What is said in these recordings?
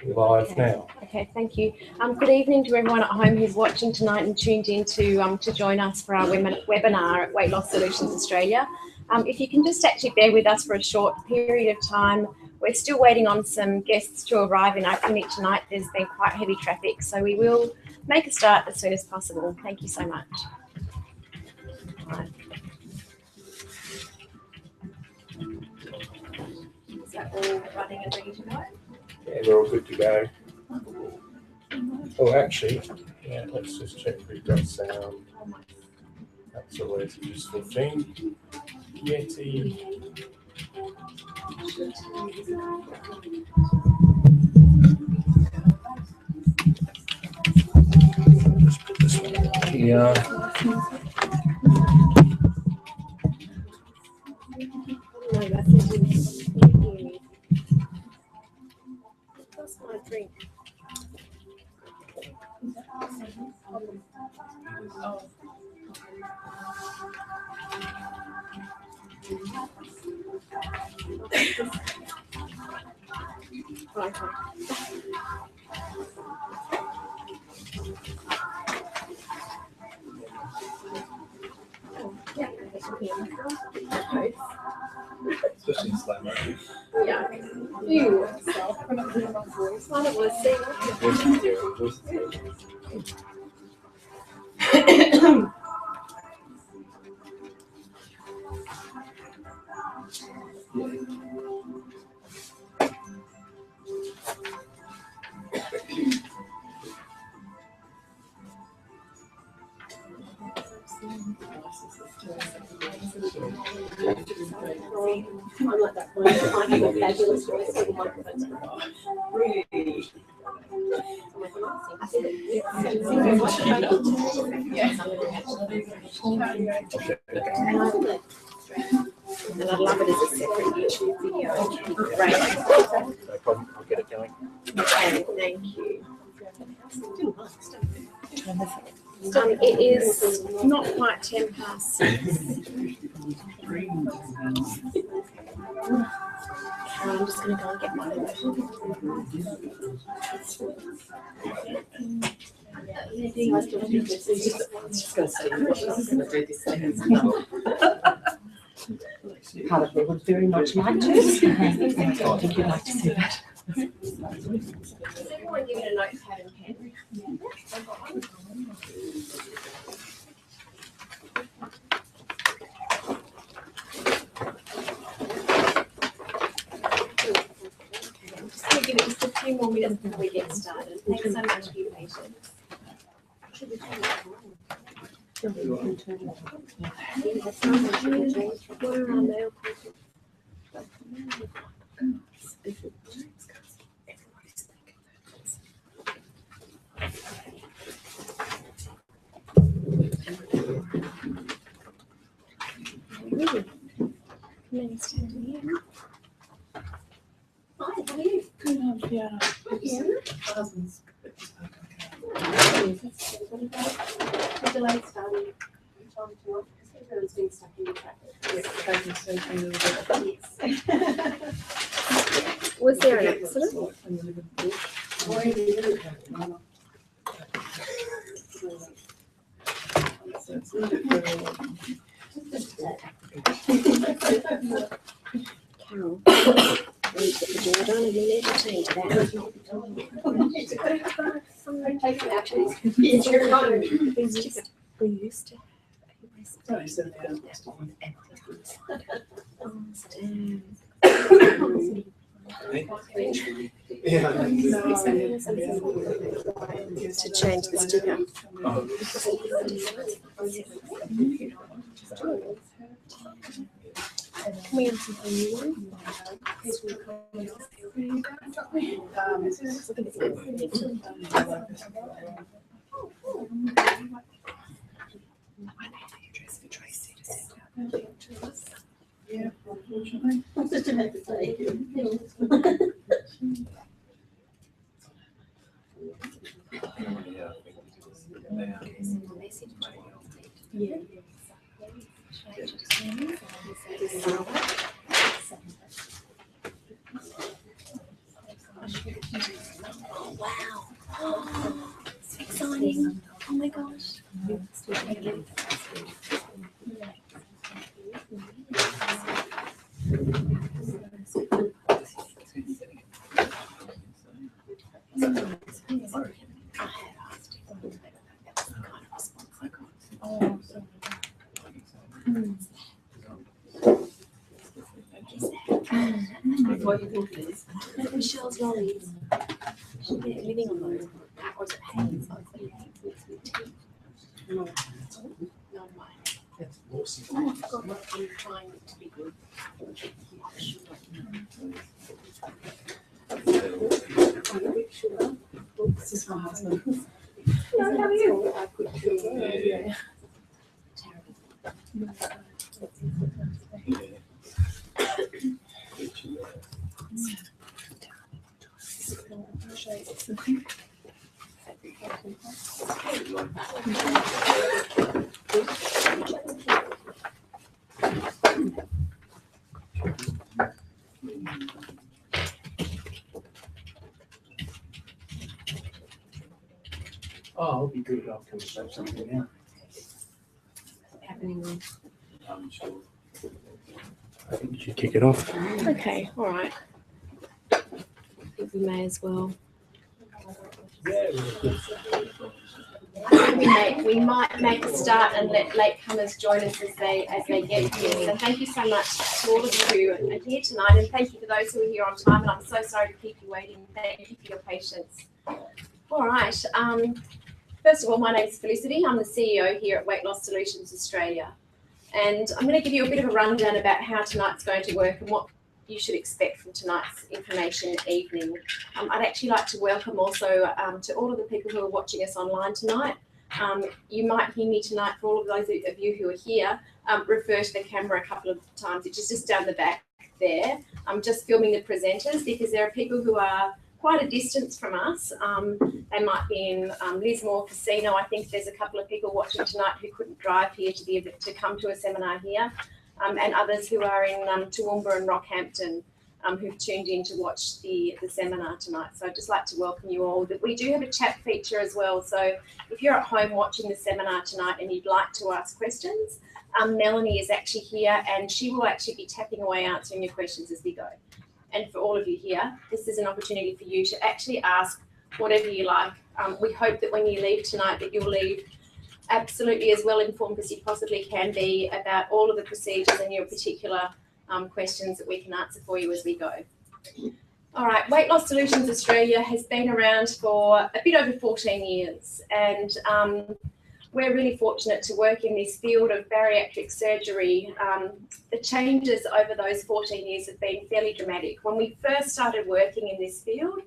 Live now. Okay, thank you. Good evening to everyone at home who's watching tonight and tuned in to join us for our webinar at Weight Loss Solutions Australia. If you can just actually bear with us for a short period of time. We're still waiting on some guests to arrive in our clinic tonight. There's been quite heavy traffic, so we will make a start as soon as possible. Thank you so much. Is that all running and ready to go? Yeah, we're all good to go. Oh, actually, yeah, let's just check we've got sound. That's always a useful thing. Yeti. Just put this one here. No, that's it. That's my drink. Right. Especially in slow motion. Yeah. You. When I'm doing my voice. I don't want to sing. I'm like that one. I have a fabulous voice on the microphones. Really? I think and I love it as a separate YouTube video. Great. No problem, I'll get it going. Okay, thank you. It is not quite 10 past 6. I'm just going to go and get my phone. Part of me would very much like to. I don't think you'd like to see that. Does everyone give it a notepad and pen? I'm just going to give it just a few more minutes before we get started. Thanks so much for your patience. What are our mail people? Hi, how are you? Good, yeah. The delayed starting. Everyone's been stuck in the traffic. Yes. Was there an accident? Carol, I don't have any entertain to that. It's your phone. We used to to change the sticker. Can we answer for you? Yeah, unfortunately. I was just about to say. Yeah. bleeding. Oh my gosh. Michelle's lollies. Should be living on those. Or is it hands? Oh, it's like hands mixed with tea. No. No way. Oh, I forgot what I'm trying to be good. This is my husband. No, how are you? I could yeah. Oh, I'll be good. I'll come and grab something now. Happening. I'm sure. I think you should kick it off. Okay, all right. I think we may as well. Yeah, I think we might make a start and let latecomers join us as they get here. So thank you so much to all of you who are here tonight, and thank you for those who are here on time. And I'm so sorry to keep you waiting. Thank you for your patience. All right. First of all, my name is Felicity. I'm the CEO here at Weight Loss Solutions Australia, and I'm going to give you a bit of a rundown about how tonight's going to work and what you should expect from tonight's information evening. I'd actually like to welcome also to all of the people who are watching us online tonight. You might hear me tonight, for all of those of you who are here, refer to the camera a couple of times, which is just down the back there. I'm just filming the presenters because there are people who are quite a distance from us. They might be in Lismore Casino. I think there's a couple of people watching tonight who couldn't drive here to come to a seminar here. And others who are in Toowoomba and Rockhampton who've tuned in to watch the seminar tonight. So I'd just like to welcome you all. We do have a chat feature as well. So if you're at home watching the seminar tonight and you'd like to ask questions, Melanie is actually here and she will actually be tapping away answering your questions as we go. And for all of you here, this is an opportunity for you to actually ask whatever you like. We hope that when you leave tonight that you'll leave absolutely as well informed as you possibly can be about all of the procedures and your particular questions that we can answer for you as we go. All right, Weight Loss Solutions Australia has been around for a bit over 14 years, and we're really fortunate to work in this field of bariatric surgery. The changes over those 14 years have been fairly dramatic. When we first started working in this field,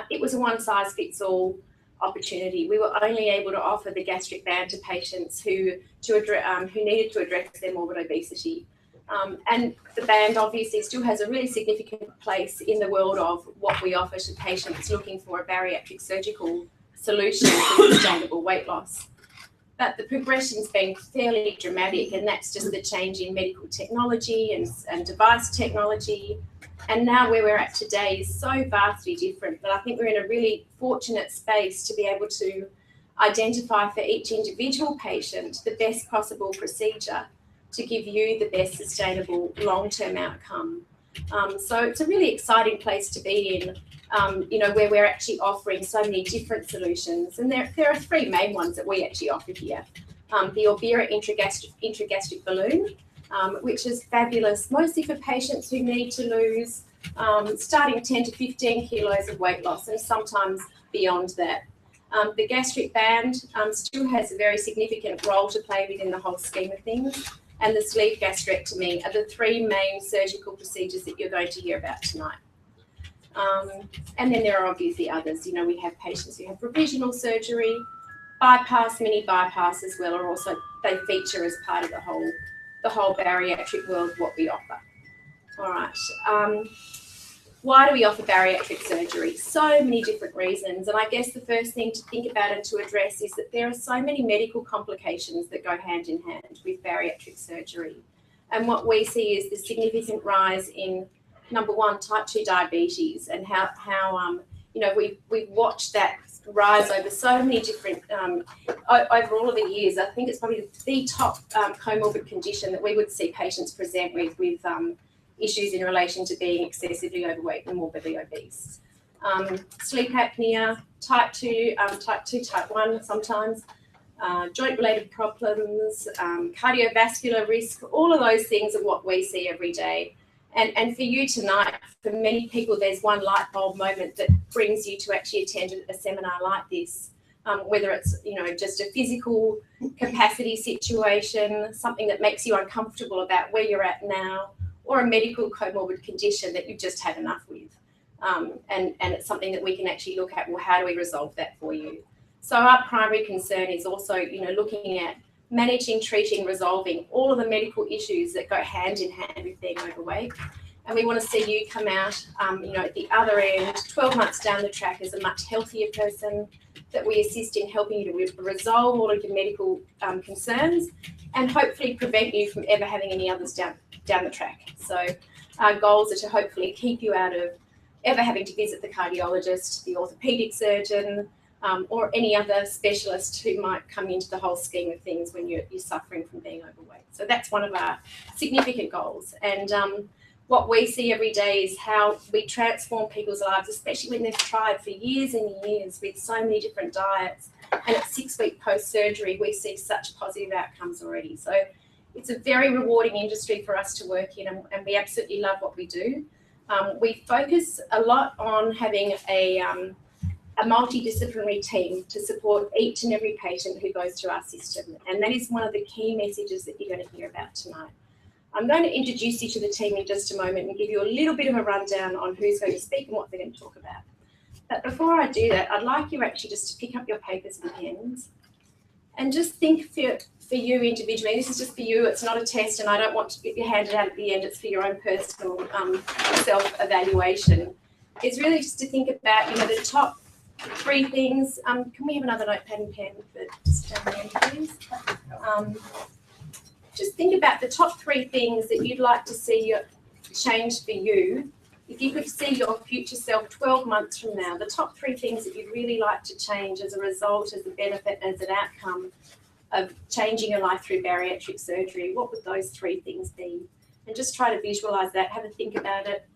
it was a one-size-fits-all opportunity. We were only able to offer the gastric band to patients who needed to address their morbid obesity. And the band obviously still has a really significant place in the world of what we offer to patients looking for a bariatric surgical solution for sustainable weight loss. But the progression's been fairly dramatic, and that's just the change in medical technology and device technology. And now where we're at today is so vastly different, but I think we're in a really fortunate space to be able to identify for each individual patient the best possible procedure to give you the best sustainable long-term outcome. So it's a really exciting place to be in, where we're actually offering so many different solutions. And there are three main ones that we actually offer here. The Orbira intragastric balloon, which is fabulous, mostly for patients who need to lose starting 10 to 15 kilos of weight loss and sometimes beyond that. The gastric band still has a very significant role to play within the whole scheme of things. And the sleeve gastrectomy are the three main surgical procedures that you're going to hear about tonight. And then there are obviously others. We have patients who have provisional surgery, bypass, mini bypass as well, or also they feature as part of the whole bariatric world, what we offer. All right. Why do we offer bariatric surgery? So many different reasons. And I guess the first thing to think about and to address is that there are so many medical complications that go hand in hand with bariatric surgery. And what we see is the significant rise in, number one, type 2 diabetes, and how we've watched that rise over so many different, over all of the years. I think it's probably the top comorbid condition that we would see patients present with issues in relation to being excessively overweight and morbidly obese. Sleep apnea, type 2, type 1 sometimes, joint-related problems, cardiovascular risk, all of those things are what we see every day. And for you tonight, for many people, there's one light bulb moment that brings you to actually attend a seminar like this, whether it's, just a physical capacity situation, something that makes you uncomfortable about where you're at now, or a medical comorbid condition that you've just had enough with. And it's something that we can actually look at, well, how do we resolve that for you? So our primary concern is also, looking at managing, treating, resolving all of the medical issues that go hand in hand with being overweight. And we want to see you come out, at the other end, 12 months down the track as a much healthier person, that we assist in helping you to resolve all of your medical concerns and hopefully prevent you from ever having any others down the track. So our goals are to hopefully keep you out of ever having to visit the cardiologist, the orthopaedic surgeon, or any other specialist who might come into the whole scheme of things when you're suffering from being overweight. So that's one of our significant goals. And what we see every day is how we transform people's lives, especially when they've tried for years and years with so many different diets. And at 6 weeks post-surgery, we see such positive outcomes already. So it's a very rewarding industry for us to work in, and we absolutely love what we do. We focus a lot on having a multidisciplinary team to support each and every patient who goes through our system. And that is one of the key messages that you're going to hear about tonight. I'm going to introduce you to the team in just a moment and give you a little bit of a rundown on who's going to speak and what they're going to talk about. But before I do that, I'd like you actually just to pick up your papers and pens and just think for you individually. This is just for you. It's not a test, and I don't want to get you handed out at the end. It's for your own personal self-evaluation. It's really just to think about, the top 3 things. Can we have another notepad and pen for just down the end, please? Just think about the top 3 things that you'd like to see change for you. If you could see your future self 12 months from now, the top 3 things that you'd really like to change as a result, as a benefit, as an outcome of changing your life through bariatric surgery, what would those 3 things be? And just try to visualize that, have a think about it,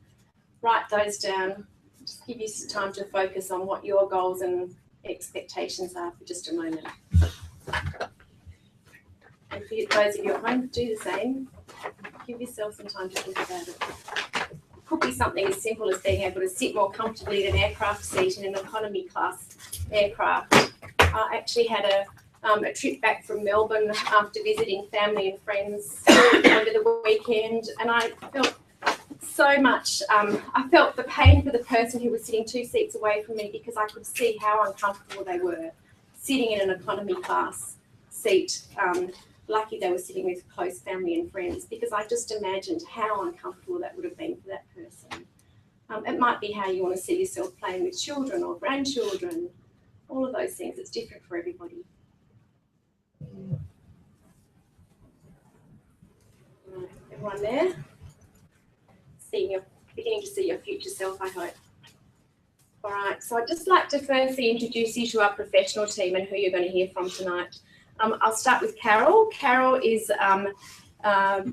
write those down, just give you some time to focus on what your goals and expectations are for just a moment. And for those of you at home, do the same. Give yourself some time to think about it. It could be something as simple as being able to sit more comfortably in an aircraft seat in an economy class aircraft. I actually had a trip back from Melbourne after visiting family and friends over the weekend, and I felt so much, I felt the pain for the person who was sitting 2 seats away from me, because I could see how uncomfortable they were sitting in an economy class seat. Lucky they were sitting with close family and friends, because I just imagined how uncomfortable that would have been for that person. It might be how you want to see yourself playing with children or grandchildren, all of those things. It's different for everybody. Right, everyone there? Beginning to see your future self, I hope. All right, so I'd just like to firstly introduce you to our professional team and who you're going to hear from tonight. I'll start with Carol. Carol is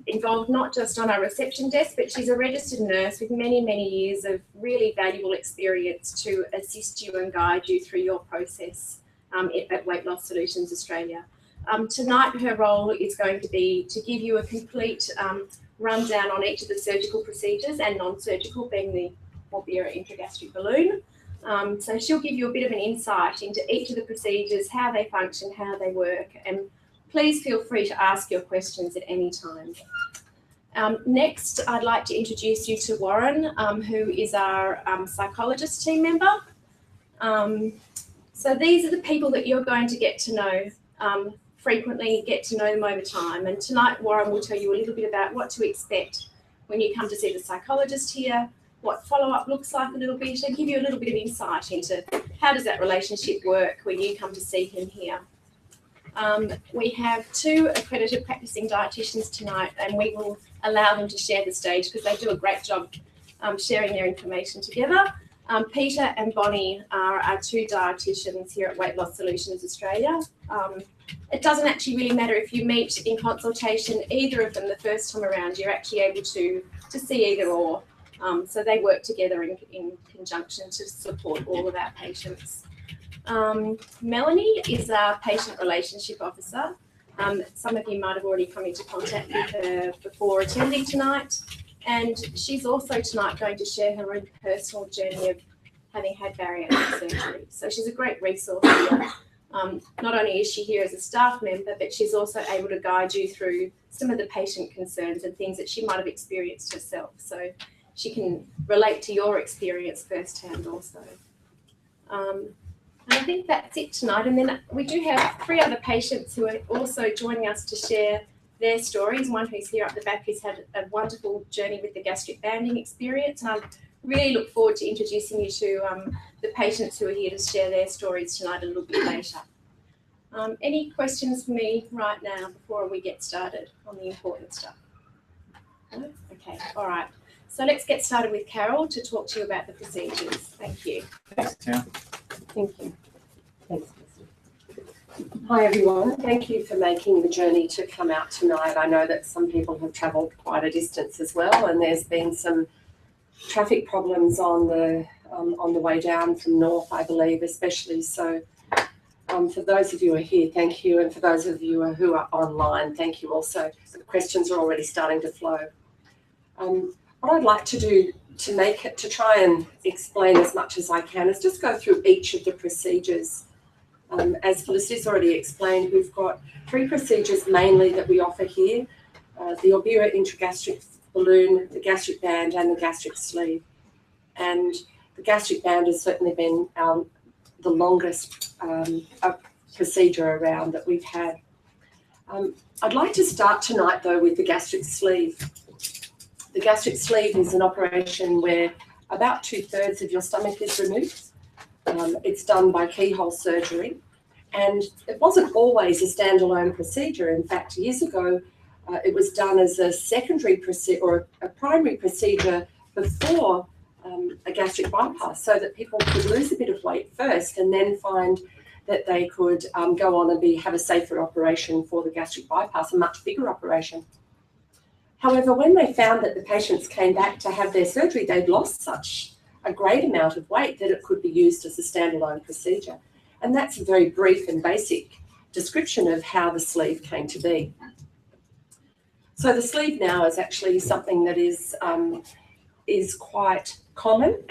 involved not just on our reception desk, but she's a registered nurse with many, many years of really valuable experience to assist you and guide you through your process at Weight Loss Solutions Australia. Tonight, her role is going to be to give you a complete rundown on each of the surgical procedures and non-surgical, being the Morbira intragastric balloon. So she'll give you a bit of an insight into each of the procedures, how they function, how they work, and please feel free to ask your questions at any time. Next, I'd like to introduce you to Warren, who is our psychologist team member. So these are the people that you're going to get to know frequently, get to know them over time. And tonight, Warren will tell you a little bit about what to expect when you come to see the psychologist here, what follow-up looks like a little bit, and give you a little bit of insight into how does that relationship work when you come to see him here. We have 2 accredited practicing dietitians tonight, and we will allow them to share the stage because they do a great job sharing their information together. Peter and Bonnie are our two dietitians here at Weight Loss Solutions Australia. It doesn't actually really matter if you meet in consultation either of them the first time around, you're actually able to see either or. So they work together in conjunction to support all of our patients. Melanie is our patient relationship officer. Some of you might have already come into contact with her before attending tonight. And she's also tonight going to share her own personal journey of having had bariatric surgery. So she's a great resource here. Not only is she here as a staff member, but she's also able to guide you through some of the patient concerns and things that she might have experienced herself. So she can relate to your experience firsthand also. And I think that's it tonight. And then we do have 3 other patients who are also joining us to share their stories. One who's here up the back who's had a wonderful journey with the gastric banding experience. And I really look forward to introducing you to the patients who are here to share their stories tonight a little bit later. Any questions for me right now before we get started on the important stuff? No? Okay, all right. So let's get started with Carol to talk to you about the procedures. Thank you. Thanks, Tim. Thank you. Thanks. Hi everyone, thank you for making the journey to come out tonight. I know that some people have travelled quite a distance as well, and there's been some traffic problems on the way down from north, I believe, especially. So for those of you who are here, thank you, and for those of you who are online, thank you also. The questions are already starting to flow. What I'd like to do to try and explain as much as I can is just go through each of the procedures. As Felicity's already explained, we've got 3 procedures mainly that we offer here. The Orbira intragastric balloon, the gastric band and the gastric sleeve. And the gastric band has certainly been the longest procedure around that we've had. I'd like to start tonight though with the gastric sleeve. The gastric sleeve is an operation where about 2/3 of your stomach is removed. It's done by keyhole surgery, and it wasn't always a standalone procedure. In fact, years ago, it was done as a secondary procedure or a primary procedure before a gastric bypass, so that people could lose a bit of weight first and then find that they could go on and have a safer operation for the gastric bypass, a much bigger operation. However, when they found that the patients came back to have their surgery, they'd lost such a great amount of weight that it could be used as a standalone procedure. And that's a very brief and basic description of how the sleeve came to be. So the sleeve now is actually something that is quite common.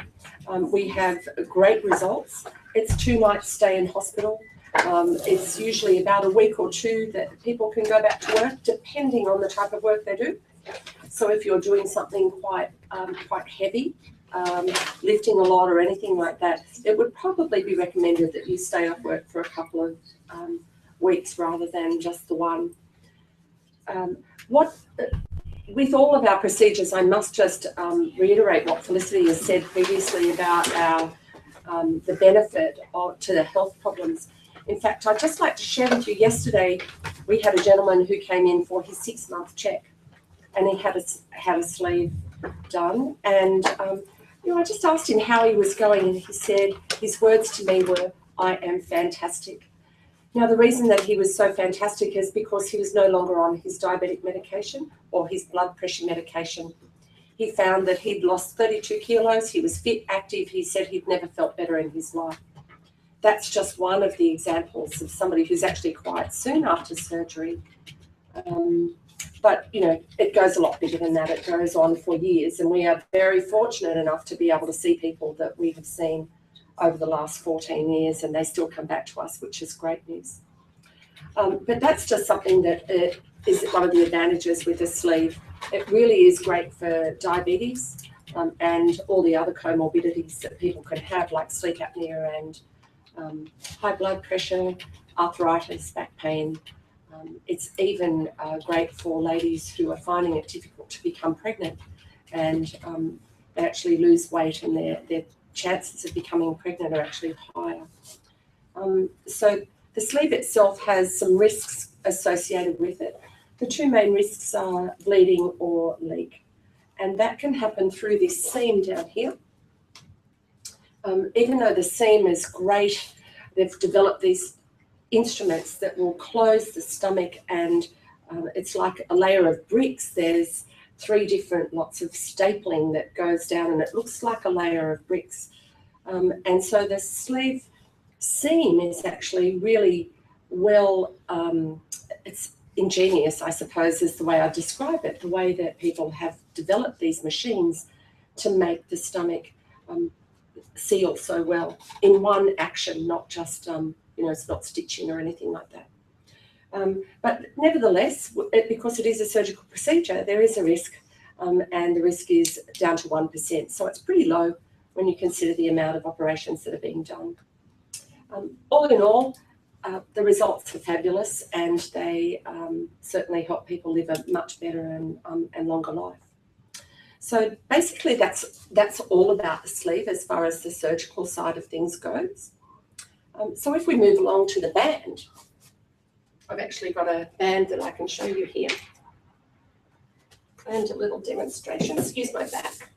We have great results. It's 2 nights stay in hospital. It's usually about a week or 2 that people can go back to work, depending on the type of work they do. So if you're doing something quite heavy, lifting a lot or anything like that, it would probably be recommended that you stay off work for a couple of weeks rather than just the one. With all of our procedures, I must just reiterate what Felicity has said previously about the benefit to the health problems. In fact, I'd just like to share with you, yesterday we had a gentleman who came in for his 6-month check, and he had a sleeve done, and I just asked him how he was going, and he said his words to me were, "I am fantastic." Now, the reason that he was so fantastic is because he was no longer on his diabetic medication or his blood pressure medication. He found that he'd lost 32 kilos, he was fit, active, he said he'd never felt better in his life. That's just one of the examples of somebody who's actually quite soon after surgery. But, it goes a lot bigger than that. It goes on for years, and we are very fortunate enough to be able to see people that we have seen over the last 14 years, and they still come back to us, which is great news. But that's just something that is one of the advantages with the sleeve. It really is great for diabetes and all the other comorbidities that people can have, like sleep apnea and high blood pressure, arthritis, back pain. It's even great for ladies who are finding it difficult to become pregnant, and they actually lose weight, and their chances of becoming pregnant are actually higher. So the sleeve itself has some risks associated with it. The 2 main risks are bleeding or leak, and that can happen through this seam down here. even though the seam is great, they've developed these instruments that will close the stomach, and it's like a layer of bricks. There's 3 different lots of stapling that goes down, and it looks like a layer of bricks. And so the sleeve seam is actually really well, it's ingenious, I suppose, is the way I describe it, the way that people have developed these machines to make the stomach seal so well in one action, not just, it's not stitching or anything like that. But nevertheless, because it is a surgical procedure, there is a risk, and the risk is down to 1%. So it's pretty low when you consider the amount of operations that are being done. All in all, the results are fabulous, and they certainly help people live a much better and longer life. So basically that's all about the sleeve as far as the surgical side of things goes. So if we move along to the band, I've actually got a band that I can show you here. And a little demonstration. Excuse my back.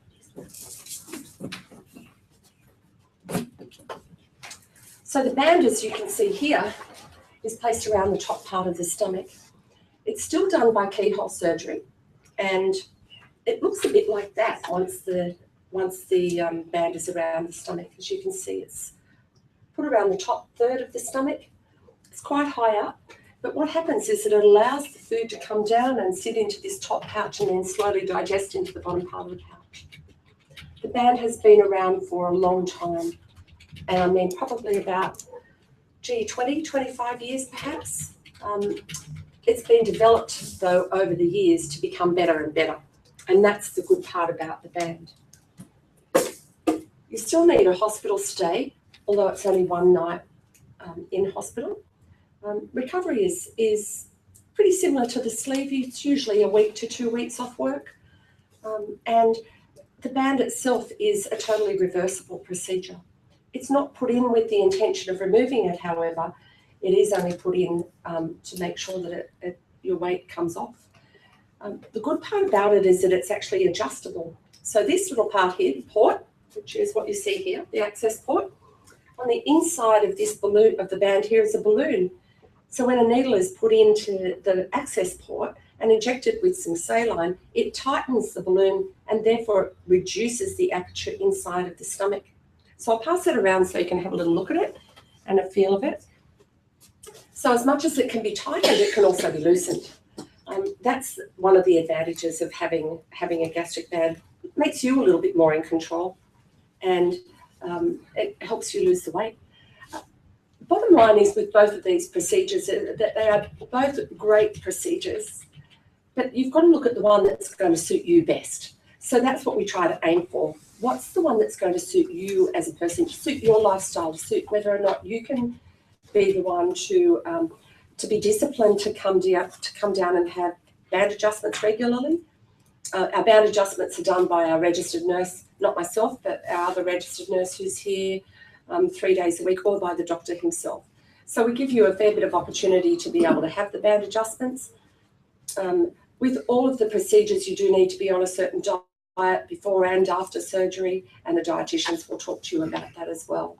So the band, as you can see here, is placed around the top part of the stomach. It's still done by keyhole surgery, and it looks a bit like that once the band is around the stomach. As you can see, it's put around the top third of the stomach. It's quite high up, but what happens is that it allows the food to come down and sit into this top pouch and then slowly digest into the bottom part of the pouch. The band has been around for a long time, and I mean probably about 20, 25 years perhaps. It's been developed though over the years to become better and better, and that's the good part about the band. You still need a hospital stay, although it's only one night in hospital. Recovery is pretty similar to the sleeve. It's usually a week to 2 weeks off work, and the band itself is a totally reversible procedure. It's not put in with the intention of removing it, however. It is only put in to make sure that your weight comes off. The good part about it is that it's actually adjustable. So this little part here, the port, which is what you see here, the access port, on the inside of this balloon, of the band here, is a balloon. So when a needle is put into the access port and injected with some saline, it tightens the balloon and therefore reduces the aperture inside of the stomach. So I'll pass it around so you can have a little look at it and a feel of it. So as much as it can be tightened, it can also be loosened. That's one of the advantages of having a gastric band. It makes you a little bit more in control, and it helps you lose the weight. Bottom line is with both of these procedures that they are both great procedures, but you've got to look at the one that's going to suit you best. So that's what we try to aim for. What's the one that's going to suit you as a person, to suit your lifestyle, to suit whether or not you can be the one to be disciplined to come down and have band adjustments regularly. Our band adjustments are done by our registered nurse, not myself, but our other registered nurse who's here 3 days a week, or by the doctor himself. So we give you a fair bit of opportunity to be able to have the band adjustments. With all of the procedures, you do need to be on a certain diet before and after surgery, and the dietitians will talk to you about that as well.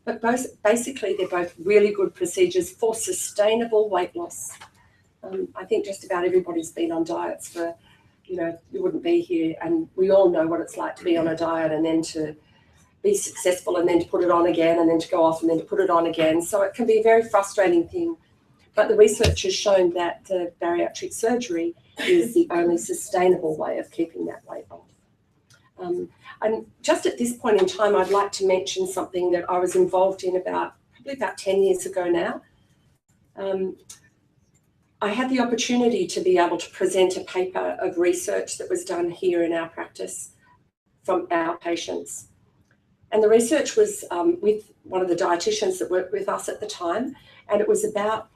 But basically, they're both really good procedures for sustainable weight loss. I think just about everybody's been on diets for, you wouldn't be here, and we all know what it's like to be on a diet and then to be successful and then to put it on again and then to go off and then to put it on again. So it can be a very frustrating thing. But the research has shown that bariatric surgery is the only sustainable way of keeping that weight off. And just at this point in time, I'd like to mention something that I was involved in probably about 10 years ago now. I had the opportunity to be able to present a paper of research that was done here in our practice from our patients. And the research was with one of the dietitians that worked with us at the time, and it was about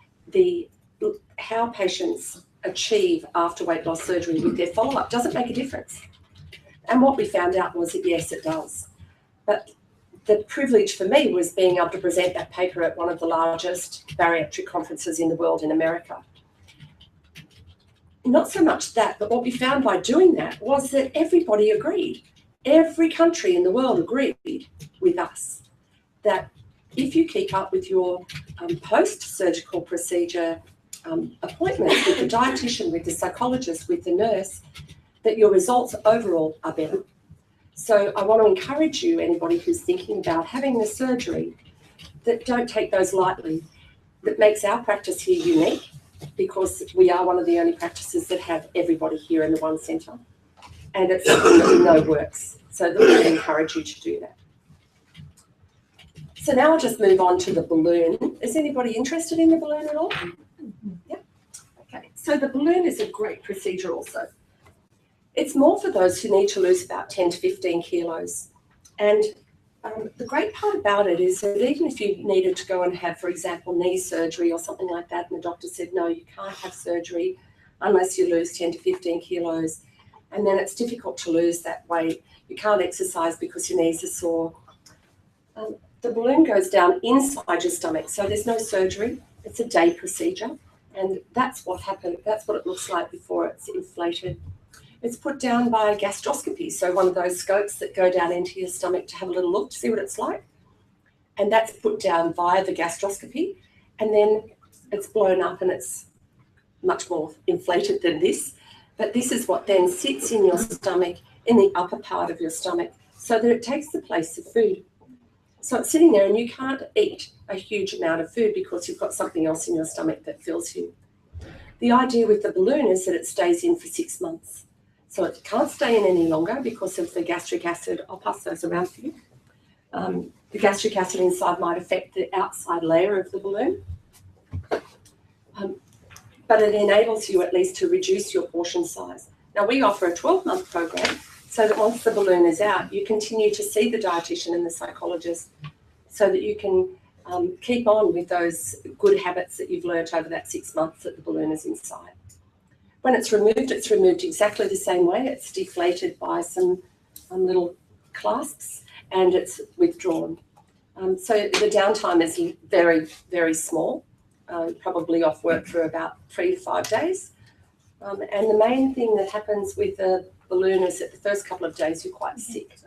how patients achieve after weight loss surgery with their follow-up. Does it make a difference? And what we found out was that yes, it does. But the privilege for me was being able to present that paper at one of the largest bariatric conferences in the world in America. Not so much that, but what we found by doing that was that everybody agreed. Every country in the world agreed with us that if you keep up with your post-surgical procedure appointments with the dietitian, with the psychologist, with the nurse, that your results overall are better. So I want to encourage you, anybody who's thinking about having the surgery, that don't take those lightly. That makes our practice here unique because we are one of the only practices that have everybody here in the one centre. And it's something that we know works. So we would encourage you to do that. So now I'll just move on to the balloon. Is anybody interested in the balloon at all? Yeah. Okay. So the balloon is a great procedure also. It's more for those who need to lose about 10 to 15 kilos. And the great part about it is that even if you needed to go and have, for example, knee surgery or something like that, and the doctor said, no, you can't have surgery unless you lose 10 to 15 kilos, and then it's difficult to lose that weight. You can't exercise because your knees are sore. The balloon goes down inside your stomach, so there's no surgery. It's a day procedure, and that's what happened. That's what it looks like before it's inflated. It's put down by gastroscopy, so one of those scopes that go down into your stomach to have a little look to see what it's like. And that's put down via the gastroscopy, and then it's blown up and it's much more inflated than this. But this is what then sits in your stomach, in the upper part of your stomach, so that it takes the place of food. So it's sitting there and you can't eat a huge amount of food because you've got something else in your stomach that fills you. The idea with the balloon is that it stays in for 6 months. So it can't stay in any longer because of the gastric acid. I'll pass those around for you. The gastric acid inside might affect the outside layer of the balloon. But it enables you at least to reduce your portion size. Now we offer a 12-month program so that once the balloon is out, you continue to see the dietitian and the psychologist so that you can keep on with those good habits that you've learnt over that 6 months that the balloon is inside. When it's removed exactly the same way. It's deflated by some little clasps and it's withdrawn. So the downtime is very, very small, probably off work for about 3 to 5 days. And the main thing that happens with the balloon is that the first couple of days you're quite sick.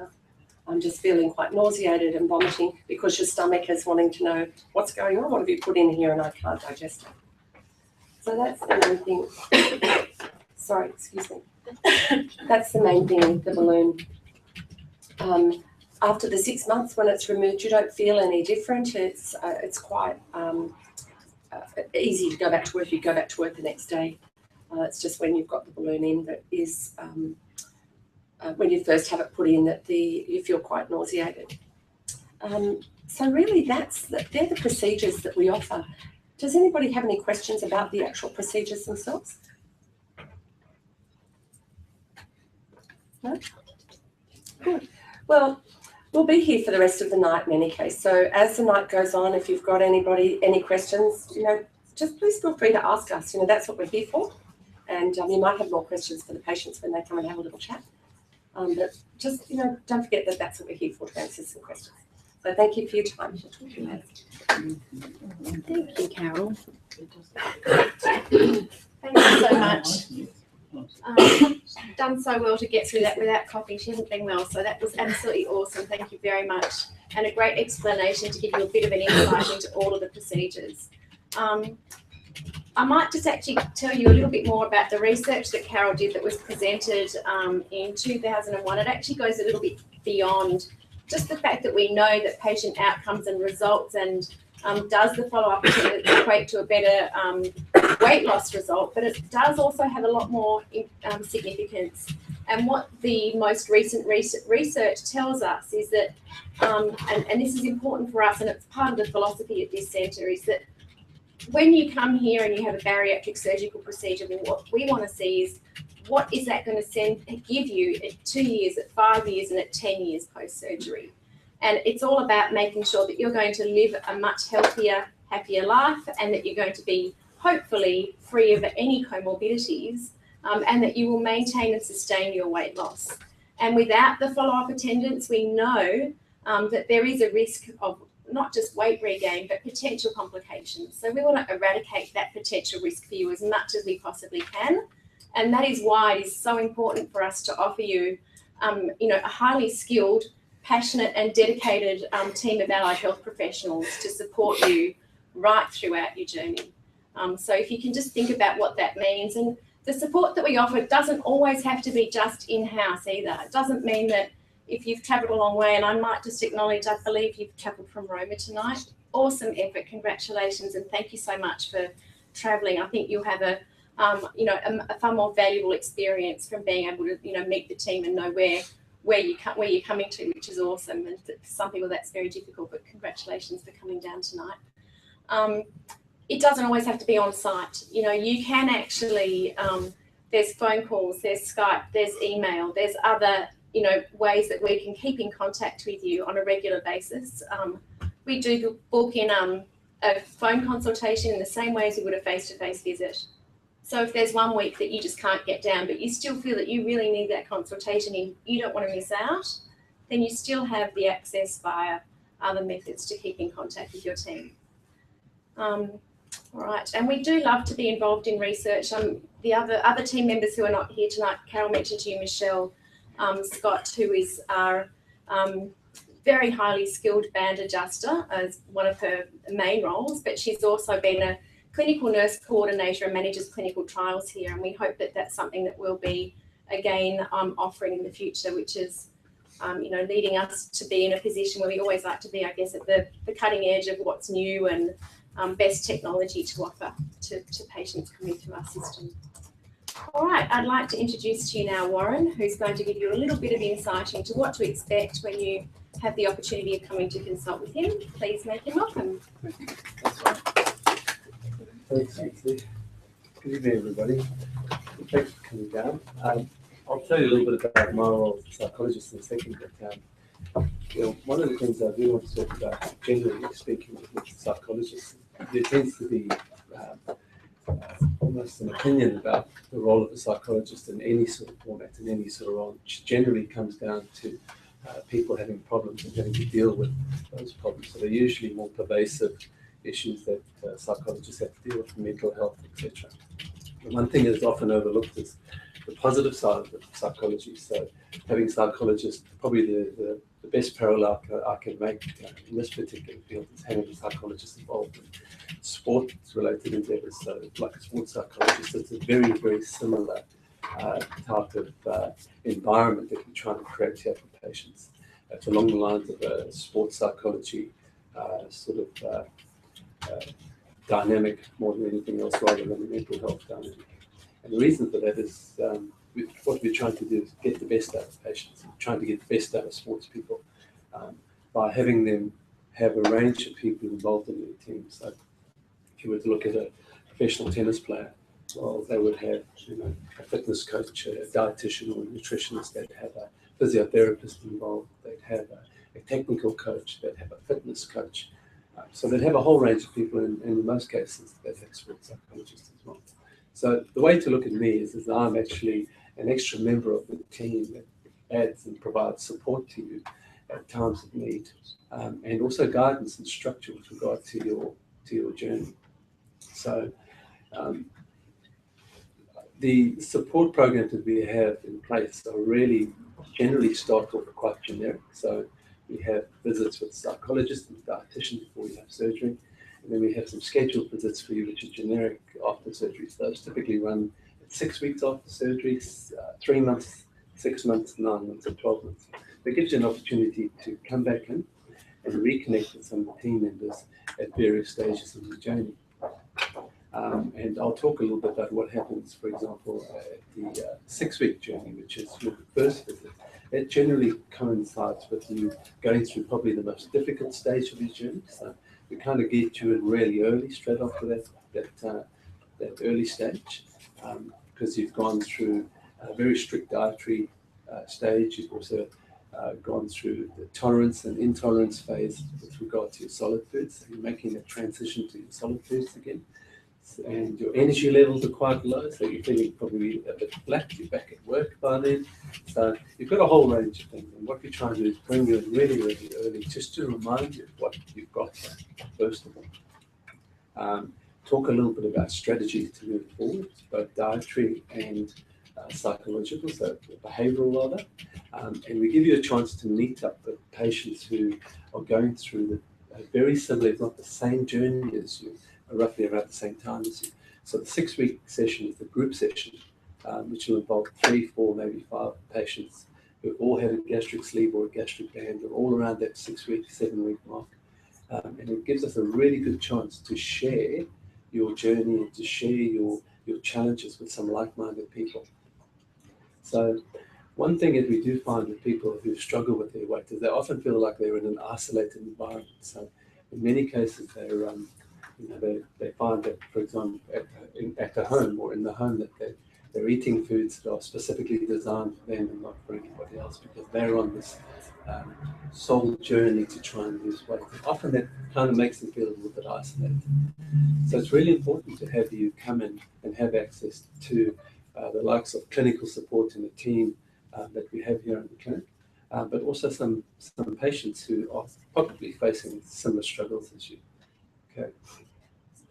I'm just feeling quite nauseated and vomiting because your stomach is wanting to know what's going on, what have you put in here, and I can't digest it. So that's the main thing. Sorry, excuse me. That's the main thing with the balloon. After the 6 months when it's removed, you don't feel any different. It's quite easy to go back to work. You go back to work the next day. It's just when you've got the balloon in that is, when you first have it put in, that you feel quite nauseated. So really they're the procedures that we offer. Does anybody have any questions about the actual procedures themselves? No? Good. Well, we'll be here for the rest of the night in any case. So as the night goes on, if you've got any questions, just please feel free to ask us. That's what we're here for. And you might have more questions for the patients when they come and have a little chat. But just, don't forget that that's what we're here for, to answer some questions. So thank you for your time. Thank you, Carol. Thank you so much. Done so well to get through that without coughing. She hasn't been well, so that was absolutely awesome. Thank you very much. And a great explanation to give you a bit of an insight into all of the procedures. I might just actually tell you a little bit more about the research that Carol did that was presented in 2001. It actually goes a little bit beyond just the fact that we know that patient outcomes and results and does the follow-up equate to a better weight loss result, but it does also have a lot more significance. And what the most recent research tells us is that, and this is important for us, and it's part of the philosophy at this centre, is that when you come here and you have a bariatric surgical procedure, then what we want to see is what is that going to give you at 2 years, at 5 years, and at 10 years post-surgery. And it's all about making sure that you're going to live a much healthier, happier life, and that you're going to be hopefully free of any comorbidities, and that you will maintain and sustain your weight loss. And without the follow-up attendance, we know that there is a risk of not just weight regain, but potential complications. So we want to eradicate that potential risk for you as much as we possibly can. And that is why it is so important for us to offer you, a highly skilled passionate and dedicated team of allied health professionals to support you right throughout your journey. So if you can just think about what that means, and the support that we offer doesn't always have to be just in-house either. It doesn't mean that if you've travelled a long way, and I might just acknowledge, I believe you've travelled from Roma tonight. Awesome effort, congratulations, and thank you so much for travelling. I think you'll have a far more valuable experience from being able to meet the team and know where you're coming to, which is awesome. And for some people that's very difficult, but congratulations for coming down tonight. It doesn't always have to be on site. You can actually, there's phone calls, there's Skype, there's email, there's other, ways that we can keep in contact with you on a regular basis. We do book in a phone consultation in the same way as we would a face-to-face visit. So if there's 1 week that you just can't get down, but you still feel that you really need that consultation and you don't want to miss out, then you still have the access via other methods to keep in contact with your team. All right, and we do love to be involved in research. The other team members who are not here tonight, Carol mentioned to you, Michelle, Scott, who is our very highly skilled band adjuster as one of her main roles, but she's also been a clinical nurse coordinator and manages clinical trials here, and we hope that that's something that we'll be again offering in the future, which is leading us to be in a position where we always like to be, I guess, at the cutting edge of what's new and best technology to offer to patients coming through our system. All right, I'd like to introduce to you now Warren, who's going to give you a little bit of insight into what to expect when you have the opportunity of coming to consult with him. Please make him welcome. Thanks, Susie. Good evening, everybody. Thanks for coming down. I'll tell you a little bit about my role as a psychologist in a second, but one of the things I do want to talk about, generally speaking, with psychologists, there tends to be almost an opinion about the role of a psychologist in any sort of format, in any sort of role, which generally comes down to people having problems and having to deal with those problems. So they're usually more pervasive issues that psychologists have to deal with, mental health, etc. And one thing that's often overlooked is the positive side of psychology. So having psychologists, probably the best parallel I can make in this particular field is having a psychologist involved in sports-related endeavors. So like a sports psychologist, it's a very, very similar type of environment that we're trying to create here for patients. It's along the lines of a sports psychology dynamic more than anything else, rather than a mental health dynamic. And the reason for that is what we're trying to do is get the best out of patients, trying to get the best out of sports people by having them have a range of people involved in their team. So if you were to look at a professional tennis player, well, they would have a fitness coach, a dietitian or a nutritionist, they'd have a physiotherapist involved, they'd have a technical coach, they'd have a fitness coach. So they'd have a whole range of people, and in most cases, they'd have sports psychologists as well. So the way to look at me is I'm actually an extra member of the team that adds and provides support to you at times of need, and also guidance and structure with regard to your journey. So the support programs that we have in place are really generally start off quite generic. So we have visits with psychologists and dietitians before you have surgery. And then we have some scheduled visits for you, which are generic after surgery. So those typically run at 6 weeks after surgery, 3 months, 6 months, 9 months, and 12 months. That gives you an opportunity to come back in and reconnect with some of the team members at various stages of the journey. And I'll talk a little bit about what happens, for example, at the 6-week journey, which is your first visit. It generally coincides with you going through probably the most difficult stage of your journey. So we kind of get you in really early, straight after that early stage, because you've gone through a very strict dietary stage. You've also gone through the tolerance and intolerance phase with regard to your solid foods. So you're making a transition to your solid foods again. And your energy levels are quite low, so you're feeling probably a bit flat. You're back at work by then. So you've got a whole range of things. And what we're trying to do is bring you in really, really early, just to remind you of what you've got here, first of all. Talk a little bit about strategies to move forward, both dietary and psychological, so behavioral rather, and we give you a chance to meet up with patients who are going through a very similar, if not the same journey as you, roughly around the same time as you. So the 6-week session is the group session, which will involve 3, 4, maybe 5 patients who all had a gastric sleeve or a gastric band, or all around that 6-week, 7-week mark. And it gives us a really good chance to share your journey and to share your challenges with some like-minded people. So one thing that we do find with people who struggle with their weight is they often feel like they're in an isolated environment. So in many cases, they find that, for example, at the home or in the home, that they're eating foods that are specifically designed for them and not for anybody else, because they're on this soul journey to try and lose weight. And often that kind of makes them feel a little bit isolated. So it's really important to have you come in and have access to the likes of clinical support in the team that we have here in the clinic, but also some patients who are probably facing similar struggles as you. Okay.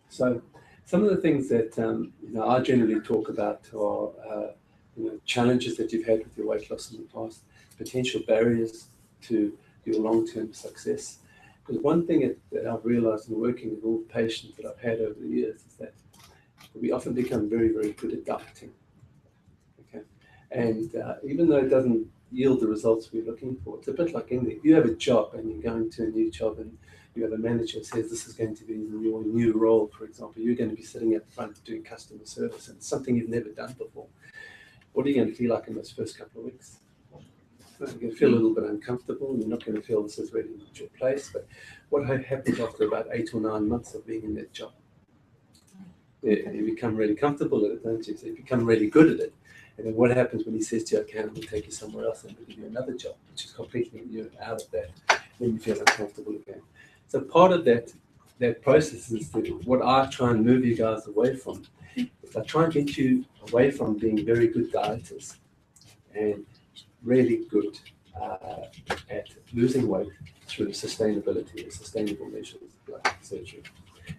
So some of the things that I generally talk about are challenges that you've had with your weight loss in the past, potential barriers to your long-term success. Because one thing that I've realized in working with all the patients that I've had over the years is that we often become very, very good at dieting. Okay, and even though it doesn't yield the results we're looking for, it's a bit like anything. If you have a job and you're going to a new job and you have a manager who says this is going to be your new role, for example, you're going to be sitting up front doing customer service, and it's something you've never done before. What are you going to feel like in those first couple of weeks? You're going to feel a little bit uncomfortable, and you're not going to feel this is really not your place. But what happens after about 8 or 9 months of being in that job? You become really comfortable at it, don't you? So you become really good at it. And then what happens when he says to you, okay, I'm going to take you somewhere else and we'll give you another job, which is completely you're out of that, then you feel uncomfortable again. So part of that process is what I try and move you guys away from. Is I try and get you away from being very good dieters and really good at losing weight through sustainability and sustainable measures like surgery.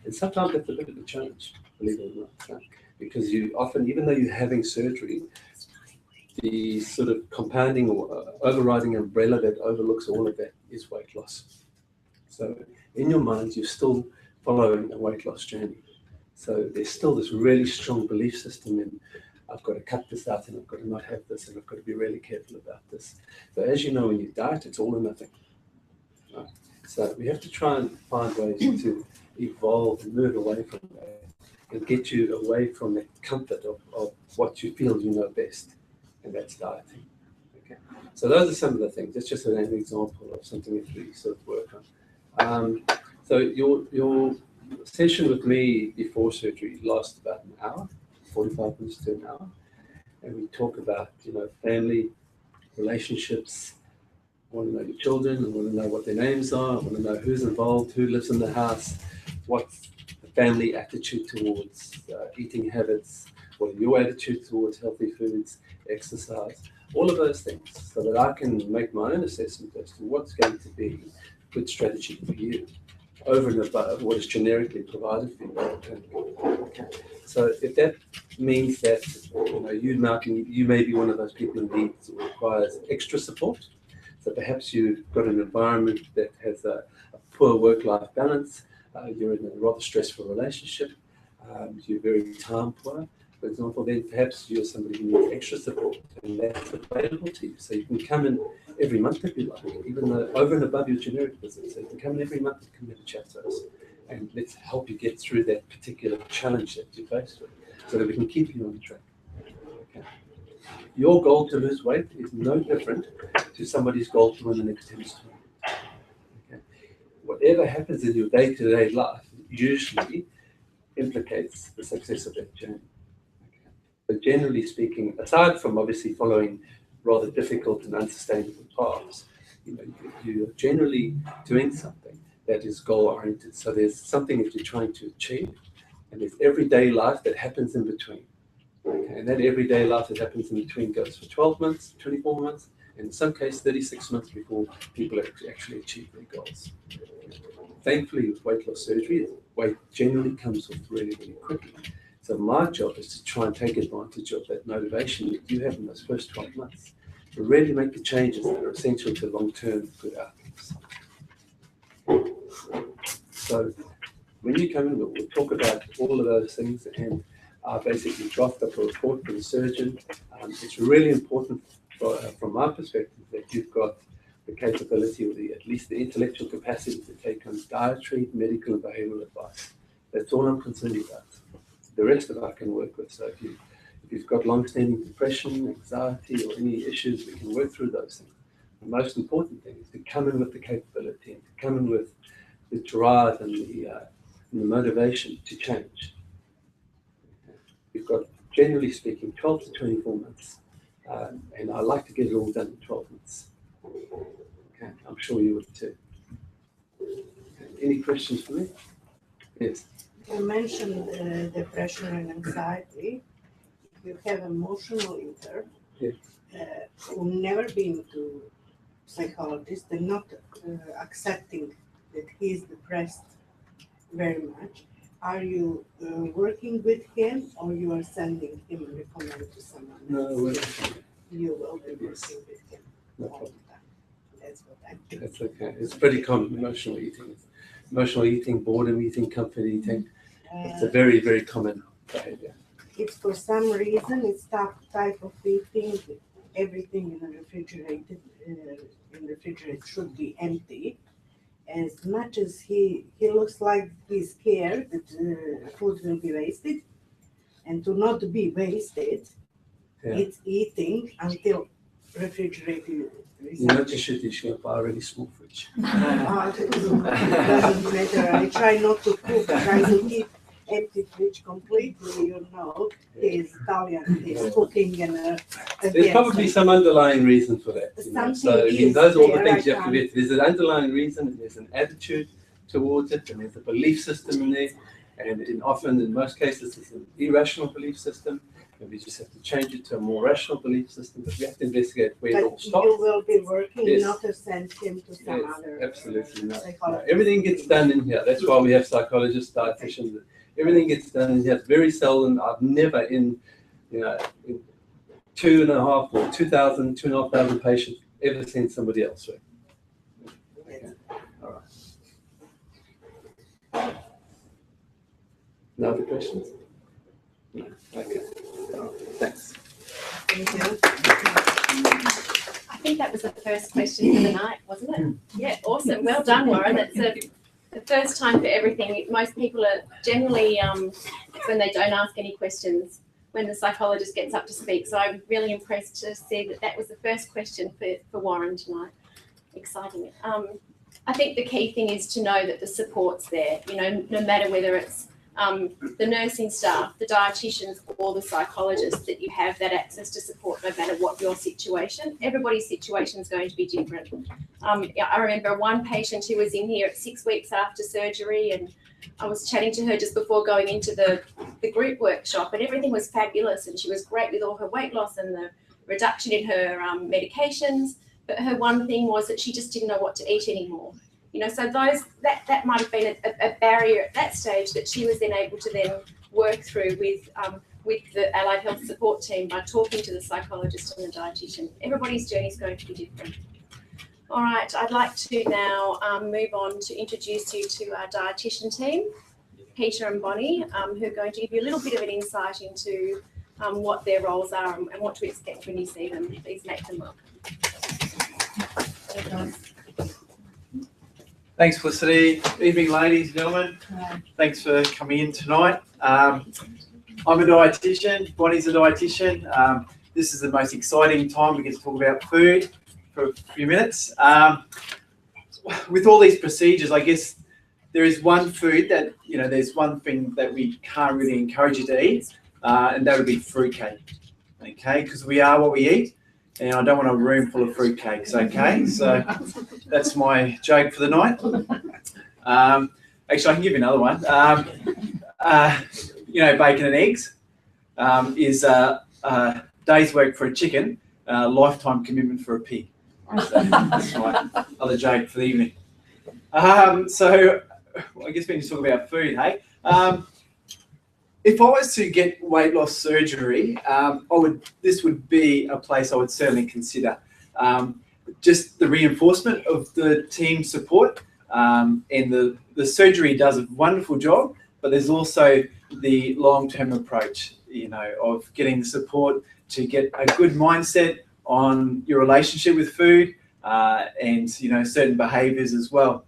And sometimes that's a bit of a challenge, believe it or not, because you often, even though you're having surgery, the sort of compounding or overriding umbrella that overlooks all of that is weight loss. So in your mind, you're still following a weight loss journey. So there's still this really strong belief system in, I've got to cut this out and I've got to not have this and I've got to be really careful about this. So as you know, when you diet, it's all or nothing. Right? So we have to try and find ways to evolve and move away from that and get you away from that comfort of what you feel you know best, and that's dieting. Okay. So those are some of the things. That's just an example of something that we sort of work on. So your session with me before surgery lasts about an hour, 45 minutes to an hour, and we talk about family, relationships. I want to know your children. I want to know what their names are. I want to know who's involved, who lives in the house, what's the family attitude towards eating habits, what are your attitude towards healthy foods, exercise, all of those things, so that I can make my own assessment as to what's going to be a good strategy for you over and above what is generically provided for you. Okay. So if that means that you may be one of those people who needs or requires extra support, so perhaps you've got an environment that has a poor work-life balance, you're in a rather stressful relationship, you're very time poor, for example, then perhaps you're somebody who needs extra support, and that's available to you. So you can come in every month if you like, even though over and above your generic visit. So you can come in every month and come in and chat to us, and let's help you get through that particular challenge that you're faced with, so that we can keep you on track. Okay. Your goal to lose weight is no different to somebody's goal to win the next tennis tournament. Okay. Whatever happens in your day-to-day life usually implicates the success of that journey. Okay. But generally speaking, aside from obviously following rather difficult and unsustainable paths, you're generally doing something that is goal-oriented. So there's something that you're trying to achieve, and there's everyday life that happens in between. Okay. And that everyday life that happens in between goes for 12 months, 24 months, and in some cases 36 months before people actually achieve their goals. Thankfully, with weight loss surgery, weight generally comes off really, really quickly. So my job is to try and take advantage of that motivation that you have in those first 12 months to really make the changes that are essential to long-term good outcomes. So when you come in, we'll talk about all of those things, and I basically draft up a report for the surgeon. It's really important from my perspective that you've got the capability, or at least the intellectual capacity to take on dietary, medical, and behavioral advice. That's all I'm concerned about. The rest of it I can work with. So if you've got long-standing depression, anxiety, or any issues, we can work through those things. The most important thing is to come in with the capability and to come in with the drive and the motivation to change. You've got, generally speaking, 12 to 24 months, and I like to get it all done in 12 months. Okay, I'm sure you would too. Okay. Any questions for me? Yes. You mentioned depression and anxiety. You have emotional eater who never been to psychologist and not accepting that he's depressed very much. Are you working with him, or you are sending him a recommend to someone else? You will be working with him all the time. That's what I think. That's okay. It's pretty common, emotional eating. Emotional eating, boredom eating, comfort eating. It's a very, very common behavior. If for some reason it's that type of eating, everything in the refrigerator should be empty. As much as he looks like he's scared that food will be wasted, and to not be wasted, it's eating until refrigerator is You know, you should buy a really small fridge. it doesn't matter. I try not to cook. I try to keep empty fridge completely. You know, he's Italian. He's cooking and. There's probably some underlying reason for that. You know? So those are all the things you have to get. There's an underlying reason, and there's an attitude towards it, and there's a belief system in there, and in most cases, it's an irrational belief system. And we just have to change it to a more rational belief system, but we have to investigate where it all stops. You will be working not to send him to some other absolutely not. psychologist. Everything gets done in here. That's why we have psychologists, dietitians. Everything gets done in here. It's very seldom. I've never in 2,500 patients ever seen somebody else. Right? Okay. All right. No other questions? No. Okay. Thanks. I think that was the first question for the night, wasn't it? Yeah, awesome. Well done, Warren. That's the first time for everything. Most people are generally, when they don't ask any questions, when the psychologist gets up to speak. So I'm really impressed to see that was the first question for Warren tonight. Exciting. I think the key thing is to know that the support's there, no matter whether it's the nursing staff, the dietitians, or the psychologists, that you have that access to support no matter what your situation. Everybody's situation is going to be different. I remember one patient who was in here at 6 weeks after surgery, and I was chatting to her just before going into the group workshop, and everything was fabulous, and she was great with all her weight loss and the reduction in her medications, but her one thing was that she just didn't know what to eat anymore. So that might have been a barrier at that stage that she was then able to then work through with the allied health support team by talking to the psychologist and the dietitian. Everybody's journey is going to be different. All right, I'd like to now move on to introduce you to our dietitian team, Peter and Bonnie, who are going to give you a little bit of an insight into what their roles are and what to expect when you see them. Please make them welcome. Thanks, Felicity. Evening, ladies and gentlemen. Thanks for coming in tonight. I'm a dietitian. Bonnie's a dietitian. This is the most exciting time. We get to talk about food for a few minutes. With all these procedures, I guess there is one food that, there's one thing that we can't really encourage you to eat, and that would be fruitcake. Okay, because we are what we eat. And I don't want a room full of fruitcakes, okay? So that's my joke for the night. Actually, I can give you another one. Bacon and eggs is a day's work for a chicken, lifetime commitment for a pig. So that's my other joke for the evening. So I guess we need to talk about food, hey? if I was to get weight loss surgery, this would be a place I would certainly consider. Just the reinforcement of the team support, and the surgery does a wonderful job, but there's also the long-term approach, of getting the support to get a good mindset on your relationship with food, and certain behaviours as well.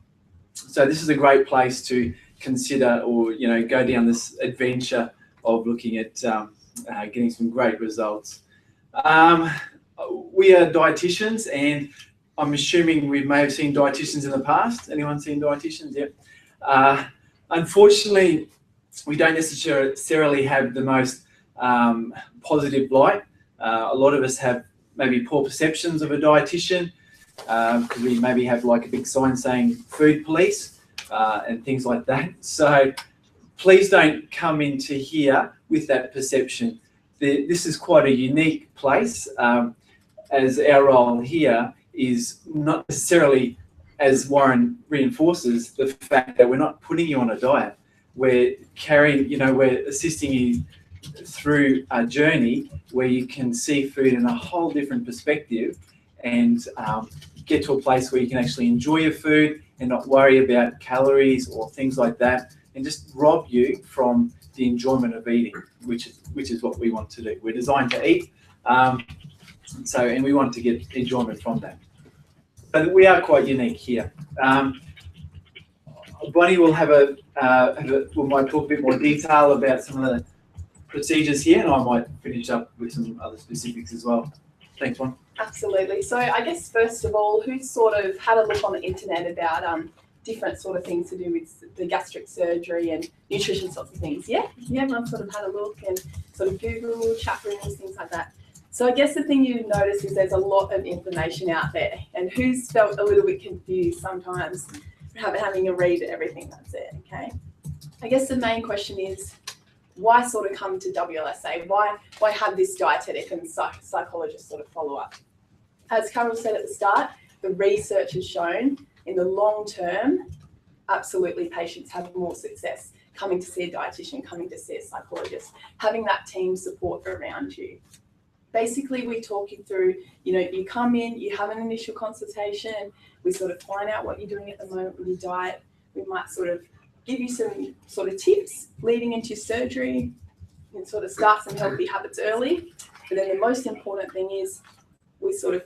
So this is a great place to consider, or go down this adventure of looking at getting some great results. We are dietitians, and I'm assuming we may have seen dietitians in the past. Anyone seen dietitians? Yep. Unfortunately, we don't necessarily have the most positive light. A lot of us have maybe poor perceptions of a dietitian, because we maybe have like a big sign saying food police and things like that. So please don't come into here with that perception. This is quite a unique place, as our role here is not necessarily, as Warren reinforces, the fact that we're not putting you on a diet. We're we're assisting you through a journey where you can see food in a whole different perspective, and get to a place where you can actually enjoy your food and not worry about calories or things like that, and just rob you from the enjoyment of eating, which is what we want to do. We're designed to eat, and we want to get enjoyment from that. But we are quite unique here. Bonnie will might talk a bit more detail about some of the procedures here, and I might finish up with some other specifics as well. Thanks, Bonnie. Absolutely. So I guess first of all, who's sort of had a look on the internet about different sort of things to do with the gastric surgery and nutrition sorts of things? Yeah, everyone sort of had a look and sort of Google, chat rooms, things like that. So I guess the thing you notice is there's a lot of information out there, and who's felt a little bit confused sometimes having a read at everything that's there, okay? I guess the main question is, why sort of come to WLSA? Why have this dietetic and psychologist sort of follow up? As Carol said at the start, the research has shown in the long term, absolutely patients have more success coming to see a dietitian, coming to see a psychologist, having that team support around you. Basically, we talk you through, you come in, you have an initial consultation, we sort of find out what you're doing at the moment with your diet. We might sort of give you some sort of tips leading into your surgery and sort of start some healthy habits early. But then the most important thing is we sort of,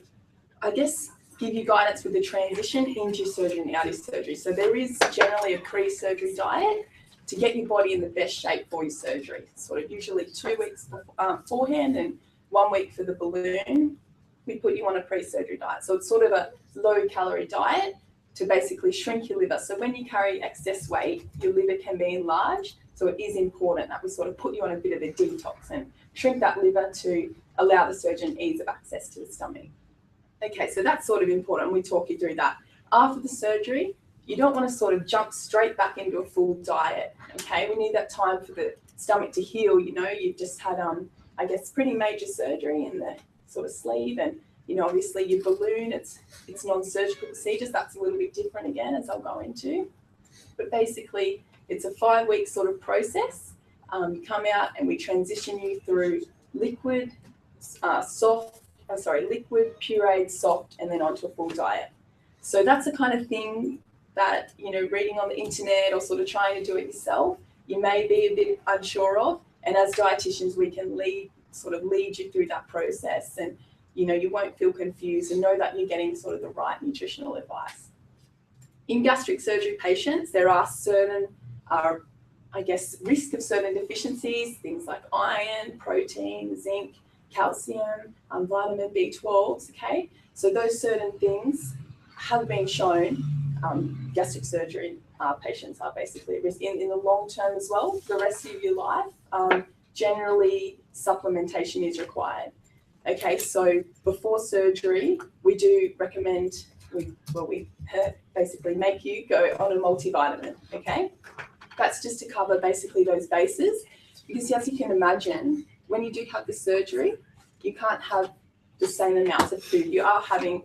I guess, give you guidance with the transition into surgery and out of surgery. So there is generally a pre-surgery diet to get your body in the best shape for your surgery. Sort of usually 2 weeks beforehand and 1 week for the balloon. We put you on a pre-surgery diet. So it's sort of a low-calorie diet to basically shrink your liver. So when you carry excess weight, your liver can be enlarged. So it is important that we sort of put you on a bit of a detox and shrink that liver to allow the surgeon ease of access to the stomach. Okay, so that's sort of important. We talk you through that. After the surgery, you don't want to sort of jump straight back into a full diet. Okay, we need that time for the stomach to heal. You've just had, I guess, pretty major surgery in the sort of sleeve, and obviously your balloon, it's non-surgical procedures. That's a little bit different again, as I'll go into. But basically, it's a 5-week sort of process. You come out and we transition you through liquid, liquid, pureed, soft, and then onto a full diet. So that's the kind of thing that, reading on the internet or sort of trying to do it yourself, you may be a bit unsure of. And as dietitians, we can lead you through that process, and you won't feel confused and know that you're getting sort of the right nutritional advice. In gastric surgery patients, there are certain, risk of certain deficiencies, things like iron, protein, zinc, calcium, vitamin B12s, okay? So those certain things have been shown, gastric surgery patients are basically at risk in the long term as well. The rest of your life, generally supplementation is required. Okay, so before surgery, we do recommend, we basically make you go on a multivitamin, okay? That's just to cover basically those bases, because as you can imagine, when you do have the surgery, you can't have the same amount of food. You are having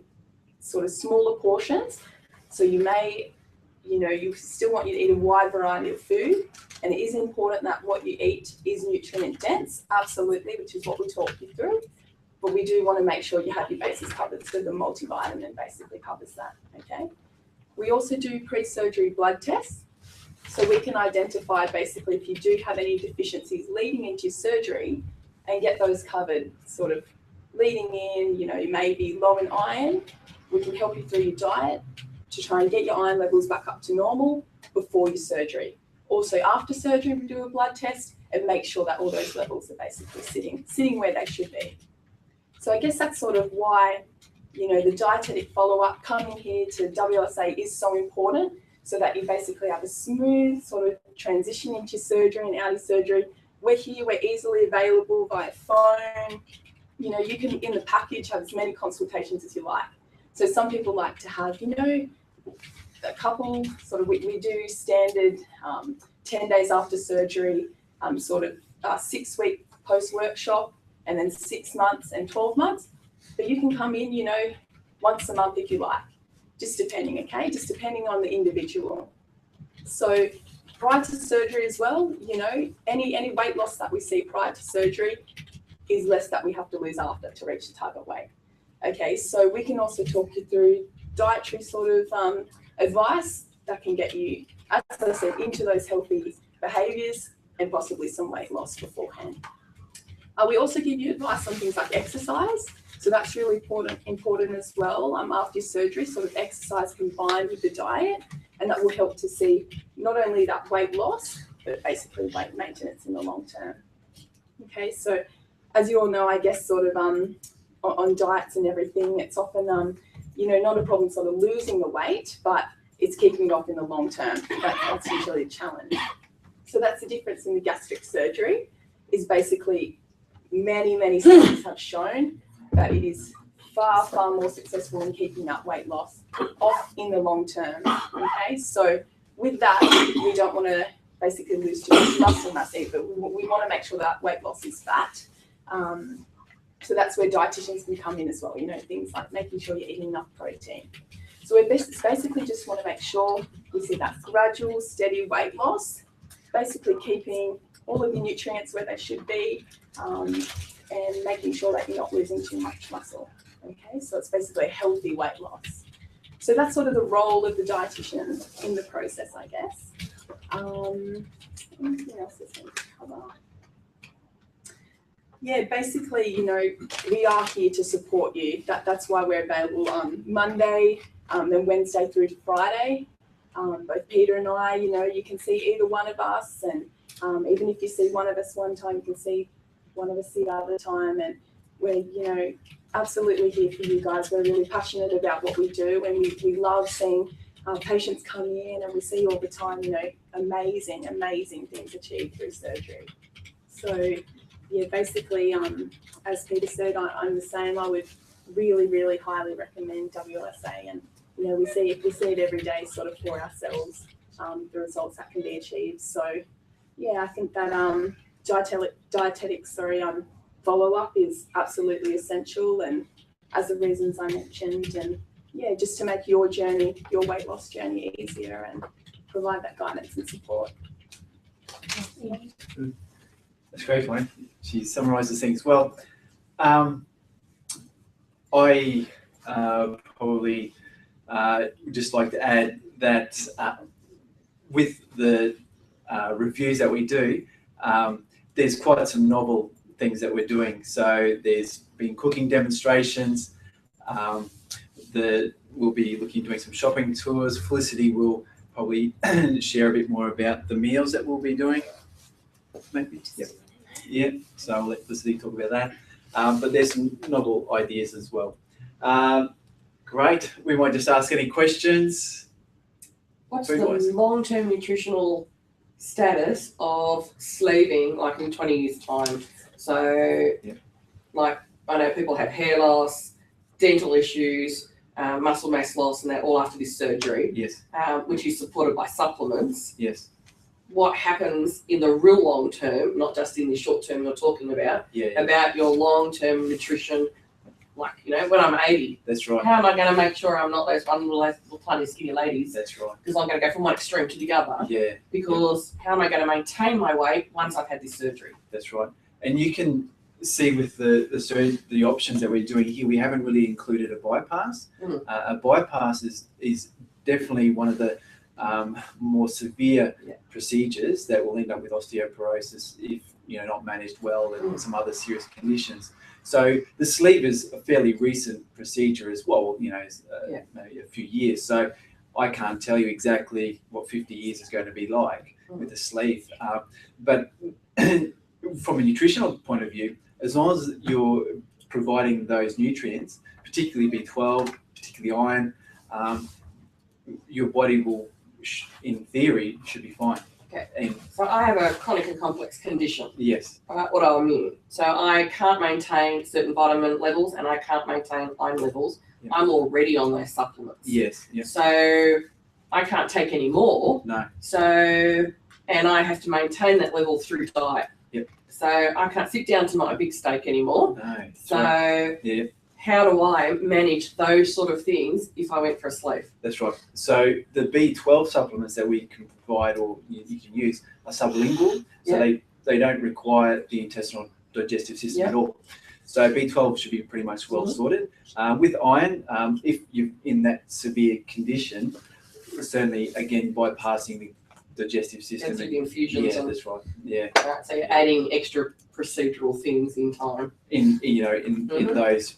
sort of smaller portions, so you may, you know, you still want you to eat a wide variety of food, and it is important that what you eat is nutrient dense, absolutely, which is what we talked you through. But we do want to make sure you have your bases covered, so the multivitamin basically covers that, okay? We also do pre-surgery blood tests, so we can identify basically if you do have any deficiencies leading into your surgery and get those covered sort of leading in. You know, you may be low in iron. We can help you through your diet to try and get your iron levels back up to normal before your surgery. Also, after surgery, we do a blood test and make sure that all those levels are basically sitting where they should be. So I guess that's sort of why, you know, the dietetic follow-up coming here to WLSA is so important, so that you basically have a smooth sort of transition into surgery and out of surgery. We're here, we're easily available via phone. You know, you can, in the package, have as many consultations as you like. So some people like to have, you know, a couple, sort of, we do standard 10 days after surgery, sort of 6-week post-workshop, and then 6 months and 12 months. But you can come in, you know, once a month if you like, just depending, okay? Just depending on the individual. So prior to surgery as well, you know, any weight loss that we see prior to surgery is less that we have to lose after to reach the target weight. Okay, so we can also talk you through dietary sort of advice that can get you, as I said, into those healthy behaviours and possibly some weight loss beforehand. We also give you advice on things like exercise. So that's really important as well after surgery, sort of exercise combined with the diet, and that will help to see not only that weight loss, but basically weight maintenance in the long term. Okay, so as you all know, I guess sort of on diets and everything, it's often, you know, not a problem sort of losing the weight, but it's keeping it off in the long term. That's usually a challenge. So that's the difference in the gastric surgery, is basically many studies have shown that it is far more successful in keeping that weight loss off in the long term. Okay, so with that, we don't want to basically lose too much muscle mass either. We want to make sure that weight loss is fat. So that's where dietitians can come in as well, you know, things like making sure you're eating enough protein. So we basically just want to make sure we see that gradual, steady weight loss, basically keeping all of your nutrients where they should be, and making sure that you're not losing too much muscle. Okay, so it's basically a healthy weight loss. So that's sort of the role of the dietitian in the process, I guess. Anything else that's going to cover? Yeah, basically, you know, we are here to support you. That's why we're available on Monday, then Wednesday through to Friday. Both Peter and I, you know, you can see either one of us, and even if you see one of us one time, you can see one of us the other time, and we're, you know, absolutely here for you guys. We're really passionate about what we do, and we love seeing patients come in, and we see all the time, you know, amazing things achieved through surgery. So yeah, basically, as Peter said, I'm the same. I would really highly recommend WLSA, and you know, we see it every day sort of for ourselves, the results that can be achieved. So yeah, I think that dietetic follow-up is absolutely essential, and as the reasons I mentioned, and yeah, just to make your journey, your weight loss journey easier and provide that guidance and support. That's great, Wayne. She summarises things well. I probably would just like to add that with the reviews that we do, there's quite some novel things that we're doing. So there's been cooking demonstrations. We'll be doing some shopping tours. Felicity will probably share a bit more about the meals that we'll be doing. Maybe. Yep. Yeah. So I'll let Felicity talk about that. But there's some novel ideas as well. Great. We might just ask any questions. What's the long-term nutritional status of sleeving, like in 20 years' time? So, like, I know people have hair loss, dental issues, muscle mass loss, and they're all after this surgery. Yes. Which is supported by supplements. Yes. What happens in the real long term, not just in the short term you're talking about, about your long-term nutrition like, when I'm 80. That's right. How am I going to make sure I'm not those vulnerable, little tiny skinny ladies? That's right. Because I'm going to go from one extreme to the other. Yeah. Because how am I going to maintain my weight once I've had this surgery? That's right. And you can see with the options that we're doing here, we haven't really included a bypass. A bypass is definitely one of the more severe procedures that will end up with osteoporosis if not managed well and some other serious conditions. So the sleeve is a fairly recent procedure as well, maybe a few years. So I can't tell you exactly what 50 years is going to be like with the sleeve. But from a nutritional point of view, as long as you're providing those nutrients, particularly B12, particularly iron, your body will, in theory, should be fine. Okay. And so I have a chronic and complex condition. Yes. Autoimmune. So I can't maintain certain vitamin levels and I can't maintain iron levels. Yep. I'm already on those supplements. Yes. Yes. So I can't take any more. No. So, and I have to maintain that level through diet. Yep. So I can't sit down to my big steak anymore. No. So right. How do I manage those sort of things if I went for a sleeve? That's right. So the B12 supplements that we can provide or you can use are sublingual. So they don't require the intestinal digestive system at all. So B12 should be pretty much well sorted. With iron, if you're in that severe condition, certainly again bypassing the digestive system. That's the infusions. Yeah, that's right. Yeah. Right, so you're adding extra procedural things in time. In those,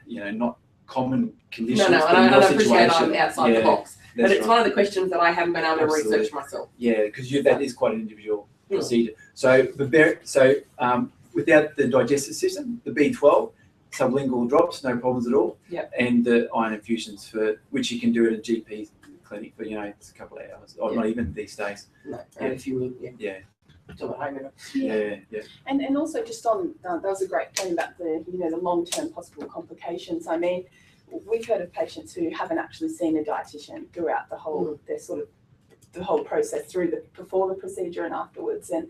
not common conditions. No, and I appreciate I'm outside the box. But it's one of the questions that I haven't been able to research myself. Yeah, because that is quite an individual procedure. So without the digestive system, the B12, sublingual drops, no problems at all. Yep. And the iron infusions for which you can do at a GP clinic for it's a couple of hours, or not even these days. No, a few. Yeah. Do it home. Yeah. And also just on that was a great point about the the long-term possible complications. I mean, we've heard of patients who haven't actually seen a dietitian throughout the whole the whole process before the procedure and afterwards. And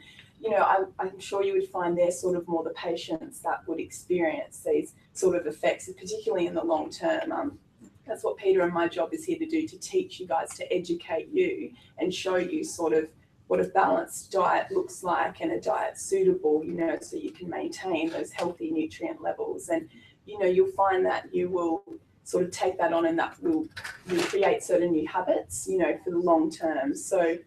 I'm sure you would find they're sort of more the patients that would experience these sort of effects, particularly in the long term. That's what Peter and my job is here to do, to teach you guys, to educate you and show you sort of what a balanced diet looks like and a diet suitable, so you can maintain those healthy nutrient levels. And, you'll find that you will sort of take that on and that will create certain new habits, for the long term. So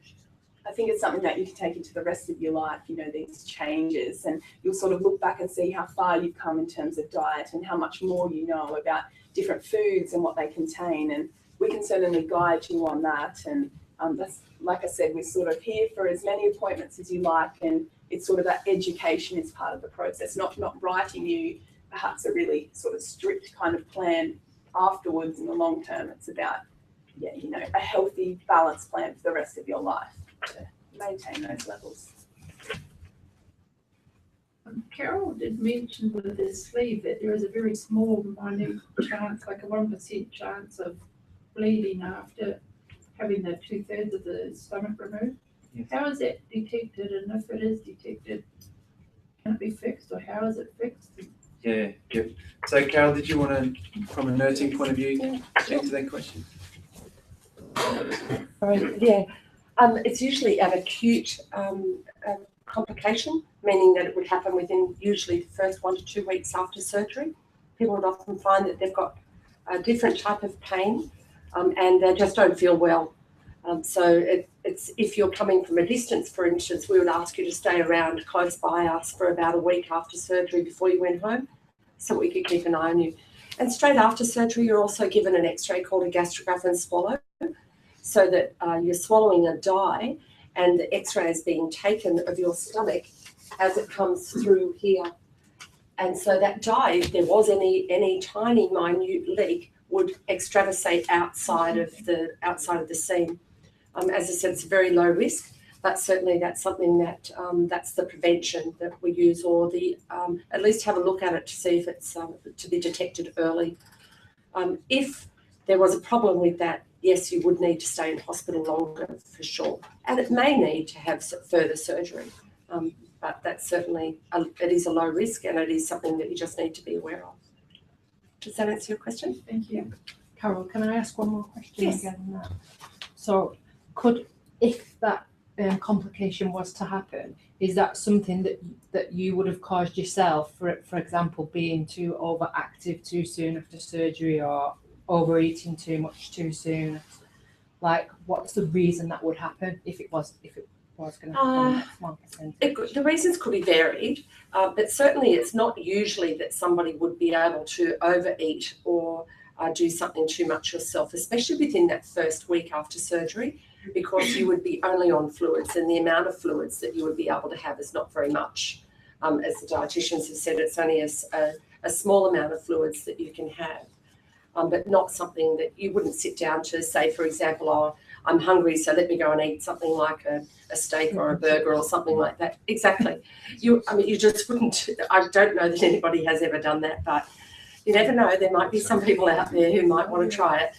I think it's something that you can take into the rest of your life, these changes, and you'll sort of look back and see how far you've come in terms of diet and how much more you know about different foods and what they contain. And we can certainly guide you on that. And that's, like I said, we're sort of here for as many appointments as you like, and it's sort of that education is part of the process, not writing you perhaps a really sort of strict kind of plan afterwards in the long term. It's about, a healthy, balanced plan for the rest of your life to maintain those levels. Carol did mention with this sleeve that there is a very small, minute chance, like a 1% chance of bleeding after having the 2/3 of the stomach removed. Yes. How is that detected? And if it is detected, can it be fixed, or how is it fixed? Yeah. So Carol, did you want to, from a nursing point of view, answer that question? It's usually an acute complication, meaning that it would happen within usually the first 1 to 2 weeks after surgery. People would often find that they've got a different type of pain and they just don't feel well. So it's if you're coming from a distance, for instance, we would ask you to stay around close by us for about a week after surgery before you went home, so we could keep an eye on you. And straight after surgery, you're also given an X-ray called a gastric swallow, so that you're swallowing a dye and the X-ray is being taken of your stomach as it comes through here. And so that dye, if there was any tiny minute leak, would extravasate outside of the seam. As I said, it's very low risk, but certainly that's something that that's the prevention that we use, or the at least have a look at it to see if it's to be detected early. If there was a problem with that, yes, you would need to stay in hospital longer for sure, and it may need to have further surgery. But that's certainly it is a low risk, and it is something that you just need to be aware of. Does that answer your question? Thank you. Carol, can I ask one more question Yes. again on that? So if that complication was to happen, is that something that you would have caused yourself, for example, being too overactive too soon after surgery or overeating too much too soon? Like, what's the reason that would happen if it was going to happen? That's 1%. The reasons could be varied, but certainly it's not usually that somebody would be able to overeat or do something too much yourself, especially within that first week after surgery, because you would be only on fluids, and the amount of fluids that you would be able to have is not very much. As the dietitians have said, it's only a small amount of fluids that you can have, but not something that you wouldn't sit down to say, for example, oh, I'm hungry, so let me go and eat something like a steak or a burger or something like that. Exactly. You just wouldn't. I don't know that anybody has ever done that, but you never know. There might be some people out there who might want to try it.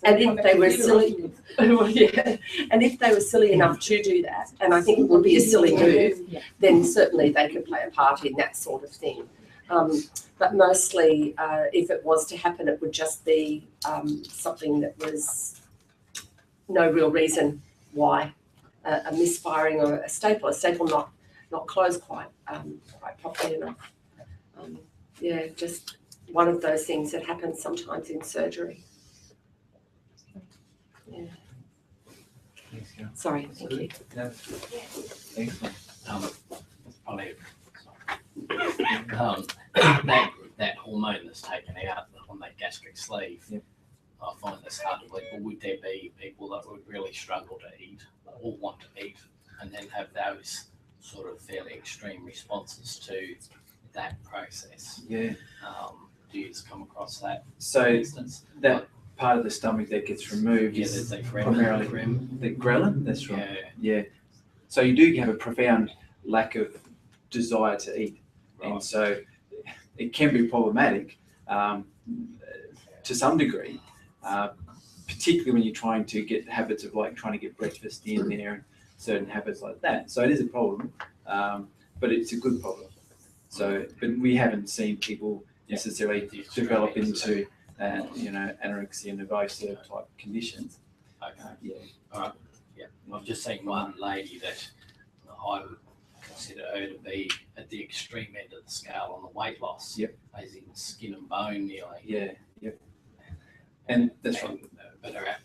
And if they were silly, and if they were silly enough to do that, and I think it would be a silly move, then certainly they could play a part in that sort of thing. But mostly, if it was to happen, it would just be something that was no real reason why. A misfiring or a staple not closed quite properly enough. Just one of those things that happens sometimes in surgery. Yeah. Sorry, thank you. That hormone that's taken out on that gastric sleeve, I find this hard to believe. But would there be people that would really struggle to eat or want to eat and then have those sort of fairly extreme responses to that process? Yeah. Do you come across that? So instance? that part of the stomach that gets removed is primarily the ghrelin. That's right. Yeah. So you do have a profound lack of desire to eat, and so it can be problematic to some degree, particularly when you're trying to get habits of like trying to get breakfast in there and certain habits like that. So it is a problem, but it's a good problem. So, but we haven't seen people necessarily develop into anorexia nervosa type conditions. Okay. All right. Yeah. I've just seen one lady that I would consider her to be at the extreme end of the scale on the weight loss. Yep. As in skin and bone nearly. Yeah. Yep. And that's right. But her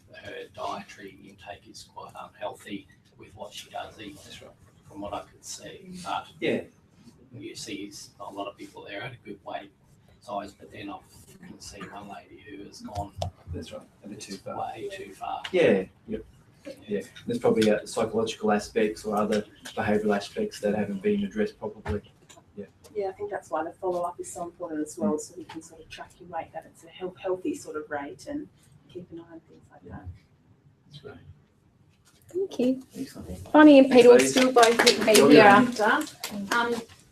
dietary intake is quite unhealthy with what she does eat. That's right. From what I could see. But you see a lot of people there at a good weight size, but then I can see one lady who has gone. That's right. A bit too far. Way too far. Yeah. Yep. Yeah. There's probably psychological aspects or other behavioural aspects that haven't been addressed properly. Yeah. Yeah, I think that's why the follow-up is so important as well, so you can sort of track your weight, that it's a healthy sort of rate, and keep an eye on things like that. That's right. Thank you. Excellent. Bonnie and Peter will Thanks, still both be here after.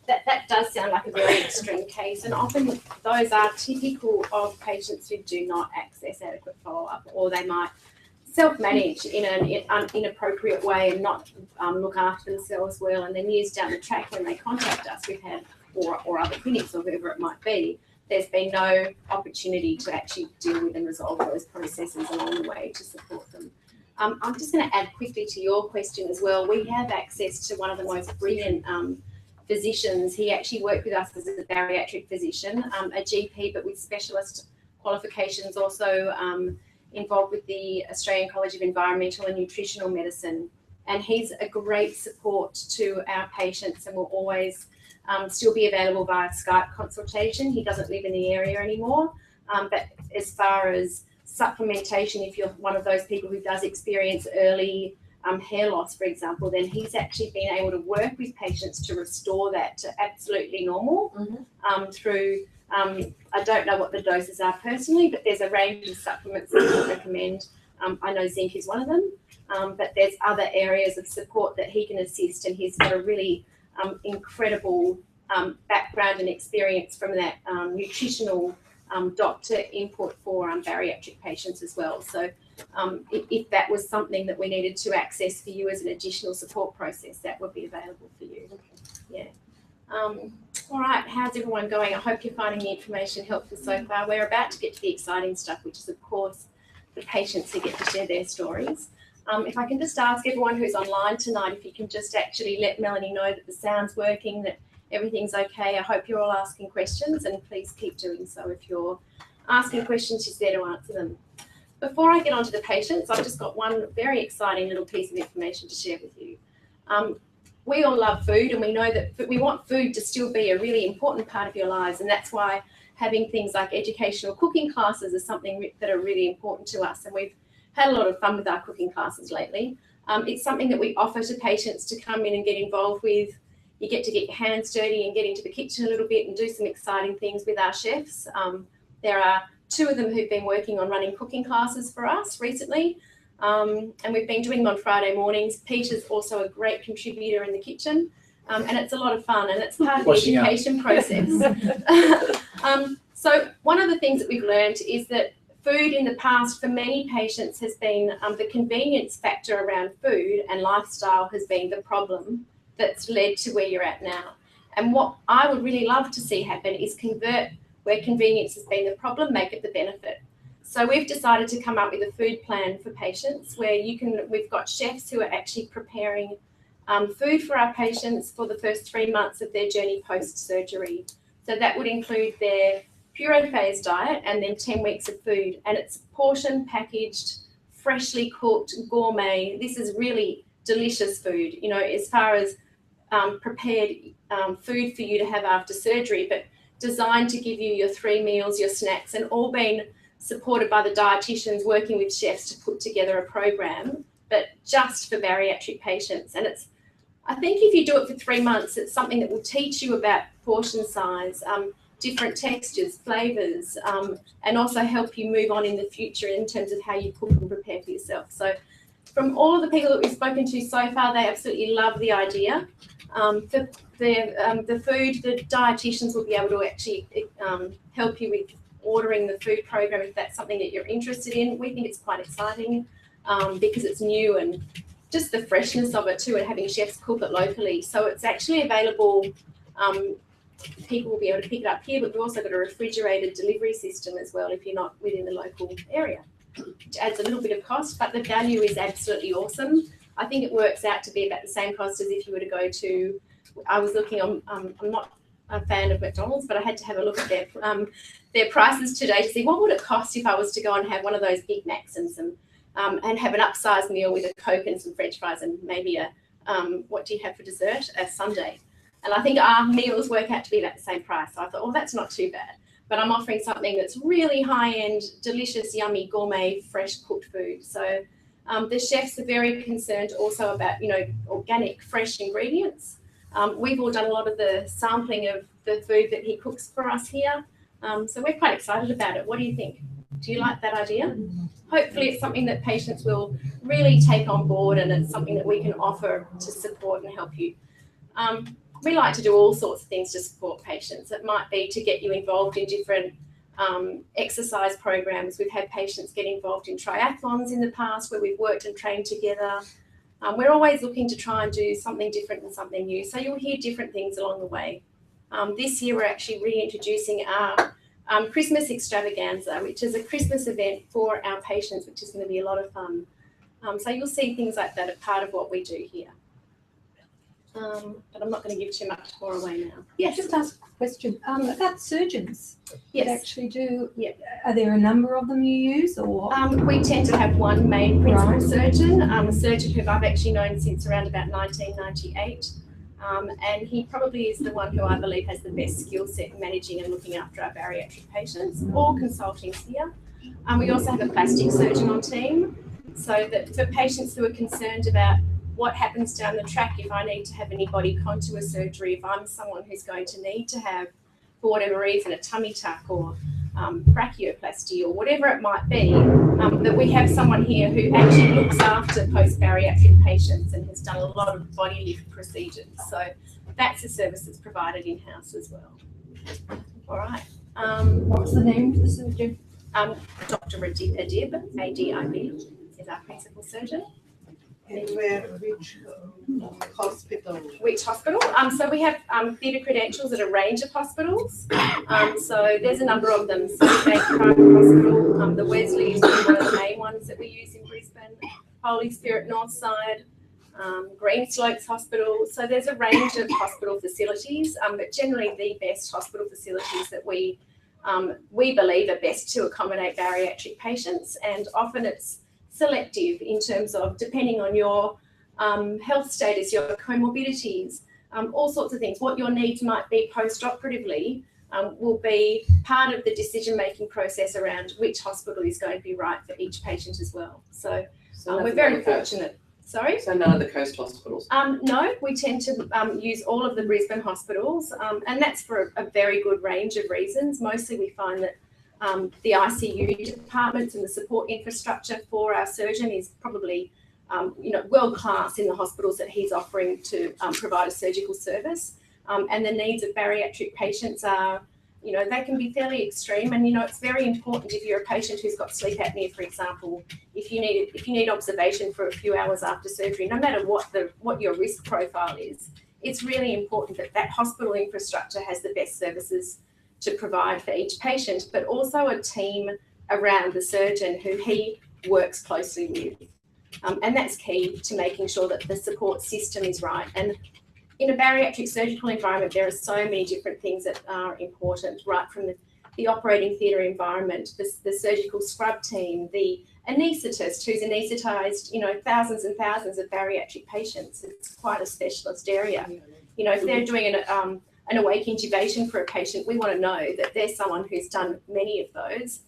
That does sound like a very extreme case, and often those are typical of patients who do not access adequate follow-up, or they might self-manage in an inappropriate way and not look after themselves well, and then years down the track when they contact us, we've had, or other clinics or whoever it might be, there's been no opportunity to actually deal with and resolve those processes along the way to support them. I'm just going to add quickly to your question as well. We have access to one of the most brilliant physicians. He actually worked with us as a bariatric physician, a GP, but with specialist qualifications, also involved with the Australian College of Environmental and Nutritional Medicine. And he's a great support to our patients and will always still be available via Skype consultation. He doesn't live in the area anymore, but as far as supplementation, if you're one of those people who does experience early hair loss, for example, then he's actually been able to work with patients to restore that to absolutely normal through, I don't know what the doses are personally, but there's a range of supplements that we recommend. I know zinc is one of them, but there's other areas of support that he can assist, and he's got a really incredible background and experience from that nutritional doctor input for bariatric patients as well. So if that was something that we needed to access for you as an additional support process, that would be available for you. Yeah. All right, how's everyone going? I hope you're finding the information helpful so far. We're about to get to the exciting stuff, which is, of course, the patients who get to share their stories. If I can just ask everyone who's online tonight, if you can just actually let Melanie know that the sound's working, that everything's okay. I hope you're all asking questions, and please keep doing so. If you're asking questions, she's there to answer them. Before I get on to the patients, I've just got one very exciting little piece of information to share with you. We all love food, and we know that we want food to still be a really important part of your lives, and that's why having things like educational cooking classes is something that are really important to us, and we've had a lot of fun with our cooking classes lately. It's something that we offer to patients to come in and get involved with. You get to get your hands dirty and get into the kitchen a little bit and do some exciting things with our chefs. There are 2 of them who've been working on running cooking classes for us recently. And we've been doing them on Friday mornings. Peter's also a great contributor in the kitchen, and it's a lot of fun, and it's part of the education process. So one of the things that we've learned is that food in the past for many patients has been the convenience factor around food and lifestyle has been the problem that's led to where you're at now. And what I would really love to see happen is convert where convenience has been the problem, make it the benefit. So we've decided to come up with a food plan for patients where we've got chefs who are actually preparing food for our patients for the first 3 months of their journey post-surgery. So that would include their puree phase diet and then 10 weeks of food. And it's portion packaged, freshly cooked, gourmet. This is really delicious food, you know, as far as prepared food for you to have after surgery, but designed to give you your 3 meals, your snacks, and all been supported by the dietitians working with chefs to put together a program, but just for bariatric patients. And I think if you do it for 3 months, it's something that will teach you about portion size, different textures, flavors, and also help you move on in the future in terms of how you cook and prepare for yourself. So from all of the people that we've spoken to so far, they absolutely love the idea. For the food, the dietitians will be able to actually help you with ordering the food program if that's something that you're interested in. We think it's quite exciting because it's new and just the freshness of it too, and having chefs cook it locally. So it's actually available. People will be able to pick it up here, but we've also got a refrigerated delivery system as well if you're not within the local area, which adds a little bit of cost, but the value is absolutely awesome. I think it works out to be about the same cost as if you were to go to, I was looking on, I'm not a fan of McDonald's, but I had to have a look at their prices today to see what would it cost if I was to go and have one of those Big Macs and some, and have an upsized meal with a Coke and some French fries and maybe a, what do you have for dessert? A sundae. And I think our meals work out to be about the same price. So I thought, oh, that's not too bad. But I'm offering something that's really high-end, delicious, yummy, gourmet, fresh cooked food. So the chefs are very concerned also about, you know, organic, fresh ingredients. We've all done a lot of the sampling of the food that he cooks for us here. So we're quite excited about it. What do you think? Do you like that idea? Hopefully it's something that patients will really take on board, and it's something that we can offer to support and help you. We like to do all sorts of things to support patients. It might be to get you involved in different exercise programs. We've had patients get involved in triathlons in the past where we've worked and trained together. We're always looking to try and do something different and something new. So you'll hear different things along the way. This year we're actually reintroducing our Christmas extravaganza, which is a Christmas event for our patients, which is going to be a lot of fun. So you'll see things like that as part of what we do here. But I'm not going to give too much more away now. Yeah, just ask a question about surgeons. Yes. That actually do. Yeah. Are there a number of them you use, or? We tend to have one main principal surgeon, a surgeon who I've actually known since around about 1998. And he probably is the one who I believe has the best skill set in managing and looking after our bariatric patients. All consultings here. We also have a plastic surgeon on team, so that for patients who are concerned about what happens down the track if I need to have any body contour surgery, if I'm someone who's going to need to have, for whatever reason, a tummy tuck or brachioplasty or whatever it might be, that we have someone here who actually looks after post-bariatric patients and has done a lot of body lift procedures. So that's a service that's provided in-house as well. All right. What's the name of the surgeon? Dr. Adib, A-D-I-B, is our principal surgeon. And which hospital? Which hospital? So we have theatre credentials at a range of hospitals. So there's a number of them. Sunnybank Private Hospital, the Wesley is one of the main ones that we use in Brisbane. Holy Spirit Northside, Green Slopes Hospital. So there's a range of hospital facilities, but generally the best hospital facilities that we believe are best to accommodate bariatric patients, and often it's selective in terms of depending on your health status, your comorbidities, all sorts of things. What your needs might be post-operatively will be part of the decision-making process around which hospital is going to be right for each patient as well. So we're very fortunate. Sorry? So none of the coast hospitals? No, we tend to use all of the Brisbane hospitals, and that's for a very good range of reasons. Mostly we find that the ICU departments and the support infrastructure for our surgeon is probably world class in the hospitals that he's offering to provide a surgical service. And the needs of bariatric patients are, they can be fairly extreme. And, it's very important if you're a patient who's got sleep apnea, for example, if you need observation for a few hours after surgery, no matter what your risk profile is, it's really important that that hospital infrastructure has the best services to provide for each patient, but also a team around the surgeon who he works closely with. And that's key to making sure that the support system is right. And in a bariatric surgical environment, there are so many different things that are important, right from the operating theatre environment, the surgical scrub team, the anaesthetist who's anaesthetised, thousands and thousands of bariatric patients. It's quite a specialist area. If they're doing an awake intubation for a patient, we want to know that there's someone who's done many of those.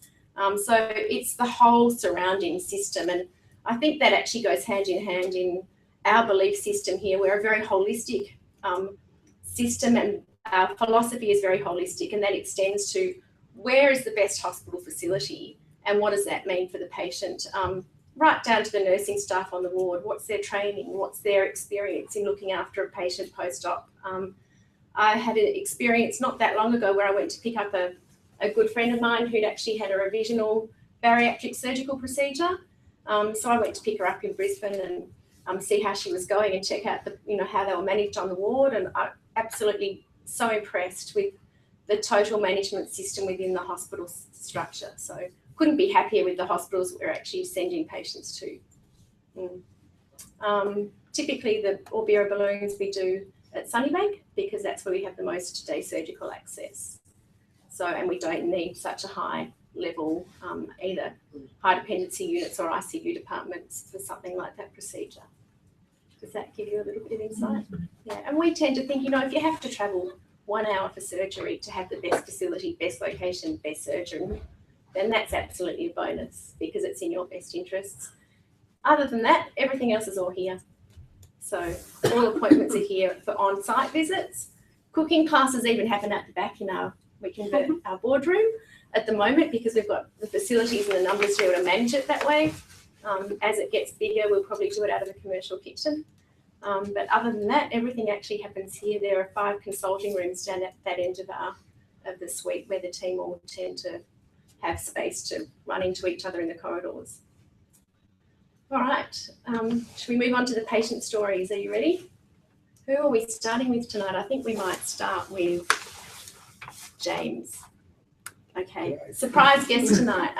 So it's the whole surrounding system. And I think that actually goes hand in hand in our belief system here. We're a very holistic system, and our philosophy is very holistic, and that extends to where is the best hospital facility and what does that mean for the patient, right down to the nursing staff on the ward. What's their training? What's their experience in looking after a patient post-op? I had an experience not that long ago where I went to pick up a good friend of mine who'd actually had a revisional bariatric surgical procedure. So I went to pick her up in Brisbane and see how she was going and check out how they were managed on the ward. And I'm absolutely so impressed with the total management system within the hospital structure. So couldn't be happier with the hospitals we're actually sending patients to. Typically the Orbira balloons we do at Sunnybank because that's where we have the most day surgical access. So, and we don't need such a high level, either high dependency units or ICU departments for something like that procedure. Does that give you a little bit of insight? Yeah, and we tend to think, if you have to travel 1 hour for surgery to have the best facility, best location, best surgeon, then that's absolutely a bonus because it's in your best interests. Other than that, everything else is all here. So all appointments are here for on-site visits. Cooking classes even happen at the back in our boardroom at the moment because we've got the facilities and the numbers to be able to manage it that way. As it gets bigger, we'll probably do it out of a commercial kitchen. But other than that, everything actually happens here. There are 5 consulting rooms down at that end of the suite where the team all tend to have space to run into each other in the corridors. All right, should we move on to the patient stories? Are you ready? Who are we starting with tonight? I think we might start with James. Okay, surprise guest tonight.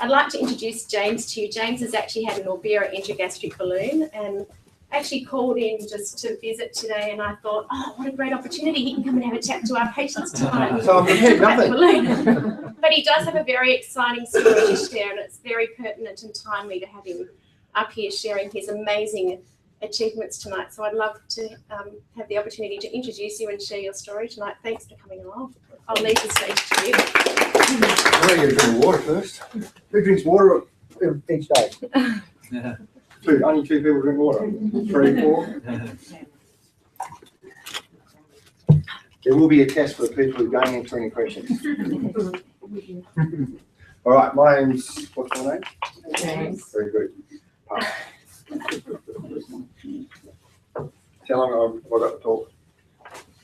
I'd like to introduce James to you. James has actually had an Orbira intragastric balloon and actually called in just to visit today, and I thought, oh, what a great opportunity. He can come and have a chat to our patients tonight. So I've prepared nothing. But he does have a very exciting story to share, and it's very pertinent and timely to have him up here sharing his amazing achievements tonight. So I'd love to have the opportunity to introduce you and share your story tonight. Thanks for coming along. I'll leave the stage to you. I'm going to drink water first. Who drinks water each day? Yeah. Only 2 people drink water. 3, 4. There will be a test for the people who don't answer any questions. All right, my name's, what's my name? James. Very good. How long have I got to talk?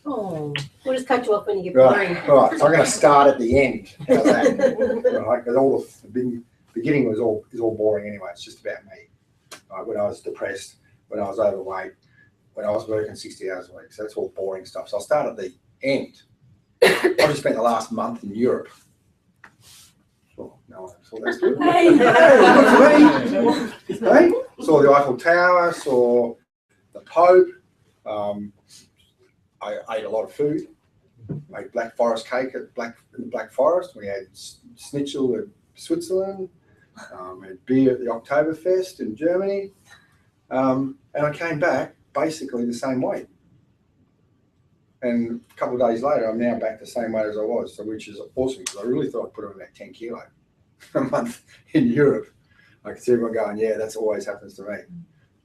Oh, we'll just cut you off when you get Right, boring. all right, so I'm going to start at the end. How's that? All right, because all the beginning is all boring anyway. It's just about me. when I was depressed, when I was overweight, when I was working 60 hours a week. So that's all boring stuff. So I'll start at the end. I just spent the last month in Europe. Oh, no, so that's good. Hey, good for me. Hey, saw the Eiffel Tower, saw the Pope. I ate a lot of food. Made Black Forest cake in the Black Forest. We had schnitzel in Switzerland. Had beer at the Oktoberfest in Germany. And I came back basically the same weight. And a couple of days later, I'm now back the same weight as I was, so which is awesome because I really thought I'd put on about 10 kilo a month in Europe. I could see everyone going, yeah, that's always happens to me.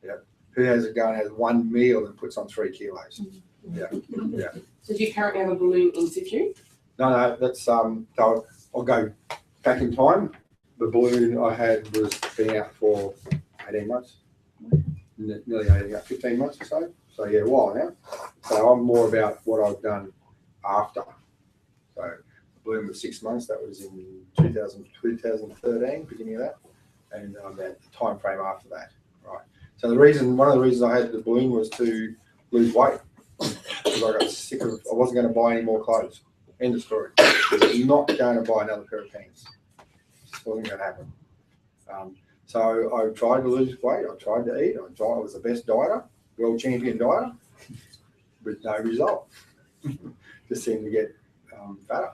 Yeah. Who has it going, has one meal and puts on 3 kilos? Yeah. Yeah. So do you currently have a balloon in situ? No, that's so I'll go back in time. The balloon I had was been out for 18 months, nearly 15 months or so. So yeah, a while now. So I'm more about what I've done after. So the balloon was 6 months. That was in 2013, beginning of that, and that the time frame after that. Right. So one of the reasons I had the balloon was to lose weight because I got sick of. I wasn't going to buy any more clothes. End of story. I was not going to buy another pair of pants. It just wasn't going to happen. So I tried to lose weight. I tried to eat. I was the best dieter. World champion dieter with no result. Just seemed to get fatter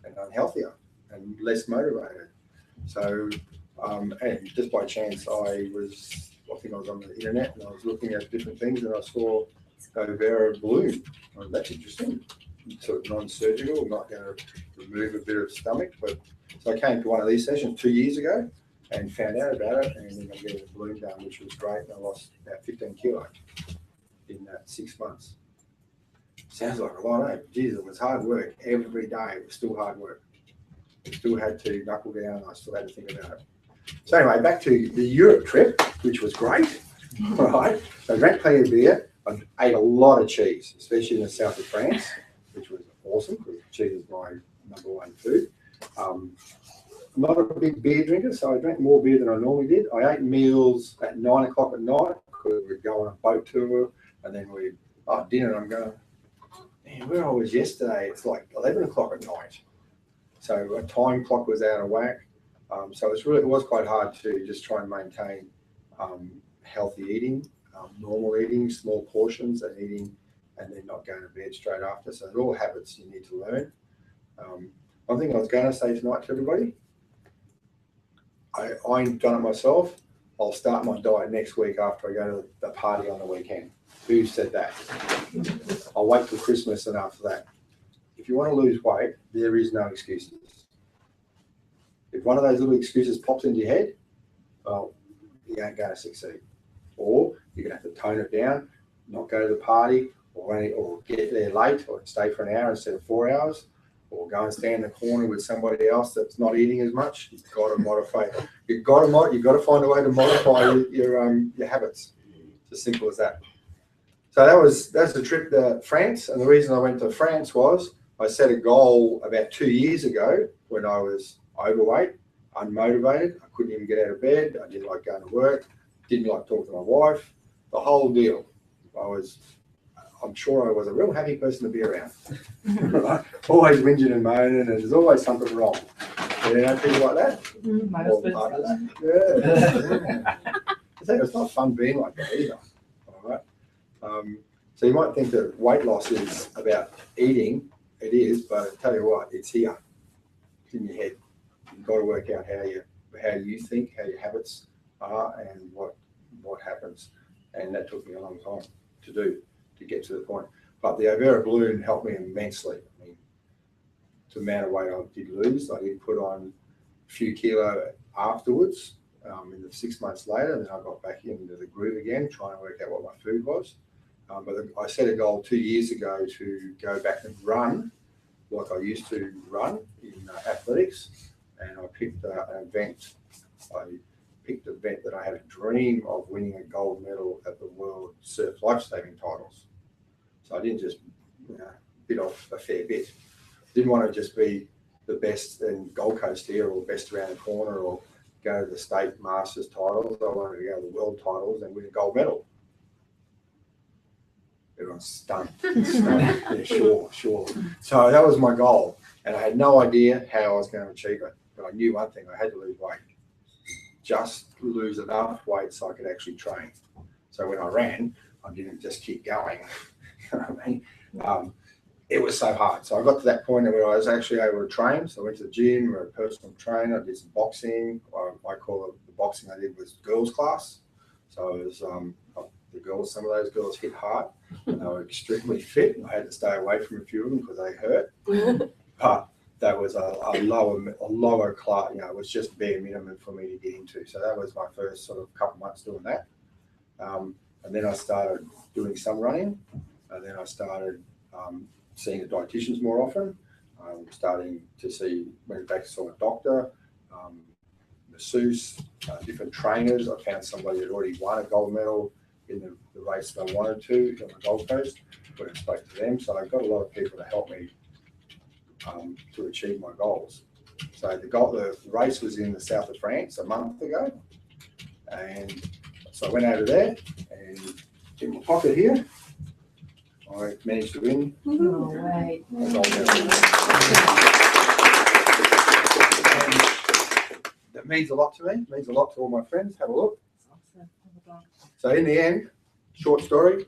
and unhealthier and less motivated. So, and just by chance, I think I was on the internet and I was looking at different things and I saw Vera balloon. Oh, that's interesting. Sort of non-surgical, not going to remove a bit of stomach. But so I came to one of these sessions 2 years ago and found out about it, and then I get a balloon done, which was great. And I lost about 15 kilos in that 6 months. Sounds like a lot, eh? Jesus, it was hard work every day. It was still hard work. I still had to knuckle down. I still had to think about it. So anyway, back to the Europe trip, which was great. Right. So I drank plenty of beer. I ate a lot of cheese, especially in the south of France, which was awesome because cheese is my #1 food. I'm not a big beer drinker, so I drank more beer than I normally did. I ate meals at 9 o'clock at night because we'd go on a boat tour, and then we'd dinner. And I'm going, man, where I was yesterday, it's like 11 o'clock at night. So a time clock was out of whack. So it was quite hard to just try and maintain healthy eating, normal eating, small portions, and eating, and then not going to bed straight after. So they're all habits you need to learn. One thing I was going to say tonight to everybody, I've done it myself. I'll start my diet next week after I go to the party on the weekend. Who said that? I'll wait till Christmas and after that. If you want to lose weight, there is no excuses. If one of those little excuses pops into your head, well, you ain't going to succeed. Or you're going to have to tone it down, not go to the party, or get there late, or stay for an hour instead of 4 hours, or go and stand in the corner with somebody else that's not eating as much. You've got to modify. You've got to find a way to modify your habits. It's as simple as that. So that's the trip to France, and the reason I went to France was I set a goal about 2 years ago when I was overweight, unmotivated. I couldn't even get out of bed. I didn't like going to work. Didn't like talking to my wife. The whole deal. I'm sure I was a real happy person to be around. Right? Always whinging and moaning, and there's always something wrong. You know, people like that. Yeah. It's not fun being like that either. All right. So you might think that weight loss is about eating. It is, but I tell you what, it's here. It's in your head. You've got to work out how you think, how your habits are, and what happens. And that took me a long time to do, to get to the point. But the Vera balloon helped me immensely. I mean, the amount of weight I did lose, I did put on a few kilo afterwards. In the 6 months later, then I got back into the groove again, trying to work out what my food was. But I set a goal 2 years ago to go back and run like I used to run in athletics, and I picked an event. I picked an event that I had a dream of winning a gold medal at the World Surf Lifesaving Titles. So I didn't just bit off a fair bit. Didn't want to just be the best in Gold Coast here or best around the corner or go to the state masters titles. I wanted to go to the world titles and win a gold medal. Everyone's stunned. Yeah, sure. So that was my goal. And I had no idea how I was going to achieve it. But I knew one thing, I had to lose weight. Just lose enough weight so I could actually train. So when I ran, I didn't just keep going. You know what I mean? It was so hard. So I got to that point where I was actually able to train. So I went to the gym, a personal trainer, I did some boxing. I call it, the boxing I did was girls class. So it was the girls, some of those girls hit hard and they were extremely fit. I had to stay away from a few of them because they hurt. But that was a lower class, you know, it was just bare minimum for me to get into. So that was my first sort of couple months doing that. And then I started doing some running, and then I started seeing the dietitians more often. Starting to went back to see a doctor, masseuse, different trainers. I found somebody that already won a gold medal in the race that I wanted to on the Gold Coast. Went and spoke to them. So I got a lot of people to help me to achieve my goals. So the race was in the south of France a month ago, and so I went over there and in my pocket here, I managed to win. No way. A gold medal. That means a lot to me. It means a lot to all my friends. Have a look. So in the end, short story,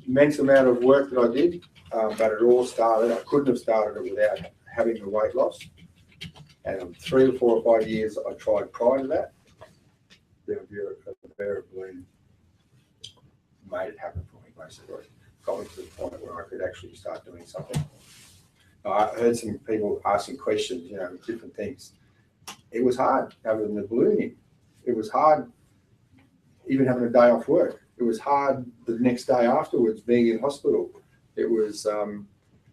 immense amount of work that I did, but it all started, I couldn't have started it without having the weight loss. And 3 or 4 or 5 years I tried prior to that. The Vera balloon made it happen for me, basically. Got me to the point where I could actually start doing something. I heard some people asking questions, you know, different things. It was hard having the balloon in. It was hard even having a day off work. It was hard the next day afterwards being in hospital. It was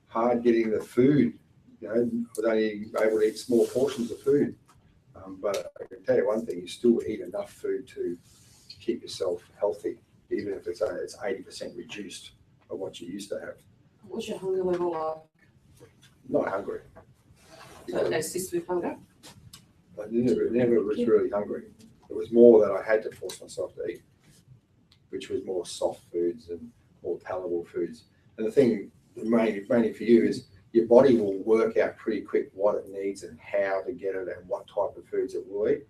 hard getting the food. You know, I was only able to eat small portions of food. But I can tell you one thing, you still eat enough food to keep yourself healthy, even if it's 80% reduced of what you used to have. What's your hunger level like? Not hungry. So it assists with hunger? I never was really hungry. It was more that I had to force myself to eat, which was more soft foods and more palatable foods. And the thing mainly for you is your body will work out pretty quick what it needs and how to get it and what type of foods it will eat.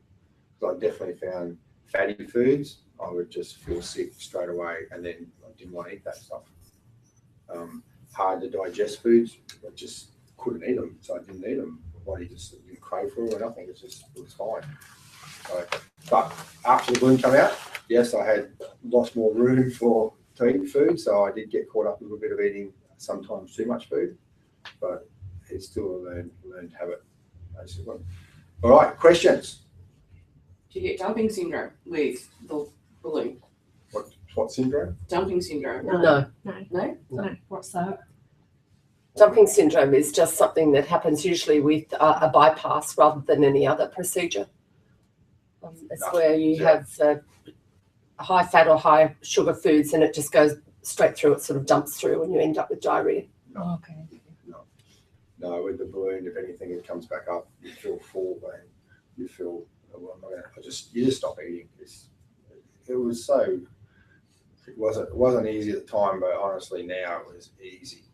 Because I definitely found fatty foods, I would just feel sick straight away, and then I didn't want to eat that stuff. Hard to digest foods, I just couldn't eat them, so I didn't eat them. My body just didn't crave for them or nothing. It was fine. So, but after the balloon came out, yes, I had lost more room to eat food, so I did get caught up a little bit of eating sometimes too much food, but it's still a learned habit, basically. All right, questions? Do you get dumping syndrome with the balloon? What syndrome? Dumping syndrome. No. No? What's that? Dumping syndrome is just something that happens usually with a bypass rather than any other procedure. It's where you have high fat or high sugar foods and it just goes straight through, it sort of dumps through and you end up with diarrhea. Oh, okay. No, with the balloon, if anything, it comes back up. You feel full, and you feel, well, you just stop eating. It wasn't easy at the time, but honestly now it was easy.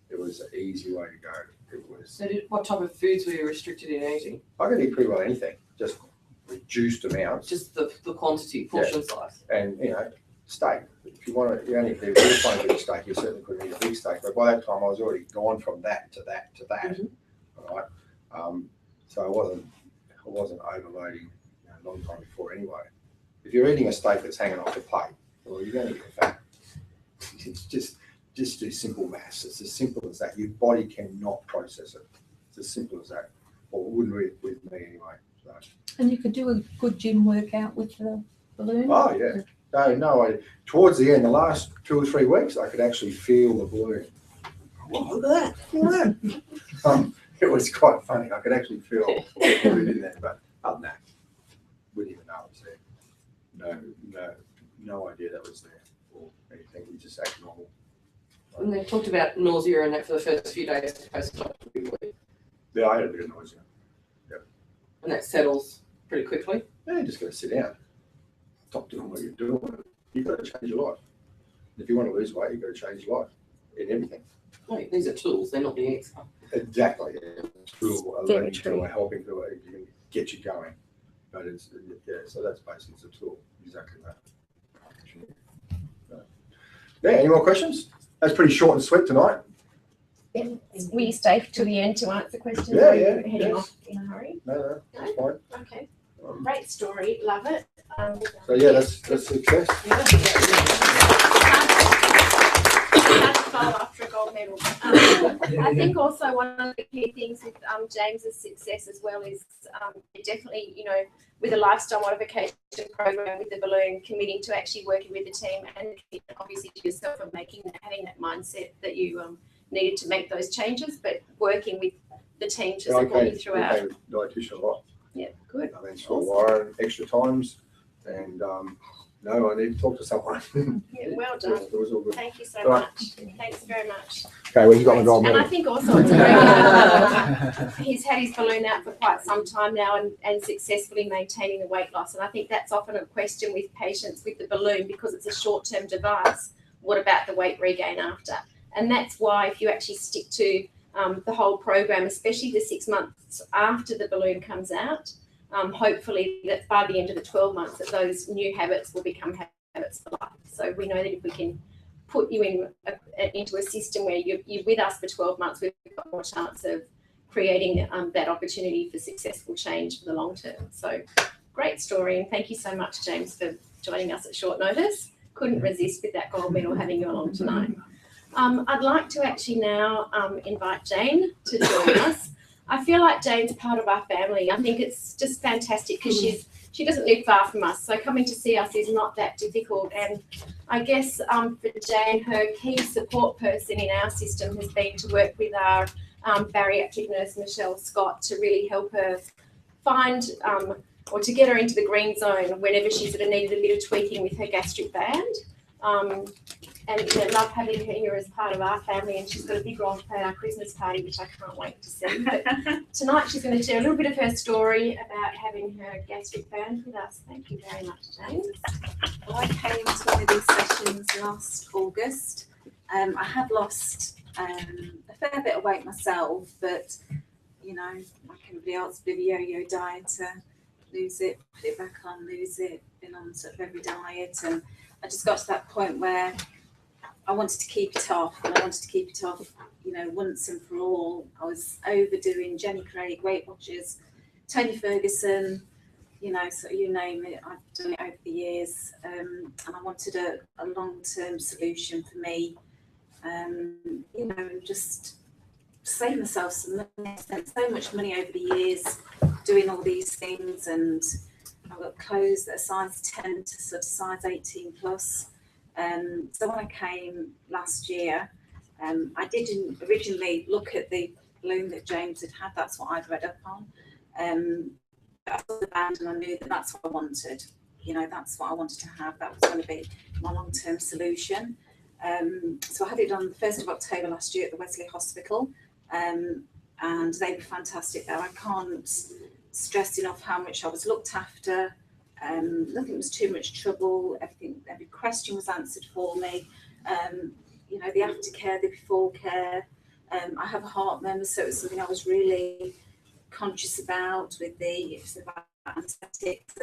It was an easy way to go. It was. So what type of foods were you restricted in eating? I could eat pretty well anything, just reduced amounts. Just the quantity, portion size. And steak. If you want to, if you really want to eat a steak, you certainly couldn't eat a big steak. But by that time, I was already gone from that to that to that. Mm-hmm. All right. So I wasn't overloading a long time before anyway. If you're eating a steak that's hanging off the plate, well, you're going to get fat. It's just do simple maths. It's as simple as that. Your body cannot process it. It's as simple as that. Or it wouldn't with me anyway. So. And you could do a good gym workout with the balloon? Oh, yeah. No, towards the end, the last 2 or 3 weeks, I could actually feel the balloon. Well, look at that. It was quite funny. I could actually feel the balloon in there, but other than that, wouldn't even know it was there. No idea that was there or anything. We just act normal. And they talked about nausea and that for the first few days post-op. Yeah, I had a bit of nausea. And that settles pretty quickly. Yeah, you just got to sit down. Stop doing what you're doing. You've got to change your life. If you want to lose weight, you've got to change your life in everything. Right, these are tools, they're not the expert. Exactly. Tool, a Very learning true. tool, a helping tool, it can get you going. But it's, yeah, so that's basically it's a tool. Exactly that. Yeah, any more questions? That's pretty short and sweet tonight. Will you stay to the end to answer questions? Yeah, or are you yeah, heading yes. off in a hurry? No, that's fine. Okay. Great story. Love it. So yeah, that's success. Hard to follow after a gold medal. I think also one of the key things with James's success as well is definitely, you know, with a lifestyle modification program with the balloon, committing to actually working with the team and obviously to yourself and having that mindset that you needed to make those changes, but working with the team to support you throughout. I became dietitian a lot. Yeah, good. I mean, saw Warren extra times, and no, I need to talk to someone. Yeah, well done. It was all good. Thank you so All right. much. Thanks very much. Okay, well, you got my gold medal. And I think also it's a very he's had his balloon out for quite some time now and successfully maintaining the weight loss. And I think that's often a question with patients with the balloon because it's a short-term device. What about the weight regain after? And that's why if you actually stick to the whole program, especially the 6 months after the balloon comes out, hopefully that by the end of the 12 months that those new habits will become habits for life. So we know that if we can put you into a system where you're with us for 12 months, we've got more chance of creating that opportunity for successful change for the long term. So great story, and thank you so much, James, for joining us at short notice. Couldn't resist with that gold medal having you along tonight. I'd like to actually now invite Jane to join us. I feel like Jane's part of our family. I think it's just fantastic because she doesn't live far from us, so coming to see us is not that difficult. And I guess for Jane, her key support person in our system has been to work with our bariatric nurse, Michelle Scott, to really help her find or to get her into the green zone whenever she sort of needed a bit of tweaking with her gastric band. And I love having her here as part of our family, and she's got a big role to play at our Christmas party, which I can't wait to see. But tonight she's going to share a little bit of her story about having her gastric band with us. Thank you very much, Jane. Well, I came to one of these sessions last August. I had lost a fair bit of weight myself, but you know, like everybody else, a bit of a yo-yo diet to lose it, put it back on, lose it, been on sort of every diet, and I just got to that point where I wanted to keep it off, and I wanted to keep it off, you know, once and for all. I was overdoing Jenny Craig, Weight Watchers, Tony Ferguson, you know, so you name it. I've done it over the years, and I wanted a long-term solution for me, you know, just save myself some money. I spent so much money over the years doing all these things, and I've got clothes that are size 10 to sort of size 18 plus. So when I came last year, I didn't originally look at the balloon that James had. That's what I'd read up on. I saw the band and I knew that that's what I wanted. You know, that's what I wanted to have. That was going to be my long-term solution. So I had it on the 1st of October last year at the Wesley Hospital, and they were fantastic there. I can't stress enough how much I was looked after. Nothing was too much trouble. Every question was answered for me. You know, the aftercare, the before care. I have a heart murmur, so it was something I was really conscious about with the anesthetics,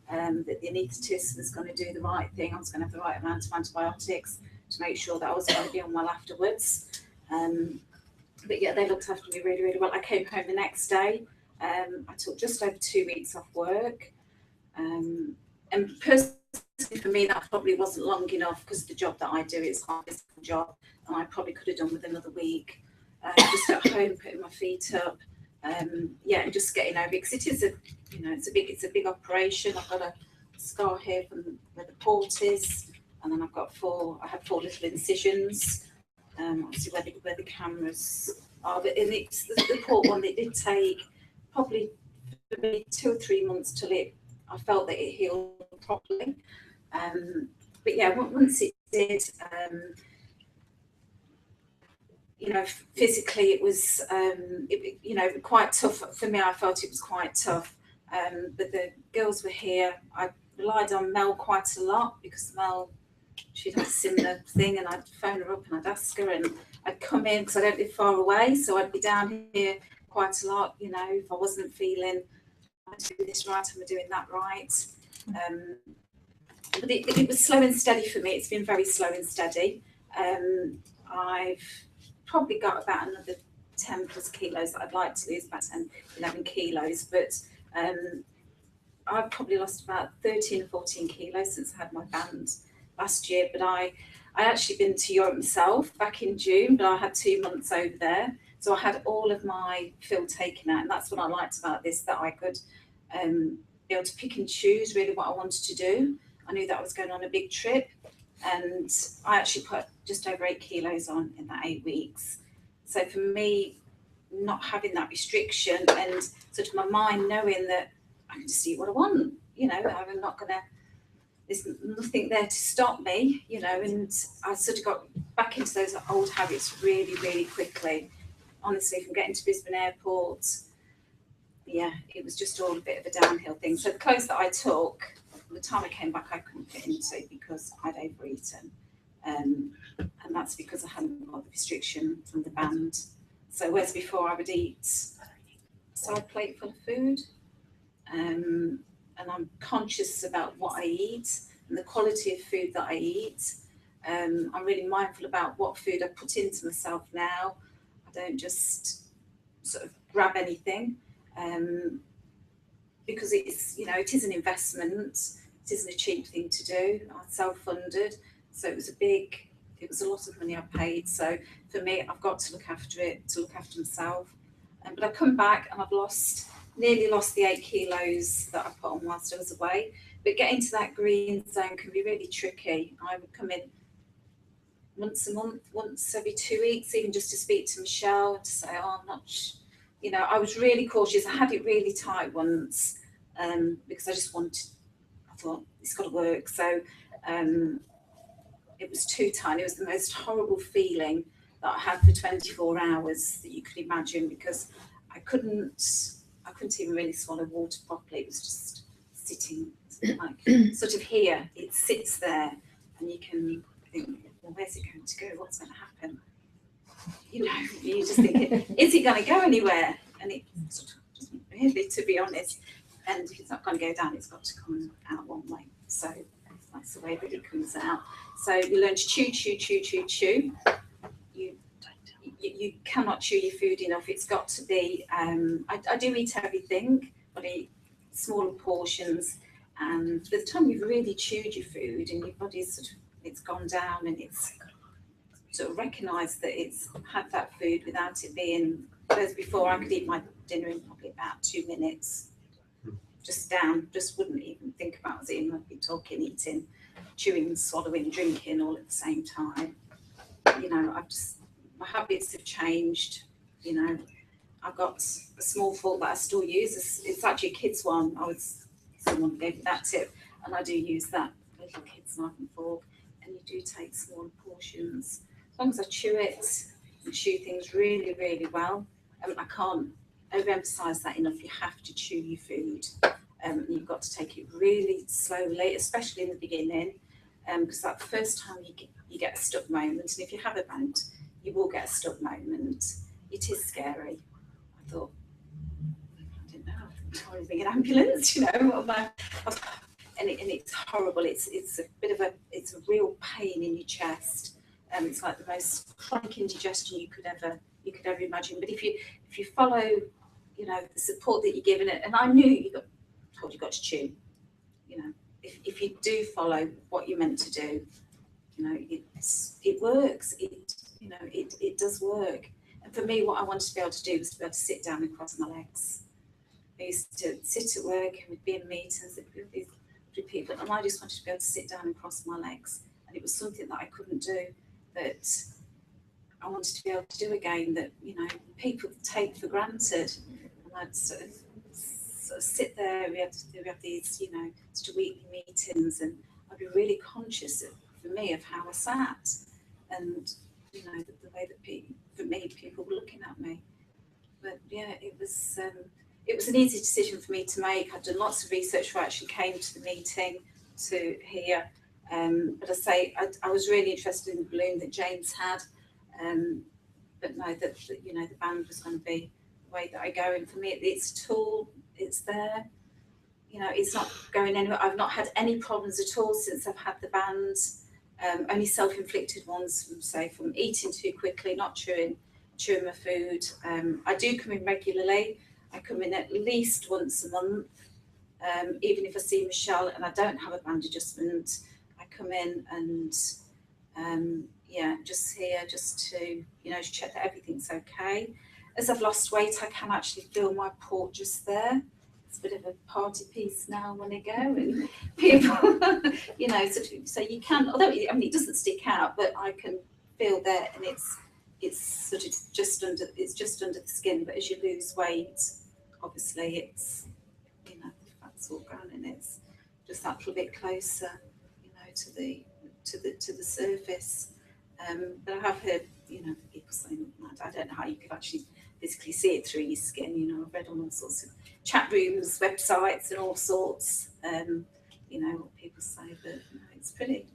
and that the anaesthetist was going to do the right thing. I was going to have the right amount of antibiotics to make sure that I was going to be on well afterwards. But yeah, they looked after me really, really well. I came home the next day. I took just over 2 weeks off work. And personally for me, that probably wasn't long enough because the job that I do is a physical job, and I probably could have done with another week. Just at home, putting my feet up, yeah, and just getting over it, because it is it's a big operation. I've got a scar here from where the port is, and then I had 4 little incisions. Obviously where the cameras are, and it's the port one. It did take probably for me 2 or 3 months till I felt that it healed properly. But yeah, once it did, you know, physically it was, you know, quite tough for me. I felt it was quite tough. But the girls were here. I relied on Mel quite a lot because Mel, she'd had a similar thing, and I'd phone her up and I'd ask her, and I'd come in because I don't live far away, so I'd be down here quite a lot, you know, if I wasn't feeling, am I doing this right, am I doing that right? But it was slow and steady for me. It's been very slow and steady. I've probably got about another 10 plus kilos that I'd like to lose, about 10, 11 kilos, but I've probably lost about 13 or 14 kilos since I had my band last year. But I actually been to Europe myself back in June, but I had 2 months over there. So I had all of my fill taken out, and that's what I liked about this, that I could be able to pick and choose really what I wanted to do. I knew that I was going on a big trip, and I actually put just over 8 kilos on in that 8 weeks. So for me, not having that restriction and sort of my mind knowing that I can just eat what I want, you know, I'm not gonna, there's nothing there to stop me, you know, and I sort of got back into those old habits really, really quickly. Honestly, from getting to Brisbane Airport, yeah, it was just all a bit of a downhill thing. So the clothes that I took, by the time I came back, I couldn't fit into because I'd overeaten. And that's because I hadn't got the restriction from the band. So whereas before I would eat a side plate full of food, and I'm conscious about what I eat and the quality of food that I eat. I'm really mindful about what food I put into myself now. I don't just sort of grab anything, because it's, you know, it is an investment. It isn't a cheap thing to do. I'm self-funded, so it was a lot of money I paid. So for me, I've got to look after it, to look after myself. But I've come back and I've nearly lost the 8 kilos that I put on whilst I was away. But getting to that green zone can be really tricky. I would come in once a month, once every 2 weeks, even just to speak to Michelle and to say, oh, I'm not, you know, I was really cautious. I had it really tight once, because I thought it's got to work. So it was too tight. It was the most horrible feeling that I had for 24 hours that you could imagine, because I couldn't even really swallow water properly. It was just sitting like sort of here. It sits there, and you can think, well, where's it going to go? What's going to happen? You know, you just think, is it going to go anywhere? And it sort of doesn't really, to be honest. And if it's not going to go down, it's got to come out one way. So that's the way that it comes out. So you learn to chew, chew, chew, chew, chew. You cannot chew your food enough. It's got to be, I do eat everything, but I eat smaller portions. And by the time you've really chewed your food and your body's sort of, it's gone down and it's sort of recognised that it's had that food without it being, whereas before I could eat my dinner in probably about 2 minutes. Just down, just wouldn't even think about it. I'd be talking, eating, chewing, swallowing, drinking all at the same time. You know, my habits have changed. You know, I've got a small fork that I still use. It's actually a kid's one. Someone gave me that tip, and I do use that little kid's knife and fork. And you do take smaller portions. As long as I chew it and chew things really, really well. I can't overemphasize that enough. You have to chew your food. You've got to take it really slowly, especially in the beginning, because that first time you get a stuck moment, and if you have a band, you will get a stuck moment. It is scary. I thought, I didn't know, I was being an ambulance, you know, and it's horrible. It's a bit of it's a real pain in your chest. It's like the most chronic indigestion you could ever imagine. But if you follow, you know, the support that you're given it, and I knew you got to chew. You know, if you do follow what you're meant to do, you know, it works. It does work. And for me, what I wanted to be able to do was to be able to sit down and cross my legs. I used to sit at work and we'd be in meetings with these people, and I just wanted to be able to sit down and cross my legs. And it was something that I couldn't do, that I wanted to be able to do again, that, you know, people take for granted. And I'd sort of sit there, we have these, you know, sort of weekly meetings, and I'd be really conscious for me of how I sat, and, you know, the way that people were looking at me. But yeah, it it was an easy decision for me to make. I'd done lots of research before I actually came to the meeting to hear. But I say I was really interested in the balloon that James had, but no, that you know, the band was going to be the way that I go. And for me, it's a tool. It's there. You know, it's not going anywhere. I've not had any problems at all since I've had the band. Only self-inflicted ones from eating too quickly, not chewing my food. I do come in regularly. I come in at least once a month. Even if I see Michelle and I don't have a band adjustment, I come in and just here just to, you know, check that everything's okay. As I've lost weight, I can actually feel my port just there. It's a bit of a party piece now when I go, and people, you know, so you can, although I mean it doesn't stick out, but I can feel there, and it's sort of just under the skin. But as you lose weight, obviously it's, you know, the fat's all gone, and it's just that little bit closer, you know, to the surface. But I have heard, you know, people saying, I don't know how you could actually physically see it through your skin. You know, I've read on all sorts of chat rooms, websites, and all sorts. You know, what people say, but you know, it's pretty.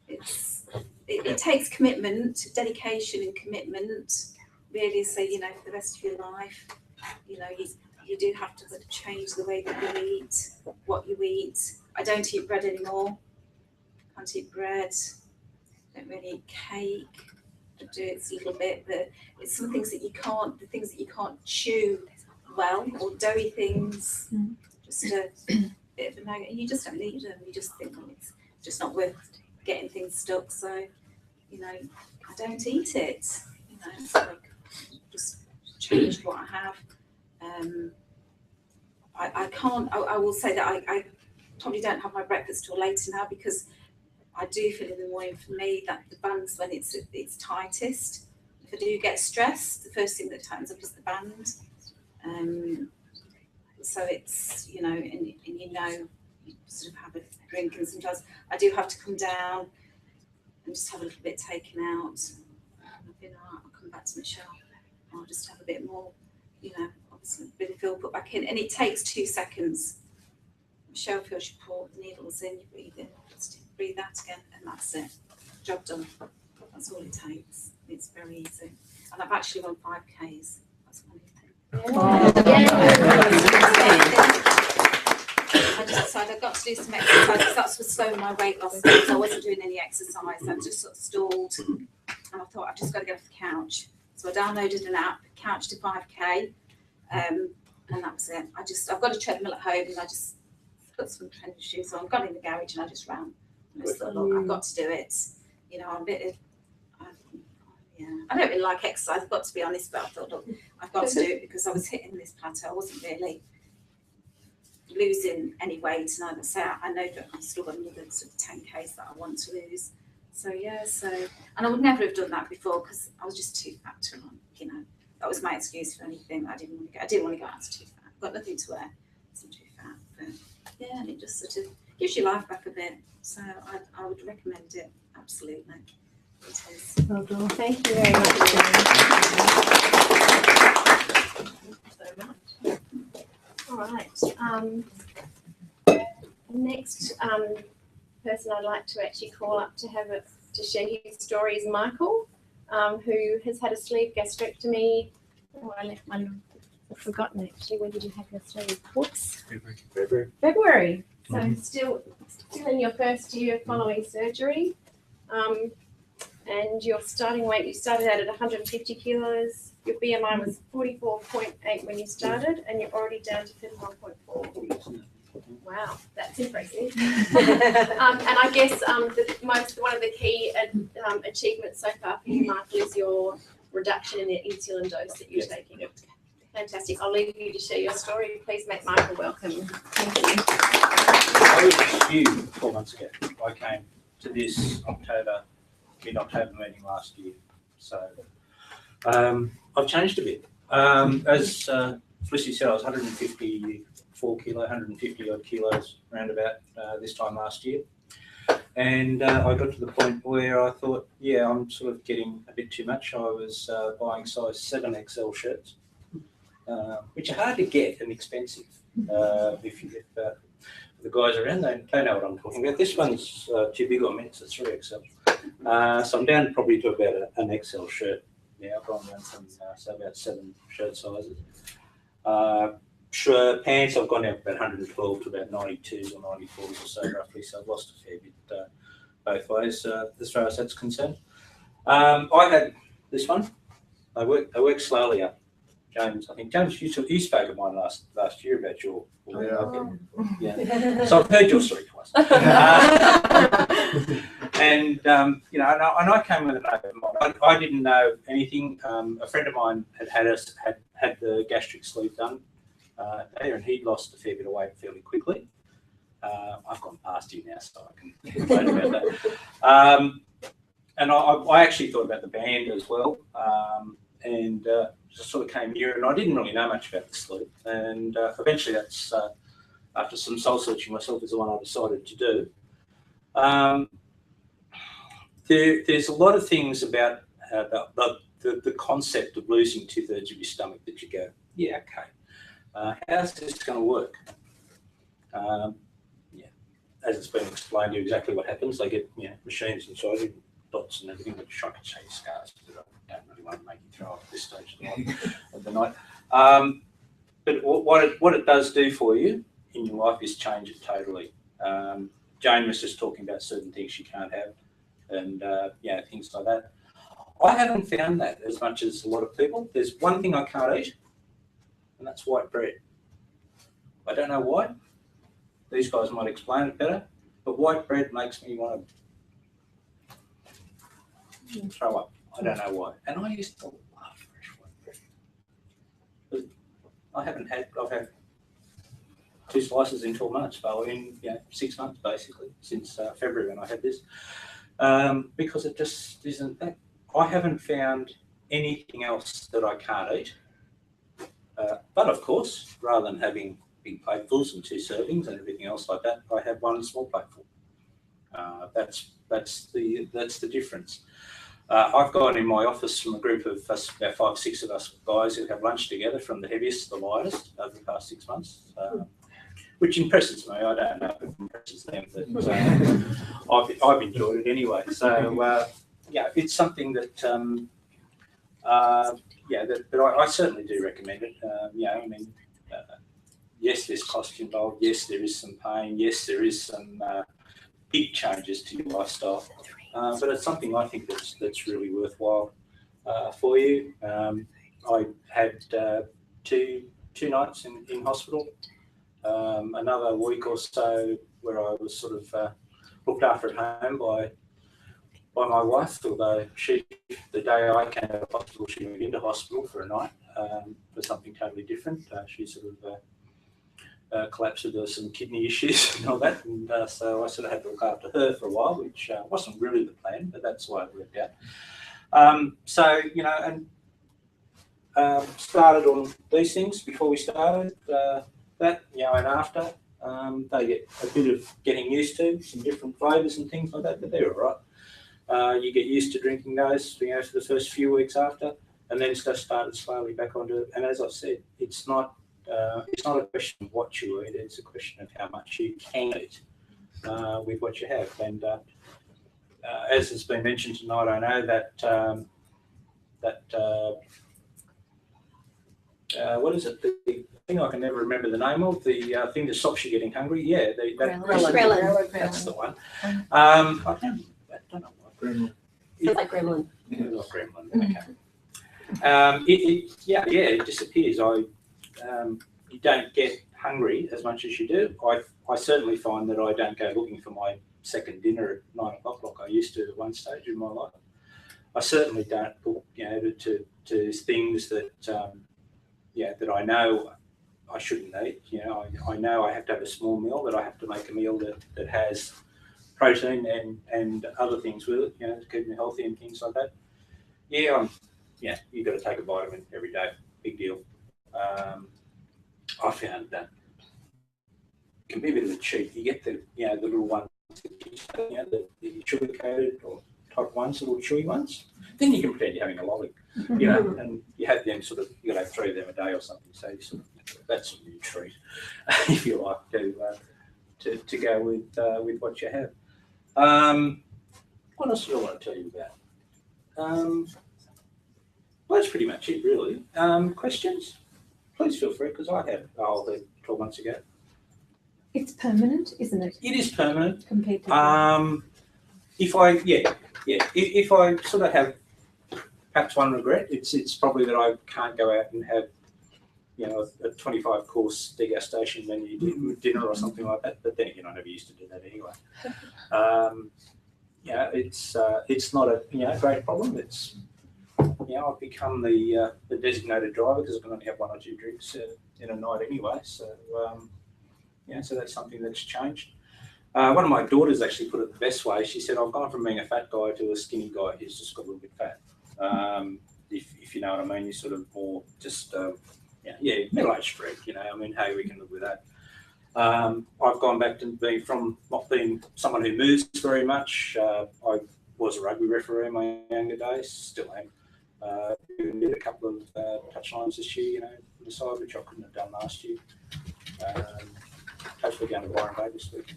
It takes commitment, dedication, and commitment. Really, so you know, for the rest of your life, you know, you do have to change the way that you eat, what you eat. I don't eat bread anymore. Can't eat bread. Don't really eat cake. I do it a little bit, but it's some things that you can't. The things that you can't chew well, or doughy things. Just a bit of a no. You just don't eat them. You just think, well, it's just not worth getting things stuck. So, you know, I don't eat it. You know, it's like just changed what I have. I can't. I will say that I probably don't have my breakfast till later now, because I do feel in the morning, for me, that the band's when it's tightest. If I do get stressed, the first thing that tightens up is the band. So it's, you know, and you know, you sort of have a drink, and sometimes I do have to come down and just have a little bit taken out. You know, I'll come back to Michelle, I'll just have a bit more, you know, obviously a bit of fill put back in, and it takes 2 seconds. Michelle feels your port, the needle's in, you breathe in, just breathe out again, and that's it. Job done. That's all it takes. It's very easy. And I've actually run 5Ks. That's one thing. I just decided I've got to do some exercise, because that's what slowed my weight loss down. So I wasn't doing any exercise. I just sort of stalled, and I thought I've just got to get off the couch. So I downloaded an app, Couch to 5K, and that was it. I've got a treadmill at home, and I just put some training shoes on, got in the garage, and I just ran. I just thought, look, I've got to do it. You know, I'm a bit of, I don't really like exercise, I've got to be honest, but I thought, look, I've got to do it, because I was hitting this plateau. I wasn't really losing any weight, and I know that I've still got another sort of 10Ks that I want to lose. So and I would never have done that before, because I was just too fat to run. You know, that was my excuse for anything. I didn't want to go out. I was too fat. I've got nothing to wear, so I'm too fat. But yeah, and it just sort of gives your life back a bit. So I would recommend it, absolutely. It is. Well done. Thank you very much, Jane. All right. Next person I'd like to actually call up to share his story is Michael, who has had a sleeve gastrectomy. Oh, I left my. I've forgotten actually. When did you have your sleeve? Whoops. February. So still in your first year following surgery. And your starting weight, you started out at 150 kilos. Your BMI was 44.8 when you started, and you're already down to 31.4. Wow, that's impressive. And I guess one of the key achievements so far for you, Michael, is your reduction in the insulin dose that you're taking. Fantastic. I'll leave you to share your story. Please make Michael welcome. Thank you. I was due 4 months ago. I came to this mid-October meeting last year. So I've changed a bit. As Felicity said, I was 150 odd kilos around about this time last year. And I got to the point where I thought, I'm sort of getting a bit too much. I was buying size 7XL shirts. which are hard to get and expensive. If the guys around, they know what I'm talking about. This one's too big on me, it's a 3XL. So I'm down probably to about an XL shirt. Yeah, I've gone down from so about 7 shirt sizes. Shirt, pants, I've gone down from about 112 to about 92s or 94s or so roughly. So I've lost a fair bit both ways as far as that's concerned. I had this one. I work slowly up. James, I think James, you spoke of mine last year about your. Yeah. So I've heard your story twice. And you know, and I came with an open mind. I didn't know anything. A friend of mine had the gastric sleeve done there, and he'd lost a fair bit of weight fairly quickly. I've gone past you now, so I can complain about that. And I actually thought about the band as well, and just sort of came here, and I didn't really know much about the sleeve. And eventually, that's after some soul searching myself, is the one I decided to do. There's a lot of things about the concept of losing 2/3 of your stomach that you go, yeah, okay, how's this going to work? Yeah, as it's been explained to you exactly what happens. They get machines inside you, dots and everything, which I could say scars, but I don't really want to make you throw up at this stage of the night. But what it does do for you in your life is change it totally. Jane was just talking about certain things she can't have, and things like that. I haven't found that as much as a lot of people. There's one thing I can't eat, and that's white bread. I don't know why. These guys might explain it better, but white bread makes me want to throw up. I don't know why. And I used to love fresh white bread. But I've had 2 slices in 12 months, so in 6 months basically, since February when I had this. Because it just isn't that. I haven't found anything else that I can't eat. But of course, rather than having big platefuls and 2 servings and everything else like that, I have 1 small plateful. That's the difference. I've gone in my office from a group of us, about 5 or 6 of us guys who have lunch together, from the heaviest to the lightest over the past 6 months, which impresses me. I don't know if it impresses them, but I've enjoyed it anyway. So it's something that that I certainly do recommend it. Yes, there's cost involved. Yes, there is some pain. Yes, there is some big changes to your lifestyle. But it's something I think that's really worthwhile for you. I had 2 nights in hospital, another week or so where I was sort of looked after at home by my wife, although the day I came out of hospital, she went into hospital for a night for something totally different. She sort of collapsed with some kidney issues and all that, and so I sort of had to look after her for a while, which wasn't really the plan, but that's the way it worked out. Started on these things before we started that, and after they get a bit of getting used to some different flavours and things like that, but they're all right. You get used to drinking those, for the first few weeks after, and then just started slowly back onto it. And as I said, it's not a question of what you eat; it's a question of how much you can eat with what you have. And as has been mentioned tonight, I know that what is it? The thing I can never remember the name of, the thing that stops you getting hungry. Yeah, Gremlin. That's the one. I don't know what. Gremlin. It's like gremlin. Yeah, not gremlin. Okay. It disappears. You don't get hungry as much as you do. I certainly find that I don't go looking for my second dinner at 9 o'clock like I used to at one stage in my life. I certainly don't look, to things that that I know I shouldn't eat. I know I have to have a small meal, but I have to make a meal that has protein and other things with it, to keep me healthy and things like that. You've got to take a vitamin every day. Big deal. I found that can be a bit of a cheat. You get the little ones, the sugar coated or type 1s, little chewy ones. then you can pretend you're having a lolly, you know, and you have them sort of, you have 3 of them a day or something. So you sort of, that's a new treat, if you like, to go with what you have. What else do I want to tell you about? Well, that's pretty much it, really. Questions? Please feel free, because I had a whole heap 12 months ago. It's permanent, isn't it? It is permanent. Compared to If I sort of have perhaps one regret, it's probably that I can't go out and have, you know, a 25-course degustation menu dinner or something like that. But then again, I never used to do that anyway. Yeah, it's not a great problem. It's I've become the designated driver because I can only have 1 or 2 drinks in a night anyway. So so that's something that's changed. One of my daughters actually put it the best way. She said, "I've gone from being a fat guy to a skinny guy who's just got a little bit fat." If you know what I mean, you're sort of more just middle-aged freak. You know, I mean, hey, we can live with that. I've gone back to being from not being someone who moves very much. I was a rugby referee in my younger days, still am. Did a couple of touchlines this year, you know, for the side, which I couldn't have done last year. Hopefully going to Byron Bay this week.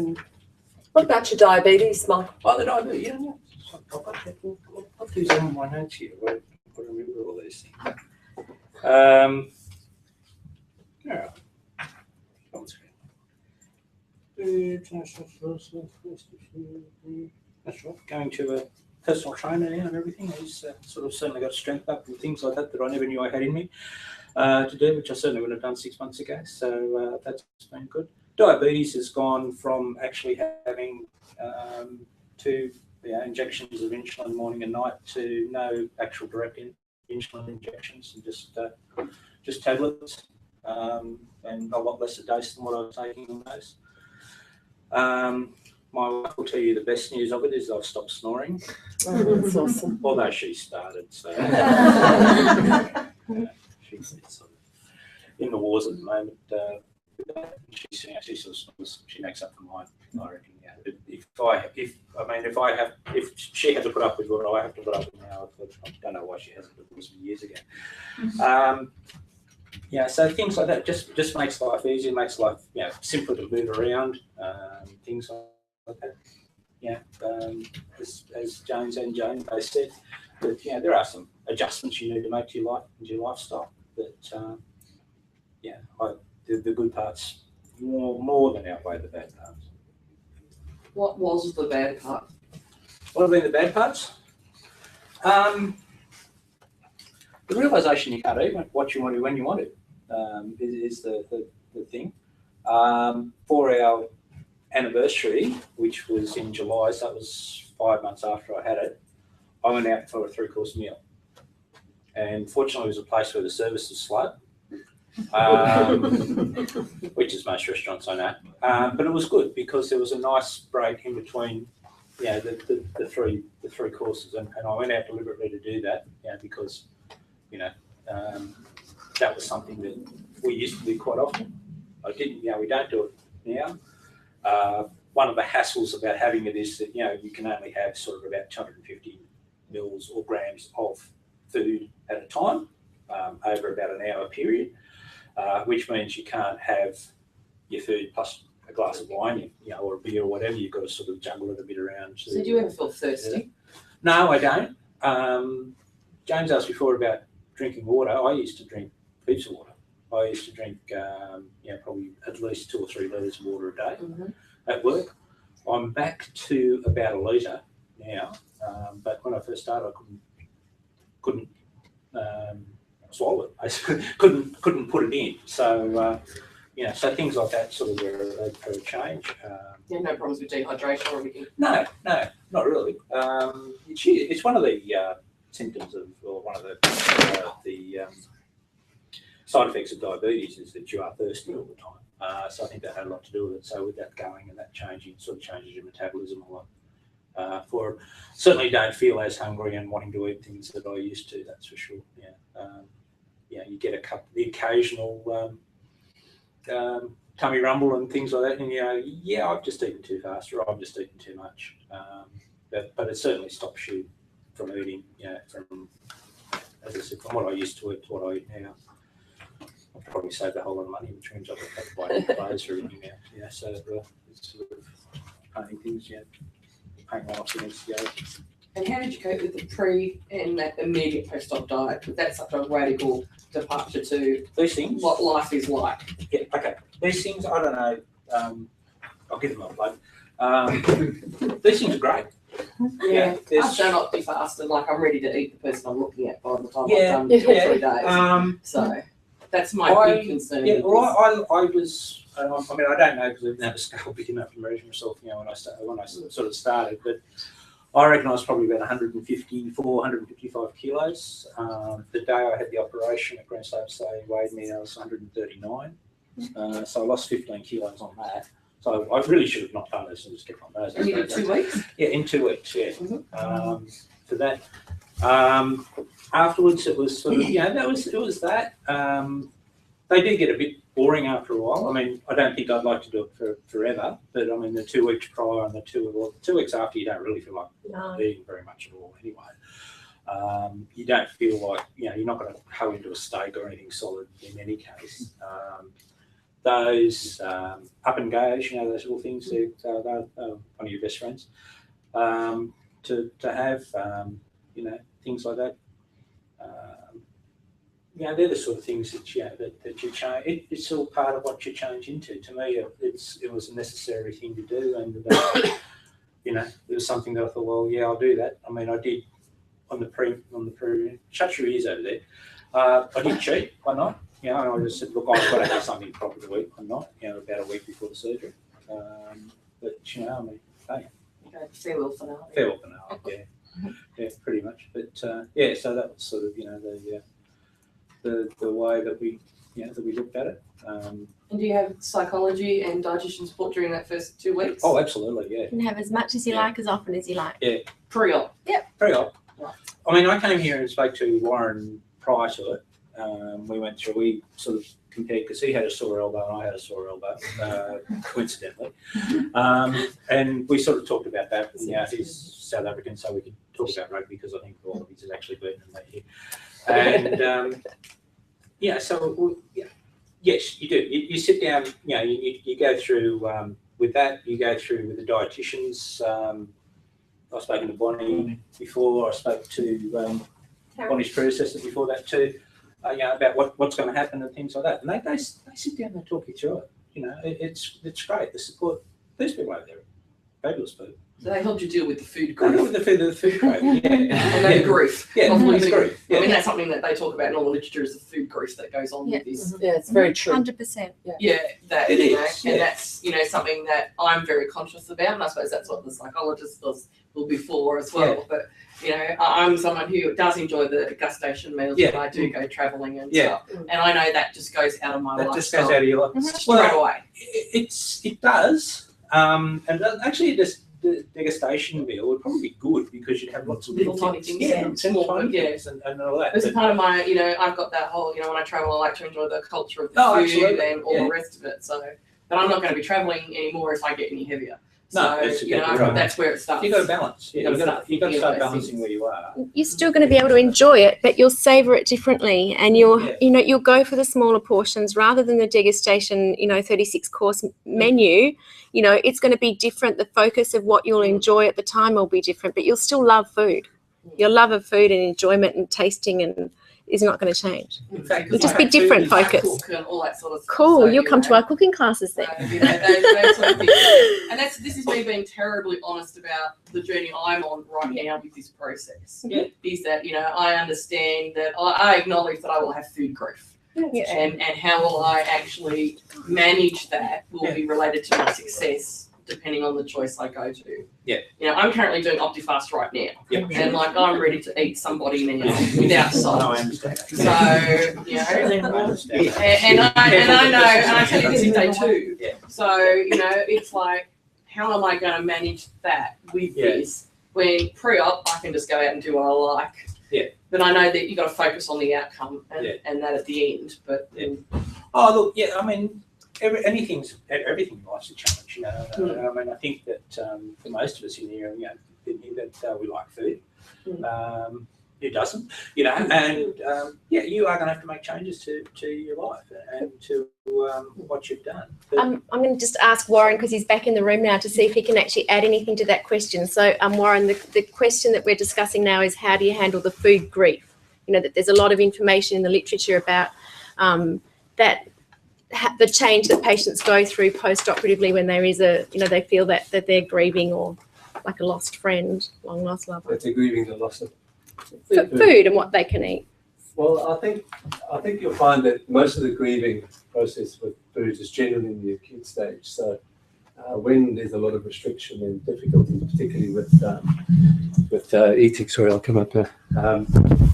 And What about your diabetes, Mike? oh, the diabetes, I'll do some of my notes here. I remember all these things. Yeah. That's right. Going to a personal trainer now and everything. He's sort of certainly got strength up and things like that I never knew I had in me to do, which I certainly would have done 6 months ago. So that's been good. Diabetes has gone from actually having 2 injections of insulin morning and night to no actual direct insulin injections and just tablets and a lot less a dose than what I was taking on those. My wife will tell you the best news of it is I've stopped snoring. Oh, that's awesome. Although she started, so she's sort of in the wars at the moment. She sort of snores. She makes up for mine, I reckon. Yeah. If she had to put up with what I have to put up with now, I don't know why she hasn't. It was years ago. So things like that just makes life easier, makes life simpler to move around, things like that. As James and Jane both said, that there are some adjustments you need to make to your life and your lifestyle. But the good parts more than outweigh the bad parts. What was the bad part? What have been the bad parts? The realisation you can't eat what you want to when you want to is the thing. For our anniversary, which was in July, so that was 5 months after I had it, I went out for a 3-course meal. And fortunately, it was a place where the service was slow, which is most restaurants I know. But it was good because there was a nice break in between the three courses. And I went out deliberately to do that because that was something that we used to do quite often. We don't do it now. One of the hassles about having it is that you can only have sort of about 250 mils or grams of food at a time over about an hour period, which means you can't have your food plus a glass of wine, or a beer or whatever. You've got to sort of juggle it a bit around. So do you ever feel thirsty? No, I don't. James asked before about drinking water. I used to drink heaps of water. I used to drink, probably at least 2 or 3 litres of water a day at work. I'm back to about a litre now, but when I first started, I couldn't swallow it. I couldn't put it in. So, so things like that sort of were a change. No problems with dehydration or anything? No, not really. It's one of the symptoms of, or one of the side effects of diabetes is that you are thirsty all the time. So I think that had a lot to do with it. So with that going and that changing, sort of changes your metabolism a lot. Certainly don't feel as hungry and wanting to eat things that I used to. That's for sure. You get the occasional tummy rumble and things like that, and yeah, I've just eaten too fast or I've just eaten too much. But it certainly stops you from eating, from, as I said, from what I used to eat to what I eat now. I've probably saved a whole lot of money, which means I've got to buy new clothes or anything now. So it's sort of paying things, paying one off against the other. And how did you cope with the pre and that immediate post-op diet? Because that's such a radical departure to these things. What life is like. Yeah, okay. These things, I don't know. I'll give them a plug. These things are great. Yeah, I've done Optifast and I'm ready to eat the person I'm looking at by the time I've done 2 or 3 days. So that's my big concern. Yeah, well, I was. I mean, I don't know because I've never scale big enough to measure myself. When I sort of started, but I reckon I was probably about 154, 155 kilos. The day I had the operation at WLSA weighed me, I was 139. So I lost 15 kilos on that. So I really should have not done this and just kept on those. And you did 2 weeks? Yeah, in 2 weeks, yeah. For that. Afterwards, it was sort of, it was that. They did get a bit boring after a while. I mean, I don't think I'd like to do it for forever, but I mean, the 2 weeks prior and the 2 weeks after, you don't really feel like eating very much at all anyway. You don't feel like, you're not going to hoe into a steak or anything solid in any case. Those up and goes, those little things, they're one of your best friends. To have, things like that. They're the sort of things that you change. It's all part of what you change into. To me, it was a necessary thing to do, and it was something that I thought, well, yeah, I'll do that. I mean, I did on the pre. Shut your ears over there. I did cheat one night. And I just said, look, I've got to have something proper to eat one night. About a week before the surgery. But I mean, hey. Farewell for now. Farewell for now. Yeah, pretty much. But so that was sort of the way that we looked at it. And do you have psychology and dietitian support during that first 2 weeks? Oh, absolutely, yeah. You can have as much as you like, as often as you like. Yeah. Pre-op. Yep. Pre-op. Right. I mean, I came here and spoke to Warren prior to it. We sort of compared because he had a sore elbow and I had a sore elbow, coincidentally. And we sort of talked about that. He's South African, so we could talk about rugby because I think all of his is actually beaten than that here. And yes, you do. You sit down, you go through with that, you go through with the dietitians. I've spoken to Bonnie before, I spoke to Bonnie's predecessor before that too, about what's going to happen and things like that. And they sit down and they talk you through it. It's great. The support, these people over there, fabulous people. So they helped you deal with the food grief. With the food grief, and the grief. Yeah, of losing. grief. Yeah. I mean, that's something that they talk about in all the literature is the food grief that goes on with this. Yeah, it's very true. 100%. Yeah, that It is, and that's something that I'm very conscious about, and I suppose that's what the psychologist will be for as well. Yeah. But I'm someone who does enjoy the gustation meals when I do go travelling and stuff, and I know that just goes out of my life. That just goes out of your life straight away. It does, and actually the degustation meal would probably be good because you'd have lots of little tiny things, and all that. It's part of my, I've got that whole, when I travel, I like to enjoy the culture of the food absolutely. and all the rest of it. So, but I'm not going to be travelling anymore if I get any heavier. No, so, that's where it starts. You've got to balance. You've got to start balancing where you are. You're still going to be able to enjoy it, but you'll savor it differently, and you'll go for the smaller portions rather than the degustation, 36 course menu. It's going to be different. The focus of what you'll enjoy at the time will be different, but you'll still love food. Your love of food and enjoyment and tasting and is not going to change. In fact, it'll just be different focus. And all that sort of stuff. Cool. So, you'll come to our cooking classes then. Those sort of things. And this is me being terribly honest about the journey I'm on right now with this process. Yeah. Is that, I understand that I acknowledge that I will have food grief. Yeah. And how will I actually manage that will be related to my success depending on the choice I go to. Yeah. I'm currently doing Optifast right now. Yep. And I'm ready to eat somebody now without salt. No, I understand. So, and I know, and I tell you this is day 2. Yeah. So, it's like, how am I going to manage that with this? When pre-op, I can just go out and do what I like. Yeah. But I know that you've got to focus on the outcome and that at the end. But Oh, look, I mean, everything in life's a challenge, you know. I mean, I think that for most of us in here, you know, that we like food. Who doesn't, you know, and yeah, you are going to have to make changes to your life and to what you've done. But, I'm going to just ask Warren, because he's back in the room now, to see if he can actually add anything to that question. So, Warren, the question that we're discussing now is, how do you handle the food grief? You know, that there's a lot of information in the literature about that the change that patients go through post-operatively when there is a, you know, they feel that they're grieving, or like a lost friend, long lost lover. That they're grieving the loss of food and what they can eat. Well, I think you'll find that most of the grieving process with food is generally in the acute stage. So when there's a lot of restriction and difficulty, particularly with eating, sorry, I'll come up here.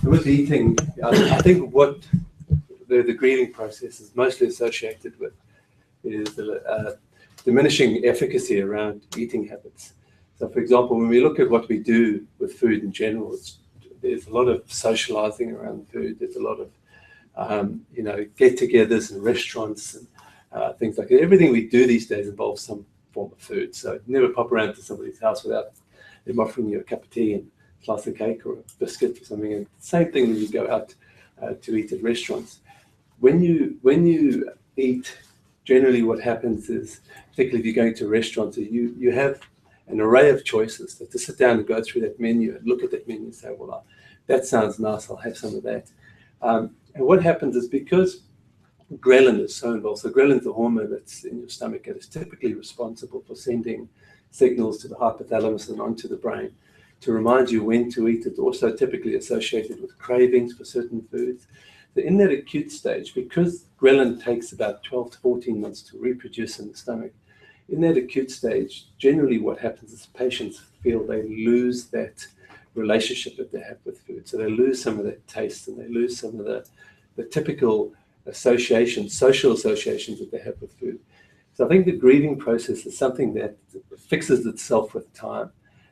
With eating, I think what the grieving process is mostly associated with is the diminishing efficacy around eating habits. So, for example, when we look at what we do with food in general, there's a lot of socializing around food. There's a lot of, you know, get-togethers and restaurants and things like that. Everything we do these days involves some form of food. So never pop around to somebody's house without them offering you a cup of tea and a slice of cake or a biscuit or something. And same thing when you go out to eat at restaurants. When you eat, generally what happens is, particularly if you're going to a restaurant, you have an array of choices. So to sit down and go through that menu and look at that menu and say, well, that sounds nice, I'll have some of that. And what happens is, because ghrelin is so involved, so ghrelin is the hormone that's in your stomach and is typically responsible for sending signals to the hypothalamus and onto the brain to remind you when to eat. It's also typically associated with cravings for certain foods. So in that acute stage, because ghrelin takes about 12 to 14 months to reproduce in the stomach, in that acute stage, generally what happens is patients feel they lose that relationship that they have with food. So they lose some of that taste, and they lose some of the typical associations, social associations that they have with food. So I think the grieving process is something that fixes itself with time.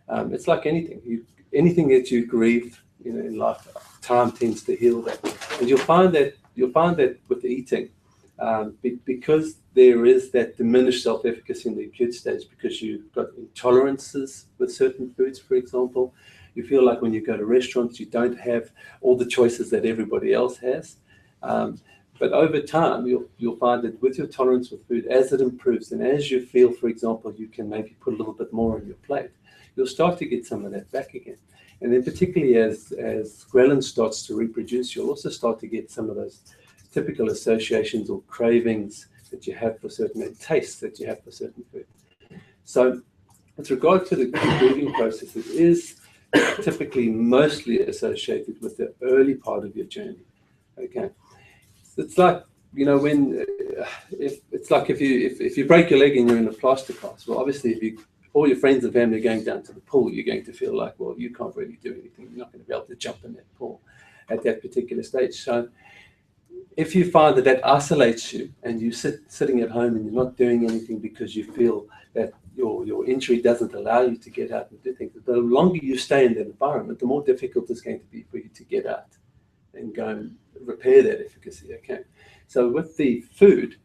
It's like anything. Anything that you grieve, you know, in life, time tends to heal that. And you'll find that with eating, because there is that diminished self-efficacy in the acute stage, because you've got intolerances with certain foods, for example. You feel like when you go to restaurants, you don't have all the choices that everybody else has. But over time, you'll find that with your tolerance with food, as it improves, and as you feel, for example, you can maybe put a little bit more on your plate, you'll start to get some of that back again. And then particularly as ghrelin starts to reproduce, you'll also start to get some of those typical associations or cravings that you have for certain, and tastes that you have for certain food. So with regard to the grieving process, it is typically mostly associated with the early part of your journey. Okay, it's like, you know, when if you break your leg and you're in a plaster cast, well, obviously if all your friends and family are going down to the pool, you're going to feel like, well, you can't really do anything. You're not going to be able to jump in that pool at that particular stage. So if you find that isolates you, and you sitting at home and you're not doing anything because you feel that your injury doesn't allow you to get out and do things, the longer you stay in that environment, the more difficult it's going to be for you to get out and go and repair that efficacy. Okay, so with the food,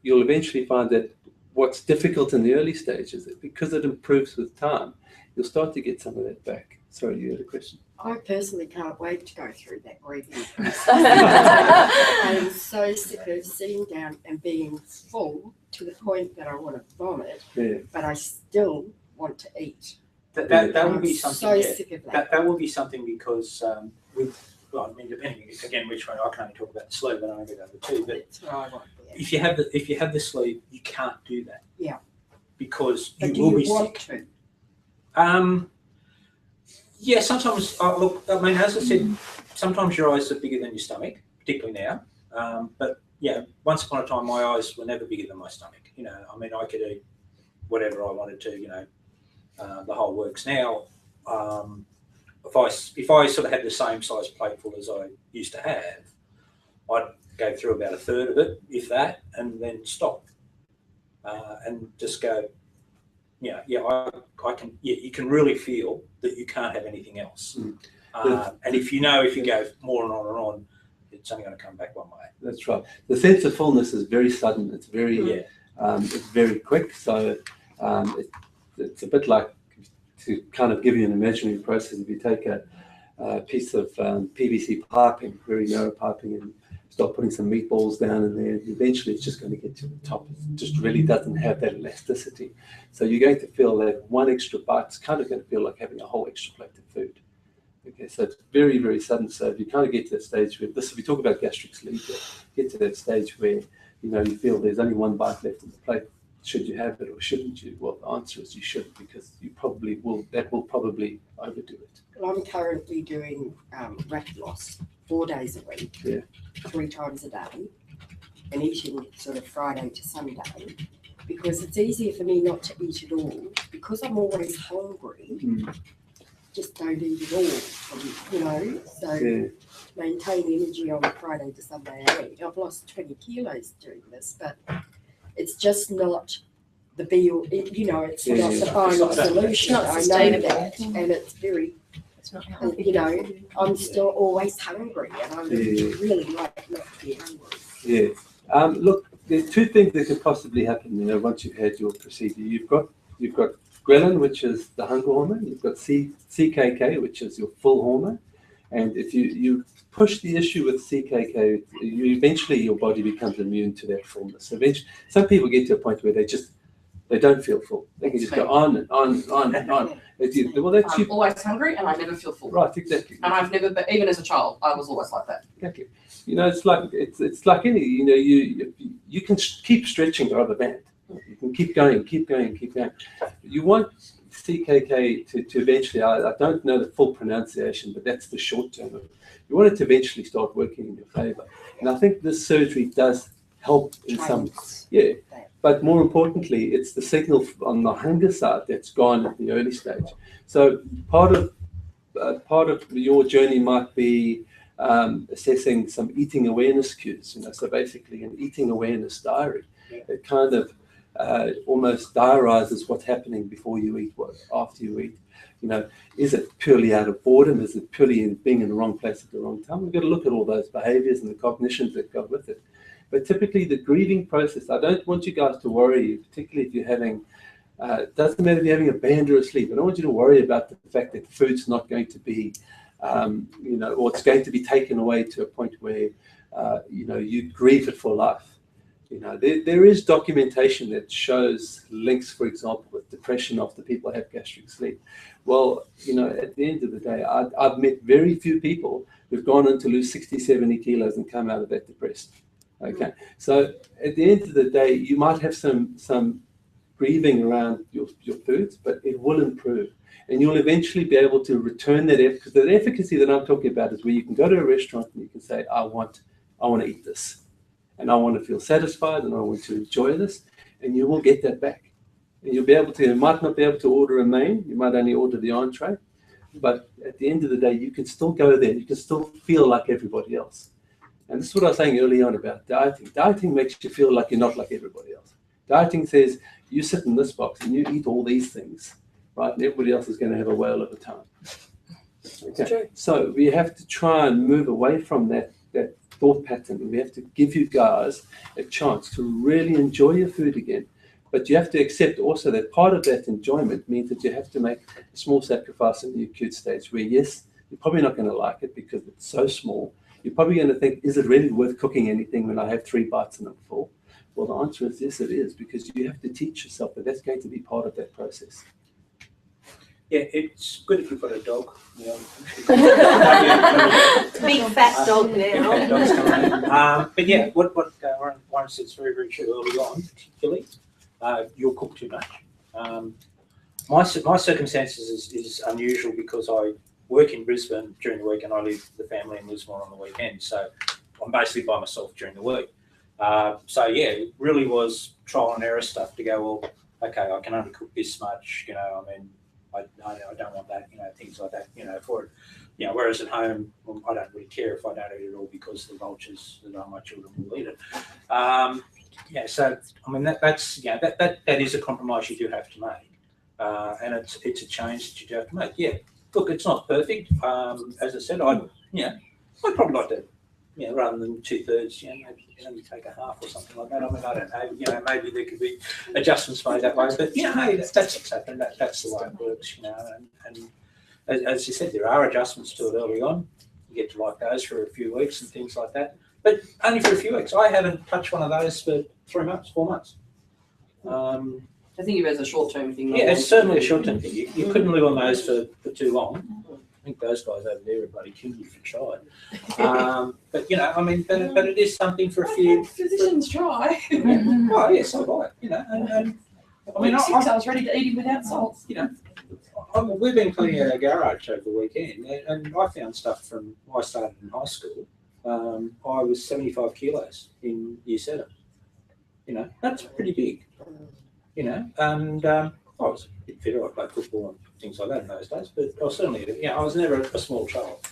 you'll eventually find that what's difficult in the early stages, because it improves with time, you'll start to get some of that back. Sorry, you had a question? I personally can't wait to go through that grieving process. I'm so sick of sitting down and being full to the point that I want to vomit, but I still want to eat. That will be something. So sick of that. That will be something, because well, I mean, depending again which way, I can only talk about the sleeve, but I only go the two. But if you have the sleeve, you can't do that. Yeah. Because but you will be want sick. To? Yeah, sometimes, look, I mean, as I said, sometimes your eyes are bigger than your stomach, particularly now. But yeah, once upon a time, my eyes were never bigger than my stomach. You know, I mean, I could eat whatever I wanted to, you know, the whole works. Now, if I sort of had the same size plateful as I used to have, I'd go through about a third of it, if that, and then stop. And just go, I can. Yeah, you can really feel that you can't have anything else. And if you go more and on and on, it's only going to come back one way. That's right. The sense of fullness is very sudden. It's very it's very quick. So it's a bit like, to kind of give you an imaginary process, if you take a piece of PVC piping, very narrow piping, and start putting some meatballs down in there, eventually it's just going to get to the top. It just really doesn't have that elasticity. So you're going to feel that one extra bite's kind of going to feel like having a whole extra plate of food. Okay, so it's very, very sudden. So if you kind of get to that stage where if we talk about gastric sleep, get to that stage where you feel there's only one bite left on the plate. Should you have it or shouldn't you? Well, the answer is you should, because you probably will. That will probably overdo it. Well, I'm currently doing rapid loss 4 days a week, 3 times a day, and eating sort of Friday to Sunday, because it's easier for me not to eat at all, because I'm always hungry. Just don't eat at all, so maintain energy on Friday to Sunday. I've lost 20 kilos doing this, but it's just not the be-all, it's not the final solution. Not I know that, and it's very, I'm still always hungry, and I really like not to be hungry. Yeah. Look, there's 2 things that could possibly happen, once you've had your procedure. You've got ghrelin, which is the hunger hormone. You've got CKK, which is your full hormone. And if you push the issue with CKK, eventually your body becomes immune to that fullness. Eventually, some people get to a point where they don't feel full. They can just go on and on and on and on. I'm always hungry and I never feel full. Right, exactly. And I've never been, even as a child, I was always like that. Exactly. It's like any, you can keep stretching the rubber band. You can keep going. You want CKK to eventually, I don't know the full pronunciation, but that's the short term of it. You want it to eventually start working in your favor. And I think this surgery does help in some, but more importantly, it's the signal on the hunger side that's gone at the early stage. So part of your journey might be assessing some eating awareness cues, so basically an eating awareness diary. It kind of almost diarizes what's happening before you eat, after you eat. Is it purely out of boredom? Is it purely in being in the wrong place at the wrong time? We've got to look at all those behaviors and the cognitions that go with it. But typically the grieving process, I don't want you guys to worry, particularly if you're having, it doesn't matter if you're having a band or a sleep. I don't want you to worry about the fact that food's not going to be, or it's going to be taken away to a point where, you grieve it for life. There is documentation that shows links, for example, with depression after people have gastric sleep. Well, at the end of the day, I've met very few people who've gone on to lose 60, 70 kilos and come out of that depressed. Okay, so at the end of the day, you might have some grieving around your foods, but it will improve. And you'll eventually be able to return that, because the efficacy that I'm talking about is where you can go to a restaurant and you can say, I want to eat this. And I want to feel satisfied and I want to enjoy this, and you will get that back. And you'll be able to, you might not be able to order a main, you might only order the entree, but at the end of the day, you can still go there, you can still feel like everybody else. And this is what I was saying early on about dieting. Dieting makes you feel like you're not like everybody else. Dieting says, you sit in this box and you eat all these things, right? And everybody else is going to have a whale of a time. Okay, so we have to try and move away from that thought pattern. We have to give you guys a chance to really enjoy your food again. But you have to accept also that part of that enjoyment means that you have to make a small sacrifice in the acute stage where, yes, you're probably not going to like it because it's so small. You're probably going to think, is it really worth cooking anything when I have 3 bites and I'm full? Well, the answer is yes, it is, because you have to teach yourself that that's going to be part of that process. Yeah, it's good if you've got a dog. Big fat dog now. But yeah, what Warren said very, very true early on, particularly, you'll cook too much. My circumstances is unusual because I work in Brisbane during the week and I live with the family in Lismore on the weekend. So I'm basically by myself during the week. So yeah, it really was trial and error stuff to go, well, okay, I can only cook this much, I don't want that, things like that, for it. Whereas at home, I don't really care if I don't eat it all because the vultures that are my children will eat it. So that is a compromise you do have to make, and it's a change that you do have to make. Yeah, look, it's not perfect. As I said, I'd probably like to rather than 2/3, maybe you can only take a half or something like that. I mean, I don't know, maybe there could be adjustments made that way, but hey, that's what's happened. That's the way it works, and as you said, there are adjustments to it early on. You get to like those for a few weeks and things like that, but only for a few weeks. I haven't touched one of those for 3 months, 4 months. I think it was a short-term thing. Yeah, it's certainly a short-term thing. You couldn't live on those for too long. I think those guys over there are bloody killing you for trying. But I mean, but it is something for a few. Physicians try. Oh yeah, so do I. And I mean, I was ready to eat him without salt. We've been cleaning out our garage over the weekend, and I found stuff from when I started in high school. I was 75 kilos in year 7. That's pretty big. And I was a bit fitter. I played football and things like that in those days, but I was certainly, I was never a small child.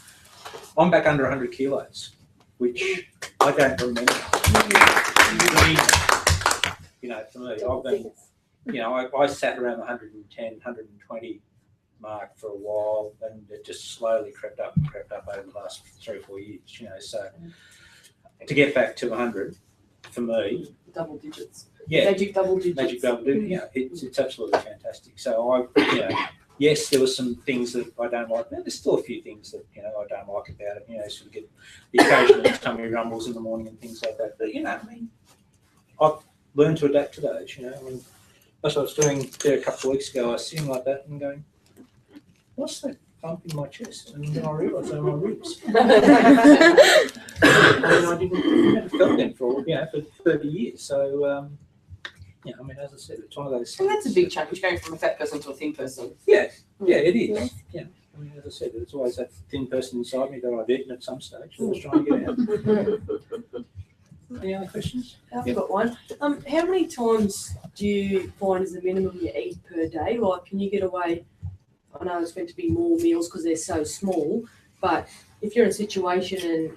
I'm back under 100 kilos, which I don't remember. For me, I've been, I sat around the 110, 120 mark for a while, and it just slowly crept up over the last 3 or 4 years. So to get back to 100, for me, double digits. Yeah, magic double digits. Magic double digits. Yeah, it's absolutely fantastic. So yes, there were some things that I don't like. There's still a few things that I don't like about it. Sort of get the occasional tummy rumbles in the morning and things like that. But I mean, I've learned to adapt to those. I mean, that's what I was doing there a couple of weeks ago. I was sitting like that and going, "What's that bump in my chest?" And then I realised they're my ribs. I never felt them for 30 years. So. I mean, as I said, it's one of those. And that's a big change, going from a fat person to a thin person. Yeah, it is. Yeah, I mean, as I said, there's always that thin person inside me that I've eaten at some stage. I was trying to get out. Any other questions? I've got one. How many times do you find is the minimum you eat per day? Like, can you get away? I know it's meant to be more meals because they're so small, but if you're in a situation and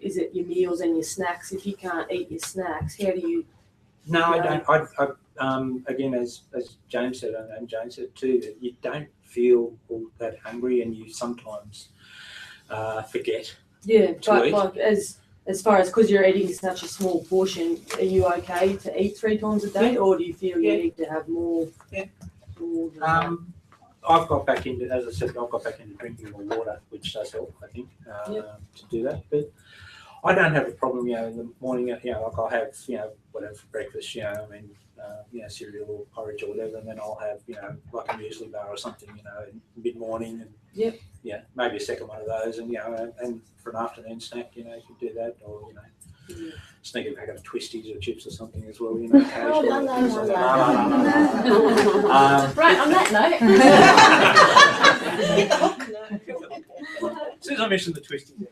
is it your meals and your snacks? If you can't eat your snacks, how do you? No, I don't. Again, as James said, and Jane said too, that you don't feel all that hungry, and you sometimes forget. Yeah, but eat. like as far as because you're eating such a small portion, are you okay to eat 3 times a day, or do you feel you need to have more? Yeah. More than that? I've got back into, as I said, drinking more water, which does help, I think, to do that. But I don't have a problem, in the morning, like I'll have, whatever for breakfast, cereal or porridge or whatever, and then I'll have, like a muesli bar or something, in mid-morning, and maybe a second one of those, and, and for an afternoon snack, you could do that, or, sneak a packet of twisties or chips or something as well, occasionally. Right, on that note. As soon as I mentioned the twisties.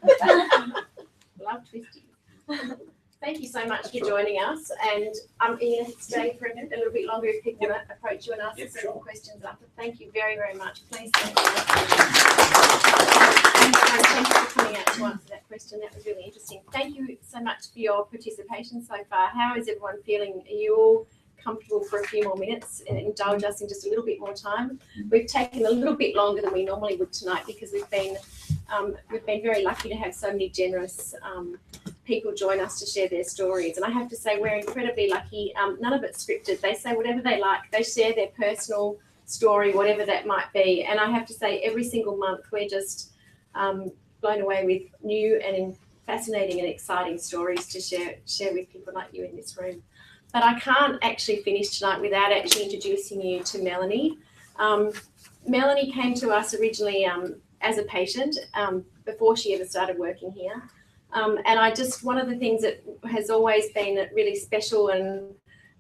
Love twisties. Thank you so much for joining us, and I'm going to stay for a little bit longer if people want to approach you and ask some questions after. Thank you very, very much. Please thank you. Thank you for coming out to answer that question. That was really interesting. Thank you so much for your participation so far. How is everyone feeling? Are you all comfortable for a few more minutes and indulge us in just a little bit more time? We've taken a little bit longer than we normally would tonight because we've been very lucky to have so many generous people join us to share their stories. And I have to say we're incredibly lucky. None of it's scripted. They say whatever they like. They share their personal story, whatever that might be. And I have to say every single month we're just blown away with new and fascinating and exciting stories to share with people like you in this room. But I can't actually finish tonight without actually introducing you to Melanie. Melanie came to us originally as a patient before she ever started working here. And one of the things that has always been really special and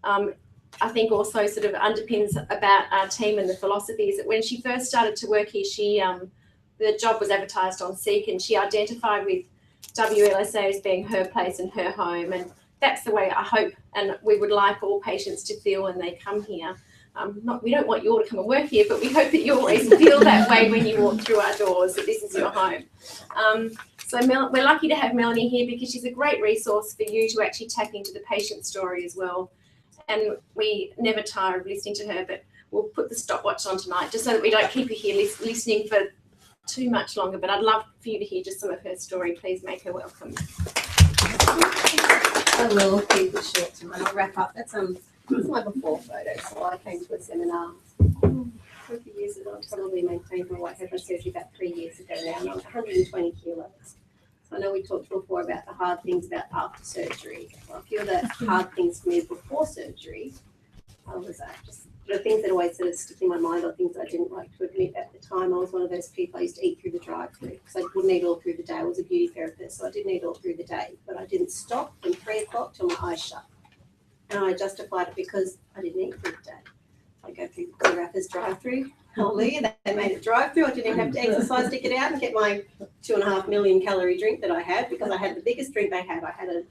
I think also sort of underpins about our team and the philosophy is that when she first started to work here, the job was advertised on Seek and she identified with WLSA as being her place and her home. And that's the way I hope and we would like all patients to feel when they come here. We don't want you all to come and work here, but we hope that you always feel that way when you walk through our doors, that this is your home. So we're lucky to have Melanie here because she's a great resource for you to actually tap into the patient story as well. And we never tire of listening to her, but we'll put the stopwatch on tonight just so that we don't keep you here listening for too much longer, but I'd love for you to hear just some of her story. Please make her welcome. I will keep it short and I'll wrap up. That's my before photo. So I came to a seminar a few years ago. I probably maintained my white head surgery about 3 years ago now, and I was 120 kilos. So I know we talked before about the hard things about after surgery. Well, a few of the hard things for me before surgery was just the things that always sort of stick in my mind, or things I didn't like to admit at the time. I was one of those people, I used to eat through the drive-through because I wouldn't eat all through the day. I was a beauty therapist, so I didn't eat all through the day, but I didn't stop from 3 o'clock till my eyes shut. And I justified it because I didn't eat through the day. I go through the Rappers drive-through. Hallelujah, they made it drive-through. I didn't even have to exercise to get out and get my 2.5 million calorie drink that I had, because I had the biggest drink they had. I had a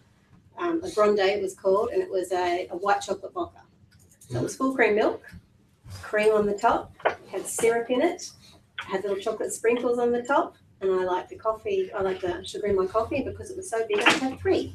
Grande, it was called, and it was a white chocolate vodka. So it was full cream milk, cream on the top, had syrup in it, had little chocolate sprinkles on the top, and I like the coffee. I like the sugar in my coffee because it was so big. I had 3.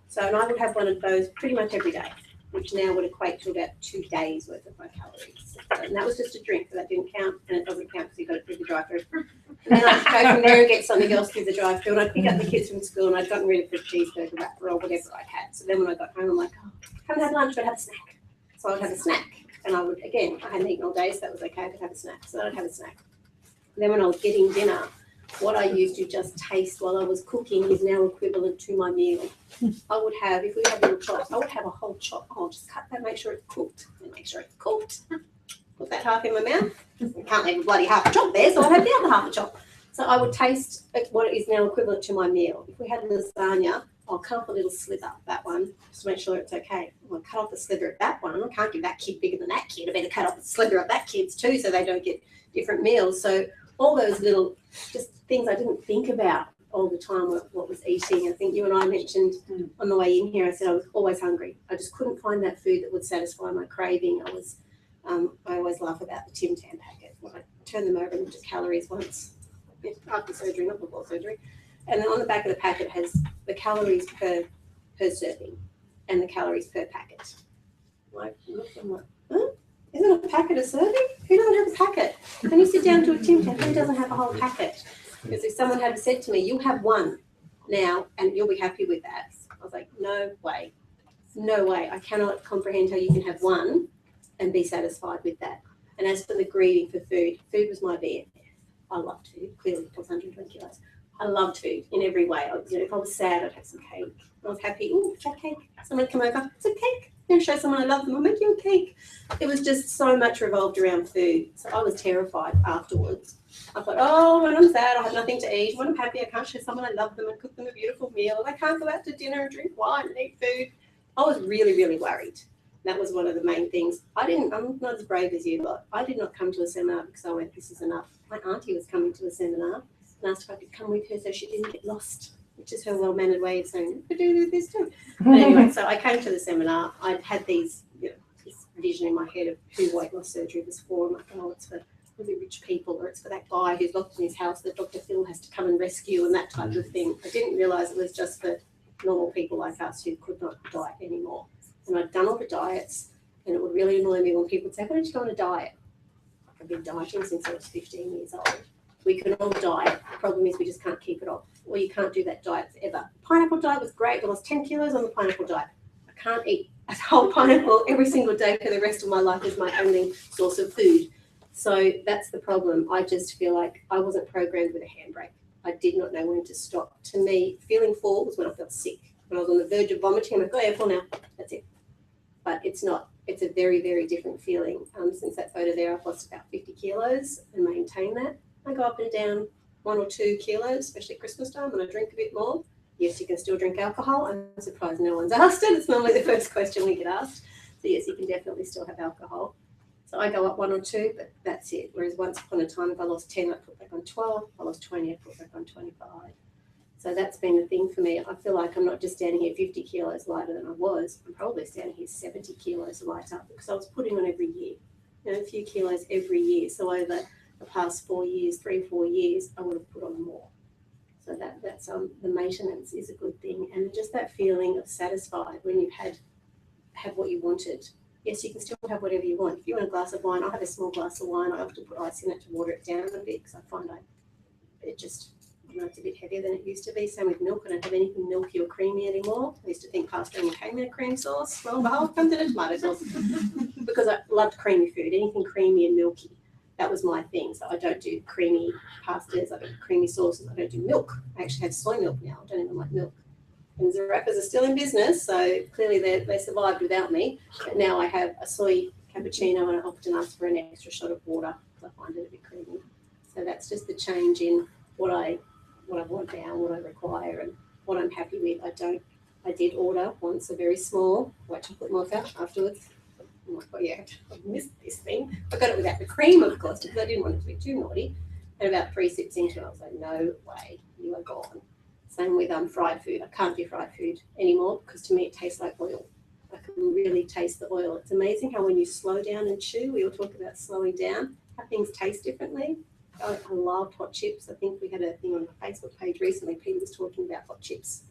So, and I would have one of those pretty much every day, which now would equate to about 2 days worth of my calories. So, and that was just a drink, so that didn't count, and it doesn't count because you got it through the drive-through. And then I'd go from there and get something else through the drive-through, and I'd pick up the kids from school, and I'd gotten rid of the cheeseburger wrapper or whatever I'd had. So then when I got home, I'm like, oh, haven't had lunch, but I'd have a snack. So I'd have a snack, and I would, again, I hadn't eaten all day, so that was okay, I could have a snack. So I'd have a snack. And then when I was getting dinner, what I used to just taste while I was cooking is now equivalent to my meal. I would have, if we had little chops, I would have a whole chop. I'll just cut that, make sure it's cooked, and make sure it's cooked. Put that half in my mouth. I can't have a bloody half a chop there, so I'd have the other half a chop. So I would taste what is now equivalent to my meal. If we had lasagna, I'll cut off a little sliver, that one, just to make sure it's okay. I'll cut off the sliver of that one. I can't give that kid bigger than that kid. I better cut off the sliver of that kid's too, so they don't get different meals. So all those little just things I didn't think about all the time, what was eating. I think you and I mentioned on the way in here, I said I was always hungry. I just couldn't find that food that would satisfy my craving. I always laugh about the Tim Tam packet. When I turn them over and look at calories once, after surgery, not before surgery. And then on the back of the packet has the calories per serving and the calories per packet. I'm like, huh? Isn't a packet a serving? Who doesn't have a packet? When you sit down to a Tim Tam, who doesn't have a whole packet? Because if someone had said to me, you'll have one now and you'll be happy with that. I was like, no way. No way. I cannot comprehend how you can have one and be satisfied with that. And as for the greeting for food, food was my BFF. I loved food. Clearly, I was 120 kilos. I loved food in every way. If I was sad, I'd have some cake. If I was happy, oh, it's that cake. Someone would come over, it's a cake. I'm going to show someone I love them, I'll make you a cake. It was just so much revolved around food. So I was terrified afterwards. I thought, oh, when I'm sad, I have nothing to eat. When I'm happy, I can't show someone I love them and cook them a beautiful meal. I can't go out to dinner and drink wine and eat food. I was really, really worried. That was one of the main things. I'm not as brave as you, but I did not come to a seminar because I went, this is enough. My auntie was coming to a seminar and asked if I could come with her so she didn't get lost, which is her well-mannered way of saying, you could do this too. But anyway, so I came to the seminar. I'd had these, this vision in my head of who weight loss surgery was for. I'm like, oh, it's for really rich people, or it's for that guy who's locked in his house that Dr. Phil has to come and rescue and that type of thing. I didn't realise it was just for normal people like us who could not diet anymore. And I'd done all the diets, and it would really annoy me when people would say, why don't you go on a diet? I've been dieting since I was 15 years old. We can all diet. The problem is we just can't keep it off. Or you can't do that diet forever. Pineapple diet was great. I lost 10 kilos on the pineapple diet. I can't eat a whole pineapple every single day for the rest of my life as my only source of food. So that's the problem. I just feel like I wasn't programmed with a handbrake. I did not know when to stop. To me, feeling full was when I felt sick. When I was on the verge of vomiting, I'm like, oh yeah, full now. That's it. But it's not. It's a very, very different feeling. Since that photo there, I've lost about 50 kilos and maintain that. I go up and down 1 or 2 kilos, especially at Christmas time when I drink a bit more. Yes, you can still drink alcohol. I'm surprised no one's asked it. It's normally the first question we get asked. So yes, you can definitely still have alcohol. So I go up 1 or 2, but that's it. Whereas once upon a time, if I lost 10, I put back on 12. If I lost 20, I put back on 25. So that's been the thing for me. I feel like I'm not just standing here 50 kilos lighter than I was. I'm probably standing here 70 kilos lighter because I was putting on every year, a few kilos every year. So over the past 4 years, 3 or 4 years, I would have put on more. So that's the maintenance is a good thing. And just that feeling of satisfied when you've had what you wanted. Yes, you can still have whatever you want. If you want a glass of wine, I'll have a small glass of wine. I often put ice in it to water it down a bit because I find I it just, it's a bit heavier than it used to be. Same with milk. I don't have anything milky or creamy anymore. I used to think pasta only came in a cream sauce. Well, behold, comes in a tomato sauce. Because I loved creamy food, anything creamy and milky. That was my thing. So I don't do creamy pastas, I don't do creamy sauces, I don't do milk. I actually have soy milk now. I don't even like milk. And Zarrapas are still in business, so clearly they survived without me. But now I have a soy cappuccino, and I often ask for an extra shot of water because I find it a bit creamy. So that's just the change in what I want now, what I require, and what I'm happy with. I did order once a very small white chocolate mocha afterwards. I'm like, oh yeah, I missed this thing. I got it without the cream, of course, because I didn't want it to be too naughty. And about 3 sips into it, I was like, no way, you are gone. Same with fried food. I can't do fried food anymore because to me it tastes like oil. I can really taste the oil. It's amazing how when you slow down and chew, we all talk about slowing down, how things taste differently. I loved hot chips. I think we had a thing on the Facebook page recently. Peter was talking about hot chips.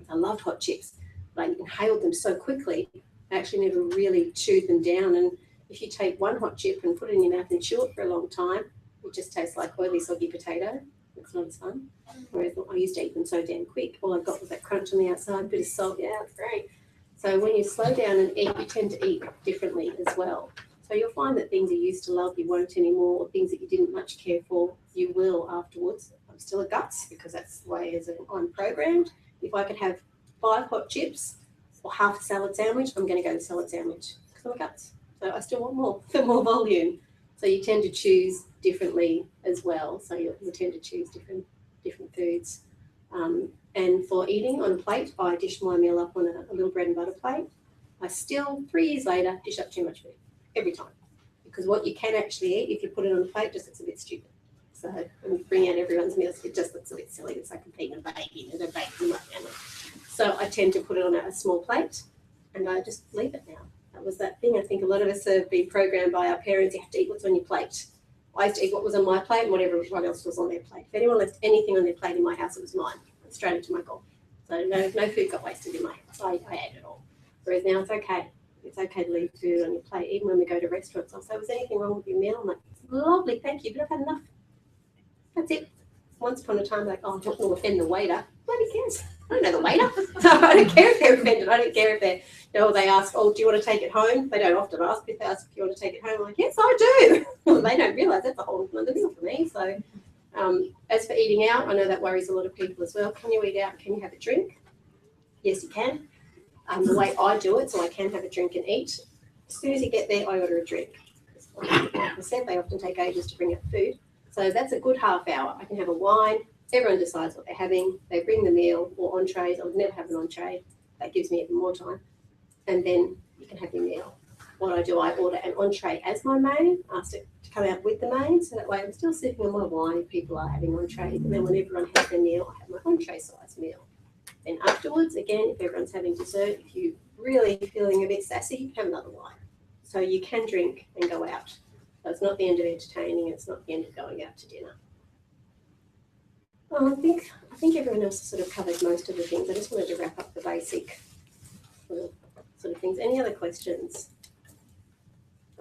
I loved hot chips, but I inhaled them so quickly. I actually never really chewed them down. And if you take one hot chip and put it in your mouth and chew it for a long time, it just tastes like oily, soggy potato. It's not as fun. Whereas I used to eat them so damn quick. All I got was that crunch on the outside, a bit of salt. Yeah, it's great. So when you slow down and eat, you tend to eat differently as well. So you'll find that things you used to love, you won't anymore, or things that you didn't much care for, you will afterwards. I'm still a guts because that's the way as I'm programmed. If I could have 5 hot chips or half a salad sandwich, I'm going to go the salad sandwich because I'm a guts. So I still want more, for more volume. So you tend to choose differently as well. So you tend to choose different foods. And for eating on a plate, I dish my meal up on a little bread and butter plate. I still, 3 years later, dish up too much food every time. Because what you can actually eat, if you put it on a plate, just looks a bit stupid. So when you bring out everyone's meals, it just looks a bit silly. It's like I'm eating a baby and a baby in my family. So I tend to put it on a small plate and I just leave it now. That was that thing. I think a lot of us have been programmed by our parents. You have to eat what's on your plate. I used to eat what was on my plate and whatever everyone else was on their plate. If anyone left anything on their plate in my house, it was mine. Straight into my goal. So no food got wasted in my house. I ate it all. Whereas now it's okay. It's okay to leave food on your plate. Even when we go to restaurants, I'll say, was anything wrong with your meal? I'm like, it's lovely, thank you, but I've had enough. That's it. Once upon a time, like, oh, I'm not going to offend the waiter. Nobody cares. I don't know the waiter. So I don't care if they're offended. I don't care if they're, they ask, oh, do you want to take it home? They don't often ask. If they ask if you want to take it home, I'm like, yes, I do. Well, they don't realise that's a whole other meal for me. So as for eating out, I know that worries a lot of people as well. Can you eat out? Can you have a drink? Yes, you can. The way I do it, so I can have a drink and eat. As soon as you get there, I order a drink. Like I said, they often take ages to bring up food. So that's a good half hour. I can have a wine. Everyone decides what they're having. They bring the meal or entrees. I would never have an entree. That gives me even more time. And then you can have your meal. What I do, I order an entree as my main, ask it to come out with the main. So that way I'm still sipping on my wine if people are having entrees. And then when everyone has their meal, I have my entree size meal. Then afterwards, again, if everyone's having dessert, if you're really feeling a bit sassy, you can have another wine. So you can drink and go out. So it's not the end of entertaining, it's not the end of going out to dinner. Well, I think everyone else has sort of covered most of the things. I just wanted to wrap up the basic sort of things. Any other questions?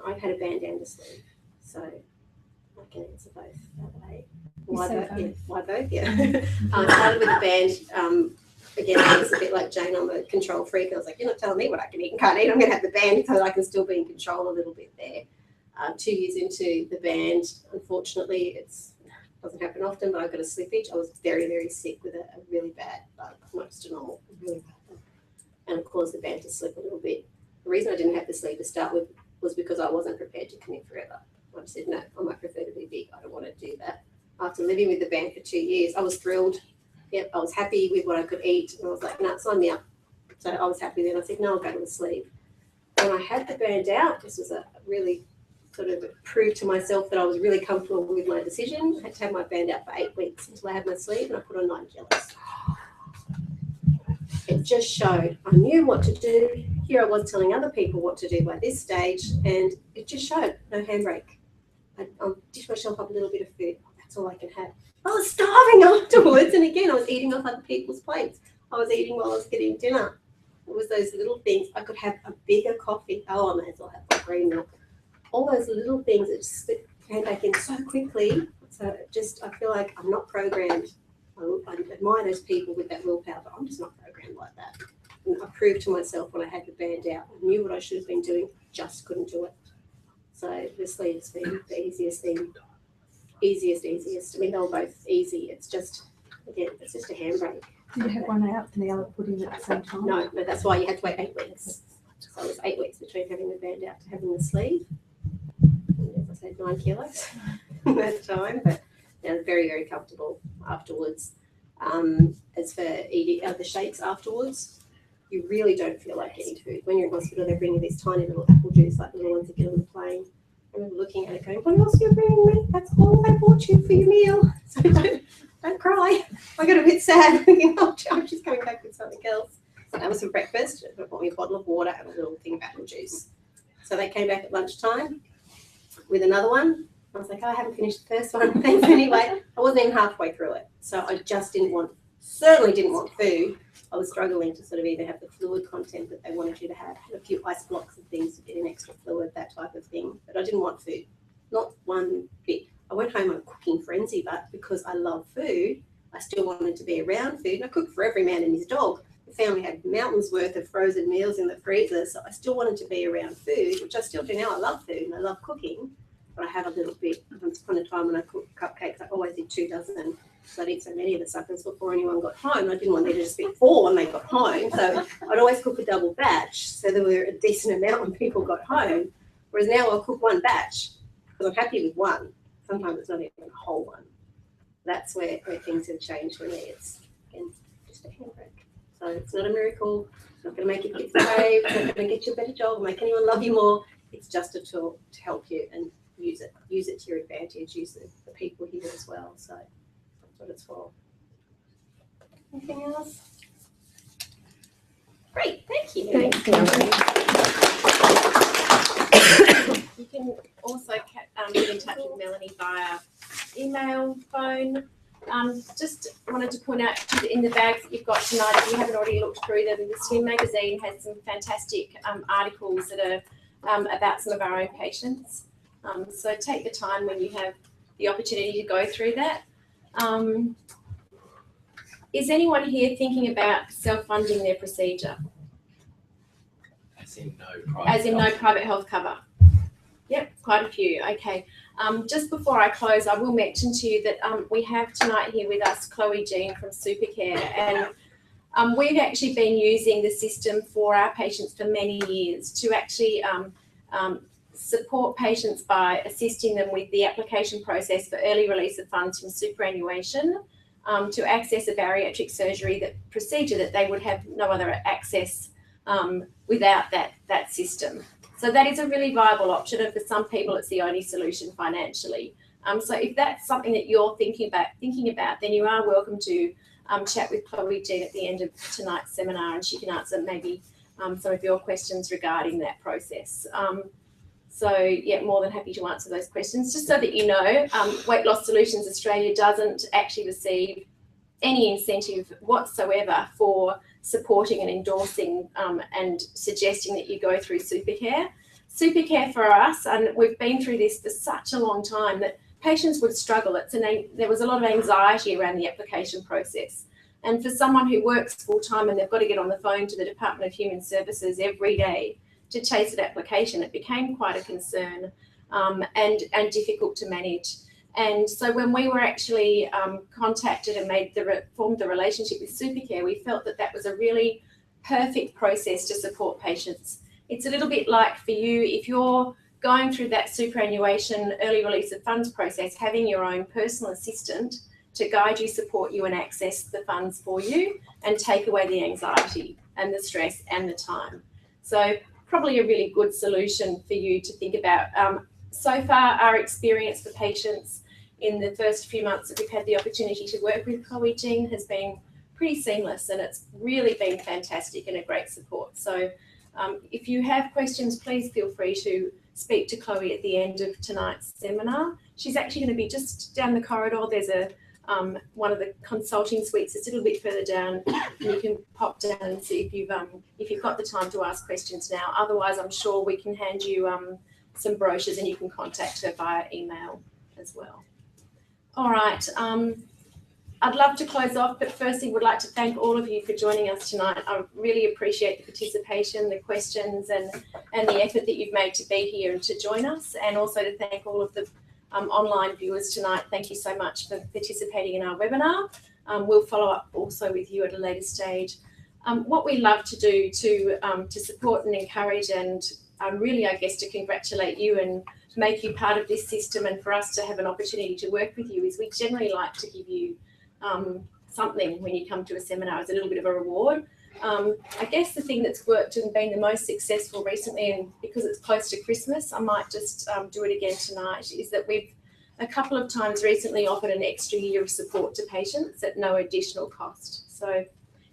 I've had a band and a sleeve, so I can answer both that way. Why both? Yeah. I started with a band. Again, I was a bit like Jane, I'm a control freak. I was like, you're not telling me what I can eat and can't eat. I'm going to have the band so that I can still be in control a little bit there. 2 years into the band, unfortunately, it doesn't happen often, but I got a slippage. I was very, very sick with a really bad bug, not just a normal, really bad bug. And it caused the band to slip a little bit. The reason I didn't have the sleeve to start with was because I wasn't prepared to commit forever. I said, no, I might prefer to be big. I don't want to do that. After living with the band for 2 years, I was thrilled. Yep, I was happy with what I could eat. And I was like, no, sign me up. So I was happy then. I said, no, I'll go to the sleeve. When I had the band out, this was a really sort of prove to myself that I was really comfortable with my decision. I had to have my band out for 8 weeks until I had my sleeve, and I put on 9 kilos. It just showed I knew what to do. Here I was telling other people what to do by this stage, and it just showed no handbrake. I'll dish myself up a little bit of food. That's all I can have. I was starving afterwards, and again, I was eating off other people's plates. I was eating while I was getting dinner. It was those little things. I could have a bigger coffee. Oh, I may as well have my green milk. All those little things that just came back in so quickly. So I feel like I'm not programmed. I admire those people with that willpower, but I'm just not programmed like that. And I proved to myself when I had the band out, I knew what I should have been doing, just couldn't do it. So the sleeve's been the easiest thing. Easiest. I mean, they were both easy. It's just, again, it's just a handbrake. Did you have one out and the other put in at the same time? No, that's why you had to wait 8 weeks. So it was 8 weeks between having the band out to having the sleeve. And as I said, 9 kilos at that time, but very, very comfortable afterwards. As for eating the shakes afterwards, you really don't feel like getting food. When you're in hospital, they bring you these tiny little apple juice, like the little ones that get on the plane. I remember looking at it going, what else are you bringing me? That's all they bought you for your meal. So don't cry. I got a bit sad thinking, oh, she's coming back with something else. So that was for breakfast. They bought me a bottle of water and a little thing of apple juice. So they came back at lunchtime with another one. I was like, oh, I haven't finished the first one. Thanks anyway. I wasn't even halfway through it. So I just certainly didn't want food. I was struggling to sort of either have the fluid content that they wanted you to have, a few ice blocks and things to get in extra fluid, that type of thing. But I didn't want food, not one bit. I went home on a cooking frenzy, but because I love food, I still wanted to be around food. And I cooked for every man and his dog. The family had mountains worth of frozen meals in the freezer, so I still wanted to be around food, which I still do now. I love food and I love cooking, but I had a little bit. Once upon a time when I cooked cupcakes, I always did 2 dozen. So I'd eat so many of the suckers before anyone got home. I didn't want there to just be 4 when they got home. So I'd always cook a double batch so there were a decent amount when people got home. Whereas now I'll cook 1 batch because I'm happy with 1. Sometimes it's not even a whole one. That's where things have changed for me. It's, again, just a handbrake. So it's not a miracle. It's not going to make you get brave. It's not going to get you a better job or make anyone love you more. It's just a tool to help you and use it. Use it to your advantage. Use the people here as well. So that's what it's for. Anything else? Great, thank you. Thank you. You can also get in touch with Melanie via email, phone. Just wanted to point out in the bags that you've got tonight, if you haven't already looked through them, the Swim magazine has some fantastic articles that are about some of our own patients. So take the time when you have the opportunity to go through that. Is anyone here thinking about self-funding their procedure? As in no private health cover? Yep, quite a few. Okay. Just before I close, I will mention to you that we have tonight here with us Chloe Jean from Supercare, and we've actually been using the system for our patients for many years to actually support patients by assisting them with the application process for early release of funds from superannuation to access a bariatric surgery procedure that they would have no other access without that system. So that is a really viable option, and for some people it's the only solution financially. So if that's something that you're thinking about, then you are welcome to chat with Chloe Jean at the end of tonight's seminar, and she can answer maybe some of your questions regarding that process. So yeah, more than happy to answer those questions. Just so that you know, Weight Loss Solutions Australia doesn't actually receive any incentive whatsoever for supporting and endorsing and suggesting that you go through Supercare. Supercare for us, and we've been through this for such a long time, that patients would struggle. There was a lot of anxiety around the application process. And for someone who works full time and they've got to get on the phone to the Department of Human Services every day to chase an application, it became quite a concern and difficult to manage. And so when we were actually contacted and formed the relationship with Supercare, we felt that that was a really perfect process to support patients. It's a little bit like for you, if you're going through that superannuation early release of funds process, having your own personal assistant to guide you, support you and access the funds for you and take away the anxiety and the stress and the time. So probably a really good solution for you to think about. So far, our experience for patients in the first few months that we've had the opportunity to work with Chloe Jean has been pretty seamless, and it's really been fantastic and a great support. So if you have questions, please feel free to speak to Chloe at the end of tonight's seminar. She's actually going to be just down the corridor. There's one of the consulting suites. It's a little bit further down, and you can pop down and see if you've got the time to ask questions now. Otherwise, I'm sure we can hand you some brochures and you can contact her via email as well. All right. I'd love to close off, but firstly would like to thank all of you for joining us tonight. I really appreciate the participation, the questions, and the effort that you've made to be here and to join us, and also to thank all of the online viewers tonight. Thank you so much for participating in our webinar. We'll follow up also with you at a later stage. What we love to do to support and encourage and really, I guess, to congratulate you and make you part of this system, and for us to have an opportunity to work with you, is we generally like to give you something when you come to a seminar as a little bit of a reward. I guess the thing that's worked and been the most successful recently, and because it's close to Christmas, I might just do it again tonight, is that we've a couple of times recently offered an extra year of support to patients at no additional cost. So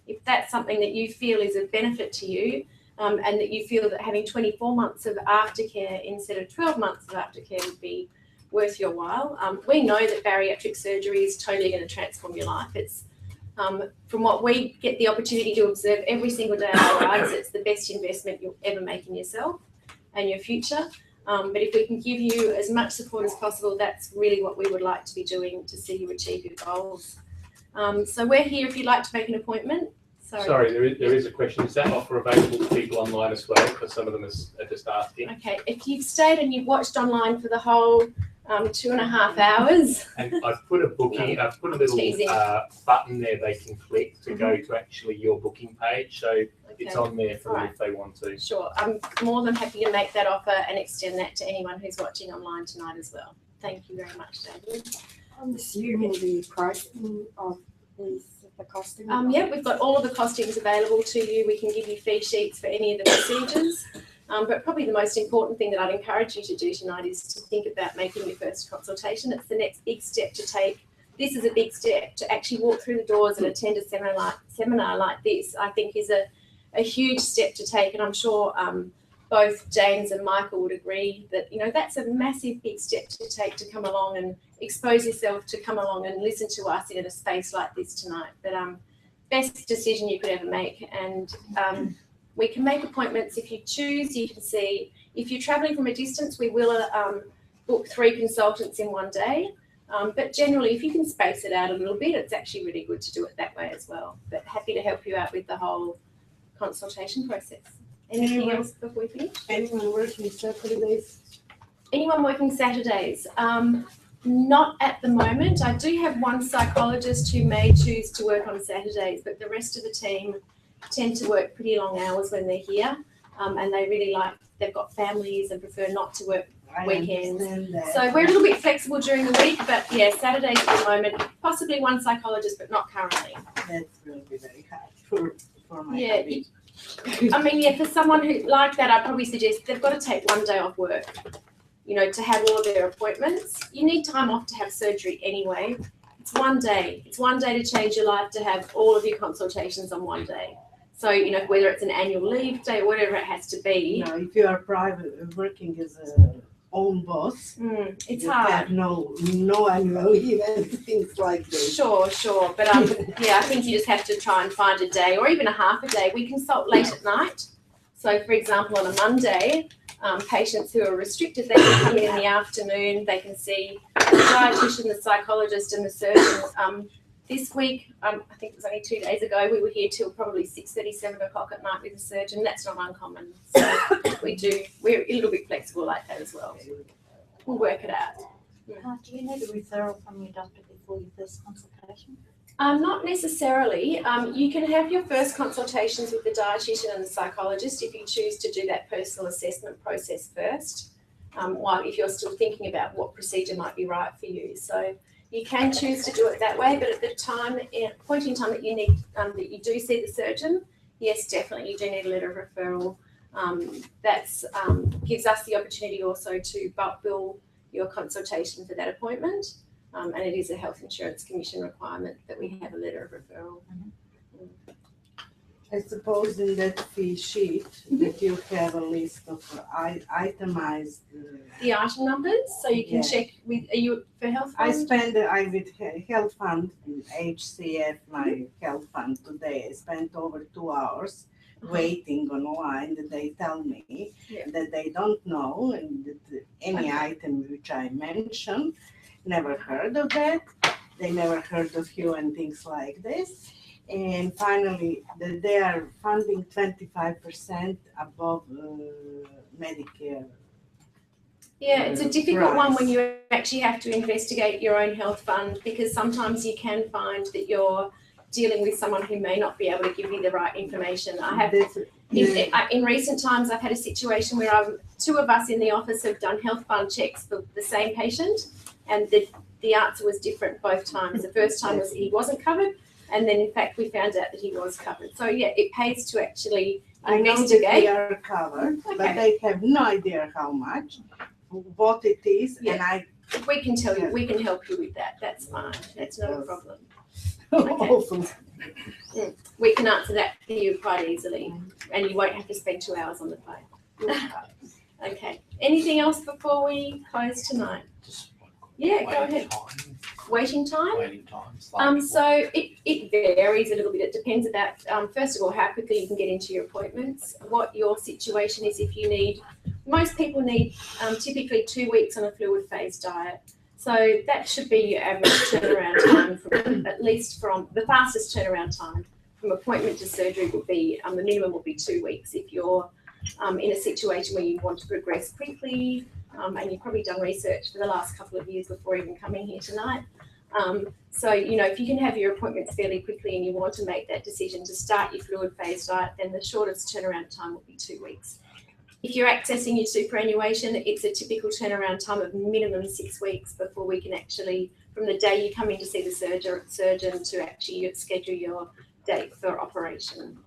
if that's something that you feel is of benefit to you, and that you feel that having 24 months of aftercare instead of 12 months of aftercare would be worth your while. We know that bariatric surgery is totally going to transform your life. It's from what we get the opportunity to observe every single day of our lives, it's the best investment you'll ever make in yourself and your future. But if we can give you as much support as possible, that's really what we would like to be doing to see you achieve your goals. So we're here if you'd like to make an appointment. Sorry, there is a question. Is that offer available to people online as well? Because some of them are just asking. Okay, if you've stayed and you've watched online for the whole 2.5 hours. And I've put a booking, I've put a little button there they can click to go to actually your booking page. So it's on there for them if they want to. Sure, I'm more than happy to make that offer and extend that to anyone who's watching online tonight as well. Thank you very much, David. I'm assuming the pricing of these, the costing. Yeah, we've got all of the costings available to you. We can give you fee sheets for any of the procedures. But probably the most important thing that I'd encourage you to do tonight is to think about making your first consultation. It's the next big step to take. This is a big step to actually walk through the doors and attend a seminar like this. I think is a huge step to take, and I'm sure both James and Michael would agree that that's a massive big step to take, to come along and expose yourself, to come along and listen to us in a space like this tonight. But best decision you could ever make, and we can make appointments if you choose. You can see if you're travelling from a distance, we will book 3 consultants in one day. But generally, if you can space it out a little bit, it's actually really good to do it that way as well. But happy to help you out with the whole consultation process. Anything else before we finish? Anyone working Saturdays? Anyone working Saturdays? Not at the moment. I do have one psychologist who may choose to work on Saturdays, but the rest of the team tend to work pretty long hours when they're here, and they really they've got families and prefer not to work weekends. So we're a little bit flexible during the week, but yeah, Saturdays at the moment, possibly one psychologist, but not currently. That's going to be very hard for my hobby. I mean, yeah, for someone who like that, I'd probably suggest they've got to take one day off work, to have all of their appointments. You need time off to have surgery anyway. It's one day. It's one day to change your life, to have all of your consultations on one day. So, whether it's an annual leave day or whatever it has to be. No, if you are private, working as a own boss, it's you hard. have no annual leave and things like this. Sure. But yeah, I think you just have to try and find a day, or even a half a day. We consult late at night. So, for example, on a Monday, patients who are restricted, they can come in the afternoon. They can see the dietitian, the psychologist, and the surgeon. This week, I think it was only 2 days ago, we were here till probably 6:30, 7 o'clock at night with a surgeon. That's not uncommon. So we're a little bit flexible like that as well. We'll work it out. Do you need a referral from your doctor before your first consultation? Not necessarily. You can have your first consultations with the dietitian and the psychologist if you choose to do that personal assessment process first, while if you're still thinking about what procedure might be right for you. So you can choose to do it that way, but at the point in time that you need that you do see the surgeon, yes, definitely you do need a letter of referral. That gives us the opportunity also to bulk bill your consultation for that appointment, and it is a health insurance commission requirement that we have a letter of referral. I suppose in that fee sheet that you have a list of itemized the item numbers, so you can check with. Are you for health fund? I with health fund, HCF, my health fund today. I spent over 2 hours waiting online. That they tell me that they don't know, and that any item which I mentioned never heard of that. They never heard of you and things like this. And finally, they are funding 25% above Medicare. Yeah, it's a difficult Right. one when you actually have to investigate your own health fund, because sometimes you can find that you're dealing with someone who may not be able to give you the right information. I have in recent times, I've had a situation where two of us in the office have done health fund checks for the same patient, and the answer was different both times. The first time was he wasn't covered, and then in fact we found out that he was covered. So yeah, it pays to actually I know that investigate. they are covered, but they have no idea how much, what it is, Yeah. and We can tell you, we can help you with that. That's fine. That's not a problem. awesome. We can answer that for you quite easily, and you won't have to spend 2 hours on the phone. Okay. Anything else before we close tonight? Yeah, go ahead. Waiting time? Waiting times. So it varies a little bit. It depends about, first of all, how quickly you can get into your appointments, what your situation is. If you need, most people need typically 2 weeks on a fluid phase diet. So that should be your average turnaround time, at least from the fastest turnaround time from appointment to surgery would be, the minimum would be 2 weeks. If you're in a situation where you want to progress quickly, and you've probably done research for the last couple of years before even coming here tonight. So, if you can have your appointments fairly quickly and you want to make that decision to start your fluid phase diet, then the shortest turnaround time will be 2 weeks. If you're accessing your superannuation, it's a typical turnaround time of minimum 6 weeks before we can actually, from the day you come in to see the surgeon to actually schedule your date for operation.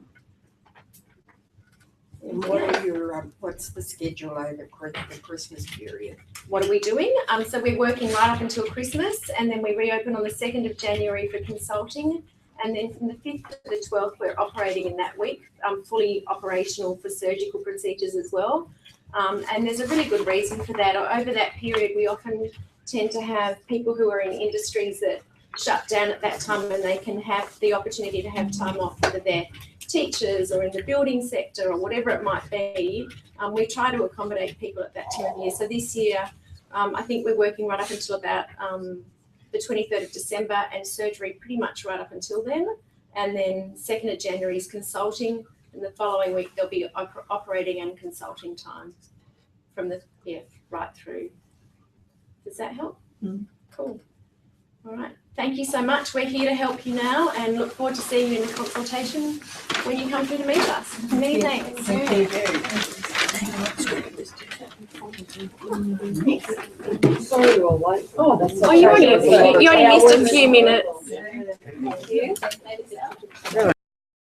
And what are your, what's the schedule over the Christmas period? What are we doing? So we're working right up until Christmas, and then we reopen on the 2nd of January for consulting. And then from the 5th to the 12th, we're operating in that week, fully operational for surgical procedures as well. And there's a really good reason for that. Over that period, we often tend to have people who are in industries that shut down at that time, and they can have the opportunity to have time off, whether they're teachers or in the building sector or whatever it might be. We try to accommodate people at that time of year. So this year, I think we're working right up until about the 23rd of December, and surgery pretty much right up until then. And then 2nd of January is consulting, and the following week there'll be operating and consulting time from the, right through. Does that help? Cool. All right. Thank you so much. We're here to help you now, and look forward to seeing you in the consultation when you come through to meet us. Many thanks. Sorry you're late. Oh, that's you only missed a few minutes. Thank you.